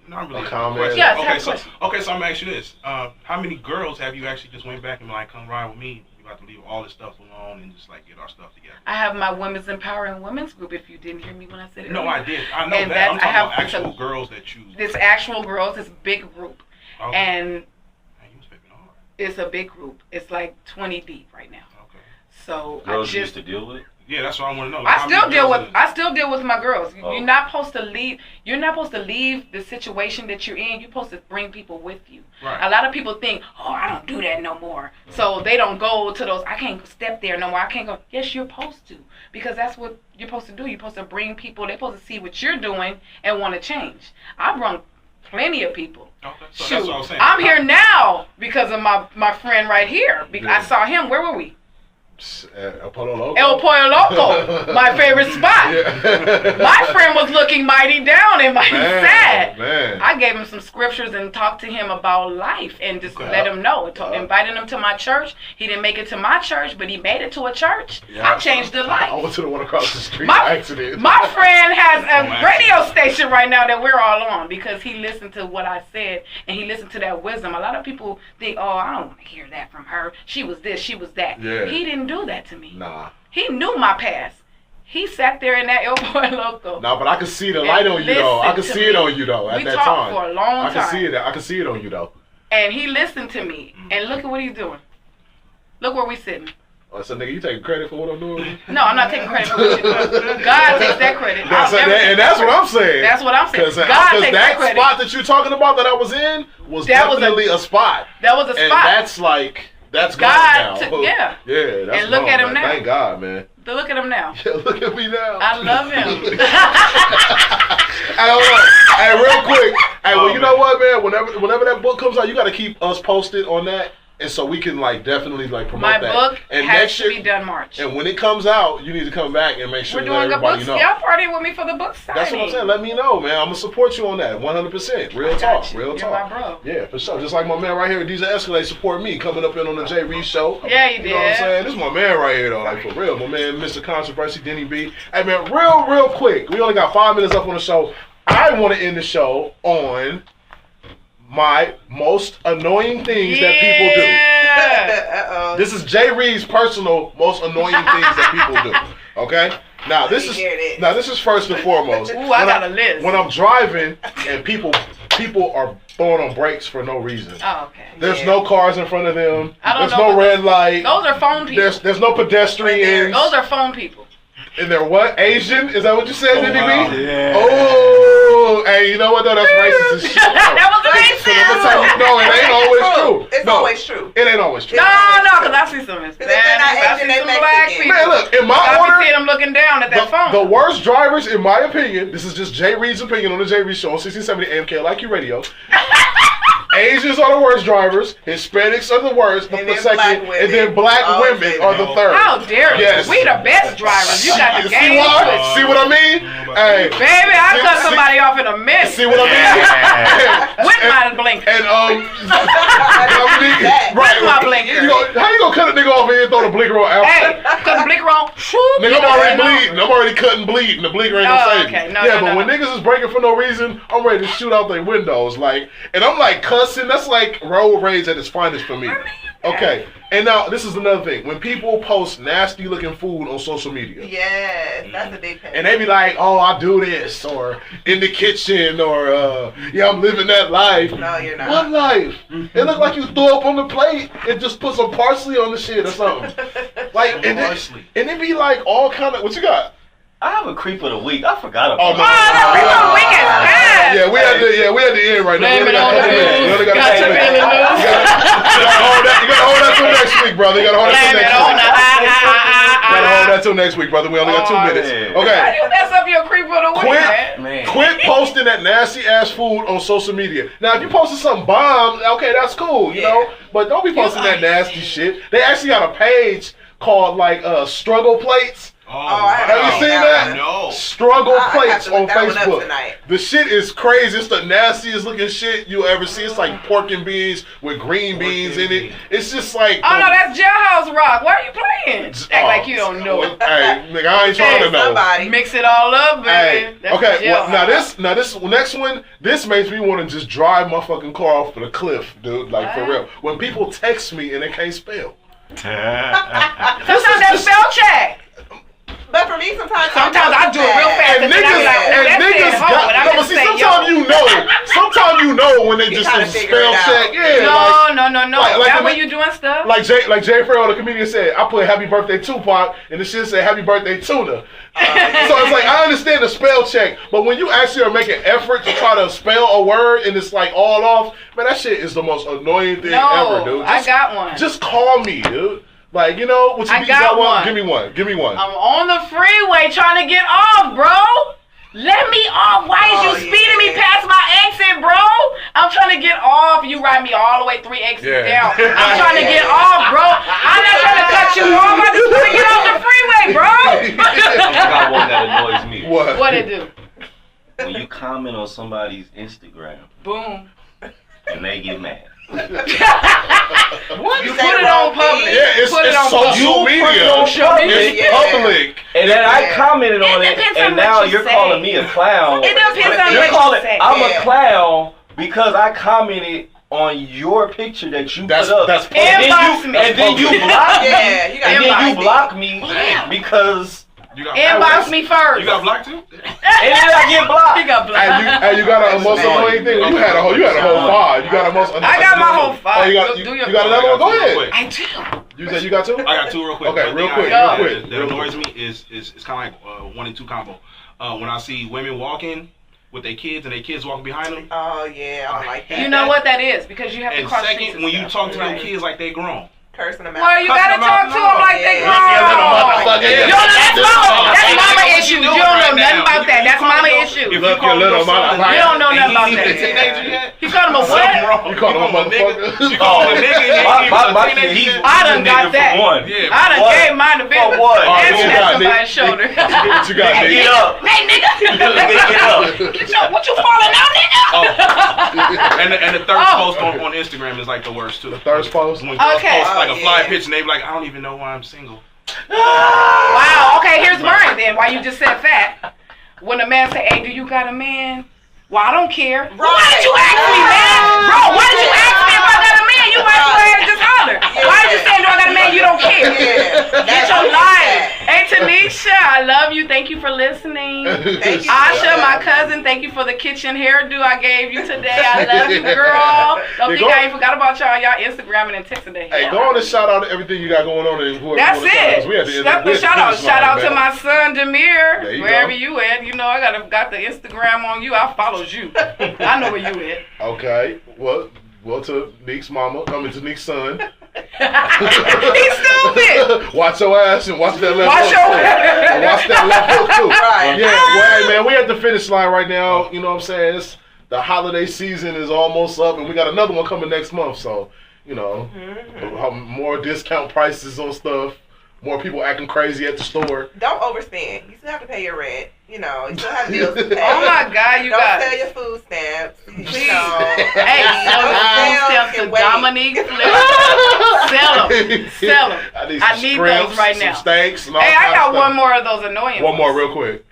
not really a a comment. question. Yes, okay, have a question. So I'm gonna ask you this: how many girls have you actually just went back and like, come ride with me? You got to leave all this stuff alone and just like get our stuff together. I have my Women's Empowering Women's group. If you didn't hear me when I said it. No, earlier. I did. I know And that. I'm that's- I talking have about actual some- girls that you. This actual girls, this big group, Okay. and Man, you was picking hard. it's a big group. It's like 20 deep right now. Okay. So Girls I you just used to deal with? Yeah, that's what I want to know. Like, I how still many deal girls with is- I still deal with my girls. Oh. You're not supposed to leave. You're not supposed to leave the situation that you're in. You're supposed to bring people with you. Right. A lot of people think, oh, I don't do that no more. So they don't go to those. I can't step there no more. I can't go. Yes, you're supposed to, because that's what you're supposed to do. You're supposed to bring people. They're supposed to see what you're doing and want to change. I brought plenty of people. Okay, so Shoot, that's what I was saying. I'm here now because of my friend right here. I saw him. Where were we? El Pollo Loco. El Pollo Loco, my favorite spot. Yeah. My friend was looking mighty down and mighty sad. Man. I gave him some scriptures and talked to him about life and just Okay. let him know. Invited him to my church. He didn't make it to my church, but he made it to a church. Yeah. I changed the I life. went to the one across the street My- by accident. My friend has Oh, a radio station right now that we're all on because he listened to what I said and he listened to that wisdom. A lot of people think, oh, I don't want to hear that from her. She was this, she was that. Yeah. He didn't do that to me. Nah. He knew my past. He sat there in that El Pollo Loco. Nah, but I can see the light on you though. I can listen see to it me. on you though at We that talked time. for a long I can time. see it. I can see it on you though. And he listened to me. And look at what he's doing. Look where we sitting. Oh, so nigga, you taking credit for what I'm doing? No, I'm not taking credit for what you're doing. God takes that credit. That's, I'll never take and that's that what I'm saying. That's what I'm saying. Because God that takes that credit. spot that you're talking about that I was in was That was definitely a spot. That was a And spot. that's like, that's God gone now. took- yeah. Yeah, that's And look gone, at him man. now. Thank God, man. But look at him now. Yeah, look at me now. I love him. Hey, hold on. Hey, real quick. Hey, well, Oh, you know what, man? Whenever that book comes out, you got to keep us posted on that, and so we can like definitely like promote My that. book and has next to year, be done March. and when it comes out, you need to come back and make sure We're you let doing a everybody book. know. Y'all partying with me for the book signing. That's what I'm saying. Let me know, man. I'm gonna support you on that, 100%. Real I got talk, you. real You're talk. my bro. Yeah, for sure. Just like my man right here, DJ Escalade, support me coming up in on the J Reed show. Yeah, you You know what I'm did. saying? This is my man right here, though. Like, for real. My man, Mr. Controversy, Denny B. Hey, man, real quick. We only got 5 minutes up on the show. I want to end the show on my most annoying things that people do. Yeah. Uh-oh. This is J Reed's personal most annoying things that people do. Okay? Now this You is hear this. now this is first and foremost. Ooh, I got a list. When I'm driving and people are throwing on brakes for no reason. Oh, okay. There's Yeah. no cars in front of them. I don't There's know no what red light. Those are phone people. There's no pedestrians. Those are phone people. And they're what? Asian? Is that what you said, Oh, Denny wow. B? Yeah. Oh, hey, you know what though? That's racist as shit. That was So racist. let me tell you, no, it ain't always true. It's No, always true. It ain't always true. No, because I see some if they're not Hispanics, I Asian, see they some black Mexican. people. Man, look, in my I order, be seeing them looking down at that phone. the worst drivers, in my opinion, this is just Jay Reed's opinion on the Jay Reed Show on 1670 AM KLIQ Radio. Asians are the worst drivers. Hispanics are the worst, And the then second, black women. and then black Oh, women baby. are the third. How dare you? Yes. We the best drivers. You got the See game why? twisted. See what I mean? Hey, Baby, I See- cut see- somebody off in a minute. see what I mean? With my blinker. And That. right, my blinker. How you gonna cut a nigga off and throw the blinker on after? Hey, cut the blinker on. Shoot. Nigga, I'm already bleeding. I'm already cutting bleeding. The blinker ain't gonna Oh, save okay. me. No, yeah, no, but no, when no. niggas is breaking for no reason, I'm ready to shoot out their windows. Like, and I'm like cussing. That's like road rage at its finest for me. Okay, and now this is another thing. When people post nasty looking food on social media, Yes, that's a big pet. and they be like, "Oh, I do this," or in the kitchen, or "Yeah, I'm living that life." No, you're not. What life? It look like you threw up on the plate and just put some parsley on the shit or something. Like, and Parsley. it be like all kind of. What you got? I have a creep of the week. I forgot Oh, about no. Oh, we can pass. Yeah, we at the end right now. Blame We it only got on a couple the minutes. We only got a news. couple Got minutes. to be in the news. You gotta hold that till next week, brother. You gotta hold that till Blame next it on week. the Gotta hold that till next week, brother. We only got 2 Oh, minutes. man. How Okay. you mess up your creep of the week, Quit. man? Man. Quit posting that nasty ass food on social media. Now, if you posted some bomb, okay, that's cool, you know. But don't be posting that nasty shit. They actually got a page called like struggle plates. I Have you seen that? No. Struggle I have plates to look on that one up Facebook. tonight. The shit is crazy. It's the nastiest looking shit you ever see. It's like pork and beans with green beans in it. It's just like. Oh no, that's Jailhouse Rock. Why are you playing? Act like you don't know it. Hey, nigga, I ain't trying to know. Somebody. Mix it all up, Hey, baby. That's okay. Well, Jailhouse. now this next one. This makes me want to just drive my fucking car off the cliff, dude. Like for What? real. When people text me and they can't spell. Sometimes that's spell check. But for me, sometimes I do it real fast, And and then I be like, oh, and that's niggas it, hold, and I got. No, but just see, say, sometimes yo. you know. Sometimes you know when they You just gotta a figure spell it out. check. Yeah. No. like That the- when you doing stuff. Like Jay Farrell, the comedian, said, I put Happy Birthday Tupac, and the shit said Happy Birthday Tuna. So it's like, I understand the spell check, but when you actually are making effort to try to spell a word and it's like all off, man, that shit is the most annoying thing ever, dude. I got one. Just call me, dude. Like, you know, what you I got one. Give me one. Give me one. I'm on the freeway trying to get off, bro. Let me off. Why is you speeding me past my exit, bro? I'm trying to get off. You ride me all the way 3 exits down. I'm trying to get off, bro. I'm not trying to cut you off. I just want to get off the freeway, bro. I got one that annoys me. What? What it do? When you comment on somebody's Instagram Boom. and they get mad. What? You put it on public. Yeah, it's Put it on social public. media. It's Yeah. public. And then I commented on It it, depends on and what now you you're say. calling me a clown. It depends on You're what calling, you say. I'm Yeah. a clown because I commented on your picture that you That's put up. that's Inbox me. And then you block me. Yeah, you got And then you inbox block me because You got Inbox me first. You got blocked too? and then I get blocked. He got blocked. And you got a most annoying thing. You had a whole 5. You got a most. I got my whole 5. Oh, you got Do your you got another one? Go ahead. I do. You said you got 2? I got 2 real quick. Okay, One real thing quick, I- real quick, That real annoys quick. me is it's kind of like 1 and 2 combo. When I see women walking with their kids and their kids walking behind them. Oh yeah, I don't like that. You know what that is because you have to And cross streets second, and when you stuff. talk to Right. your kids like they grown. Cursing them out. Well, you gotta Cussing them out, talk to them no. like they Yeah. grown. You little motherfucker. You don't know that's mama. That's Hey, mama what you issue. You doing don't know right nothing now? about that. That's You mama call issue. If Look, you call your little your son motherfucker. You don't know nothing about and he that. ain't a teenager yet. You called him a Something what? wrong. You called him a nigga. motherfucker? You call him a nigga and he ain't even My a kid, teenager he's yet. I done a got nigga that. for one. Yeah. I done What? gave mine the For business. what? That's you at got, somebody's shoulder. What you got, Get nigga? up. Hey, nigga. Get up. Get your, what you falling out, nigga? And the thirst Oh. post on Instagram is like the worst too. The thirst post? When girls Okay. post like a Oh, fly yeah. picture and they be like, I don't even know why I'm single. Wow. Okay, here's mine then. Why you just said fat? When a man say, "Hey, do you got a man?" Well, I don't care. Well, why did you ask me, man? Bro, why did you ask me if I got a man? You might as well just holler. Why did you say, "Do I got a man?" You don't care. Yeah. Get your life. Hey, Tanisha, I love you. Thank you for listening. Thank you. Asha, my cousin, thank you for the kitchen hairdo I gave you today. I love you, girl. Don't think I ain't forgot about y'all. Y'all Instagramming and texting the Hey, hell. go on and shout out everything you got going on and whoever. That's you wanna shout out, 'cause it. we at the end That's of the the shout out. finish Shout line, out to man. my son Demir. There you Wherever go. you at, you know I got the Instagram on you. I follows you. I know where you at. Okay. Well, to Neek's mama, to Neek's son. He's stupid. Watch your ass and watch that left Watch hook, your too. And watch that left hook too. Right. Yeah, well, hey, man, we at the finish line right now. You know what I'm saying? The holiday season is almost up, and we got another one coming next month. So, you know, more discount prices on stuff. More people acting crazy at the store. Don't overspend. You still have to pay your rent. You know, you still have bills to pay. Oh my God, you Don't guys. sell your food stamps. Please. No. Hey, sell your food stamps to Dominique. Sell them. Sell them. I need, I need those right now. Some steaks and all Hey, I kinds of got stuff. one more of those annoying One more ones. real quick.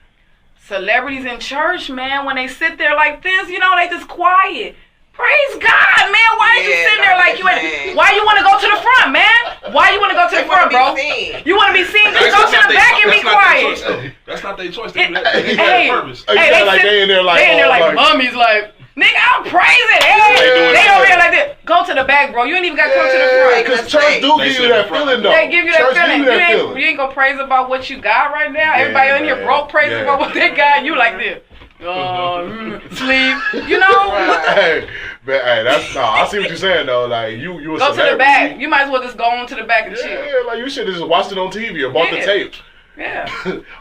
Celebrities in church, man, when they sit there like this, you know, they just quiet. Praise God, man. Why are you Yeah, sitting there like you insane. ain't? Why you want to go to the front, man? Why you want to go to They the front, wanna bro? be seen. You want to be seen? Just That's go to not the they- back and be that's not their quiet. choice, though. That's not their choice. They Hey, do that purpose. You Hey, sound like they in there like, they in there oh, like mummies, like, nigga, I'm praising. Hey, doing they that. over here like this. Go to the back, bro. You ain't even got to come to the Yeah, front. because church do They give sit you in that front. feeling, though. They give you that Church feeling. give you that feeling. You ain't gonna praise about what you got right now. Everybody in here man. broke praising Yeah. about what they got. You like this. Sleep. You know? Hey, man, hey, that's no. I see what you're saying though. Like you a Go to the celebrity. back. You might as well just go on to the back and chill. Yeah, like you should have just watched it on TV or bought the Yeah. tape. Yeah.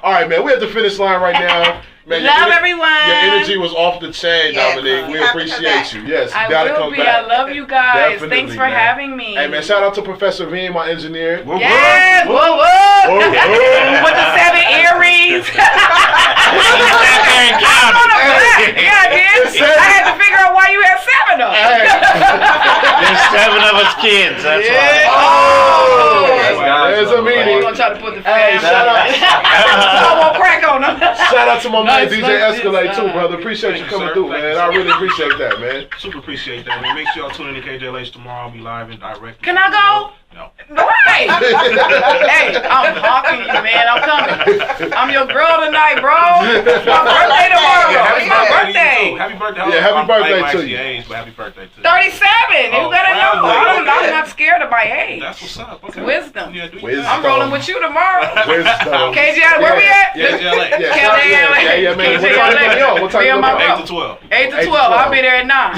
All right, man. We at the finish line right now. Man, Love everyone. Your energy was off the chain, Yes, Dominique. you We have to come appreciate back. you. Yes, you I gotta will come be. back. I love you guys. Definitely, Thanks for man. having me. Hey, man, shout out to Professor V, my engineer. Yes. Whoa, whoa. Whoa, whoa. With the 7 earrings. Yeah, I did. I had to figure out why you had 7 of them. There's 7 of us kids. That's Yeah. why. Oh. There's a meeting. I'm gonna try to put the Hey, family. shout out. I won't crack on them. Shout out to my man Nice, DJ nice, Escalade too, nice. brother. Appreciate you Thank you, coming sir. through, Thank man. you, I sir. really appreciate that, man. Super appreciate that, man. Make sure y'all tune in to KJLH tomorrow. I'll be live and direct. Can I go? No. Right. Hey, I'm hawking you, man. I'm coming. I'm your girl tonight, bro. It's my birthday tomorrow. Yeah, It's my to you, birthday. too. Happy birthday. Yeah, happy birthday I to ain't you. my age, but happy birthday to you. 37. You Oh, better know. wow. I'm not scared of my age. That's what's up. Okay. Wisdom. Yeah, do your Wisdom. I'm rolling with you tomorrow. Wisdom. KJ, where we at? Yeah, KJLA. yeah, KJLA. yeah, man. What KJLA. time you gonna be on? What time Me you and gonna my be on? bro. 8 to 12. 8 to 8 to 12. 12. I'll be there at 9.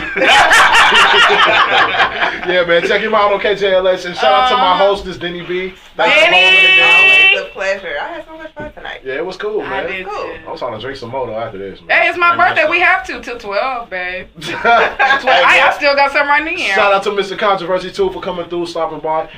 Yeah, man. Check him out on KJLS and shout out to my hostess Denny B. Thanks for holding it down. Denny! It's a pleasure. I had so much fun tonight. Yeah, it was cool, I man. did Cool. too. I'm trying to drink some more though after this, man. Hey, it's my birthday. We have to till 12, babe. I still got some right in here. Shout out to Mr. Controversy too for coming through, stopping by.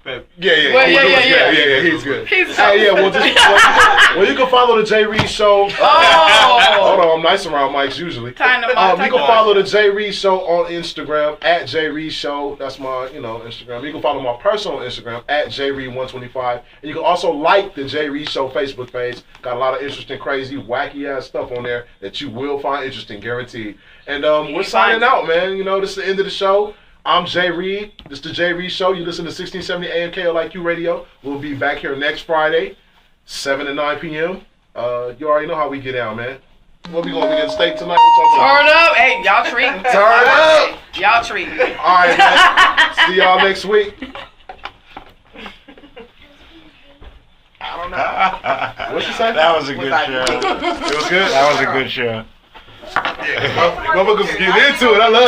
Babe. Yeah, Well, he's yeah, good. yeah. He's good. He's Hey, yeah, well, you can follow the J Reed Show. Hold Oh! on, I'm nice around mics usually. Time to You can multitask. follow the J Reed Show on Instagram at J Reed Show. That's my, Instagram. You can follow my personal Instagram at J Reed 125, and you can also like the J Reed Show Facebook page. Got a lot of interesting, crazy, wacky ass stuff on there that you will find interesting, guaranteed. And we're signing out, man. This is the end of the show. I'm Jay Reed. This is the Jay Reed Show. You listen to 1670 AM KLIQ Radio. We'll be back here next Friday, 7 to 9 p.m. You already know how we get down, man. What we going to get steak tonight? What's up? Turn up. Hey, y'all treating. Turn up. Y'all treating. All right, man. See y'all next week. I don't know. What you say? That was a good like- show. It was good? That was a good show. Motherfuckers get into it. I love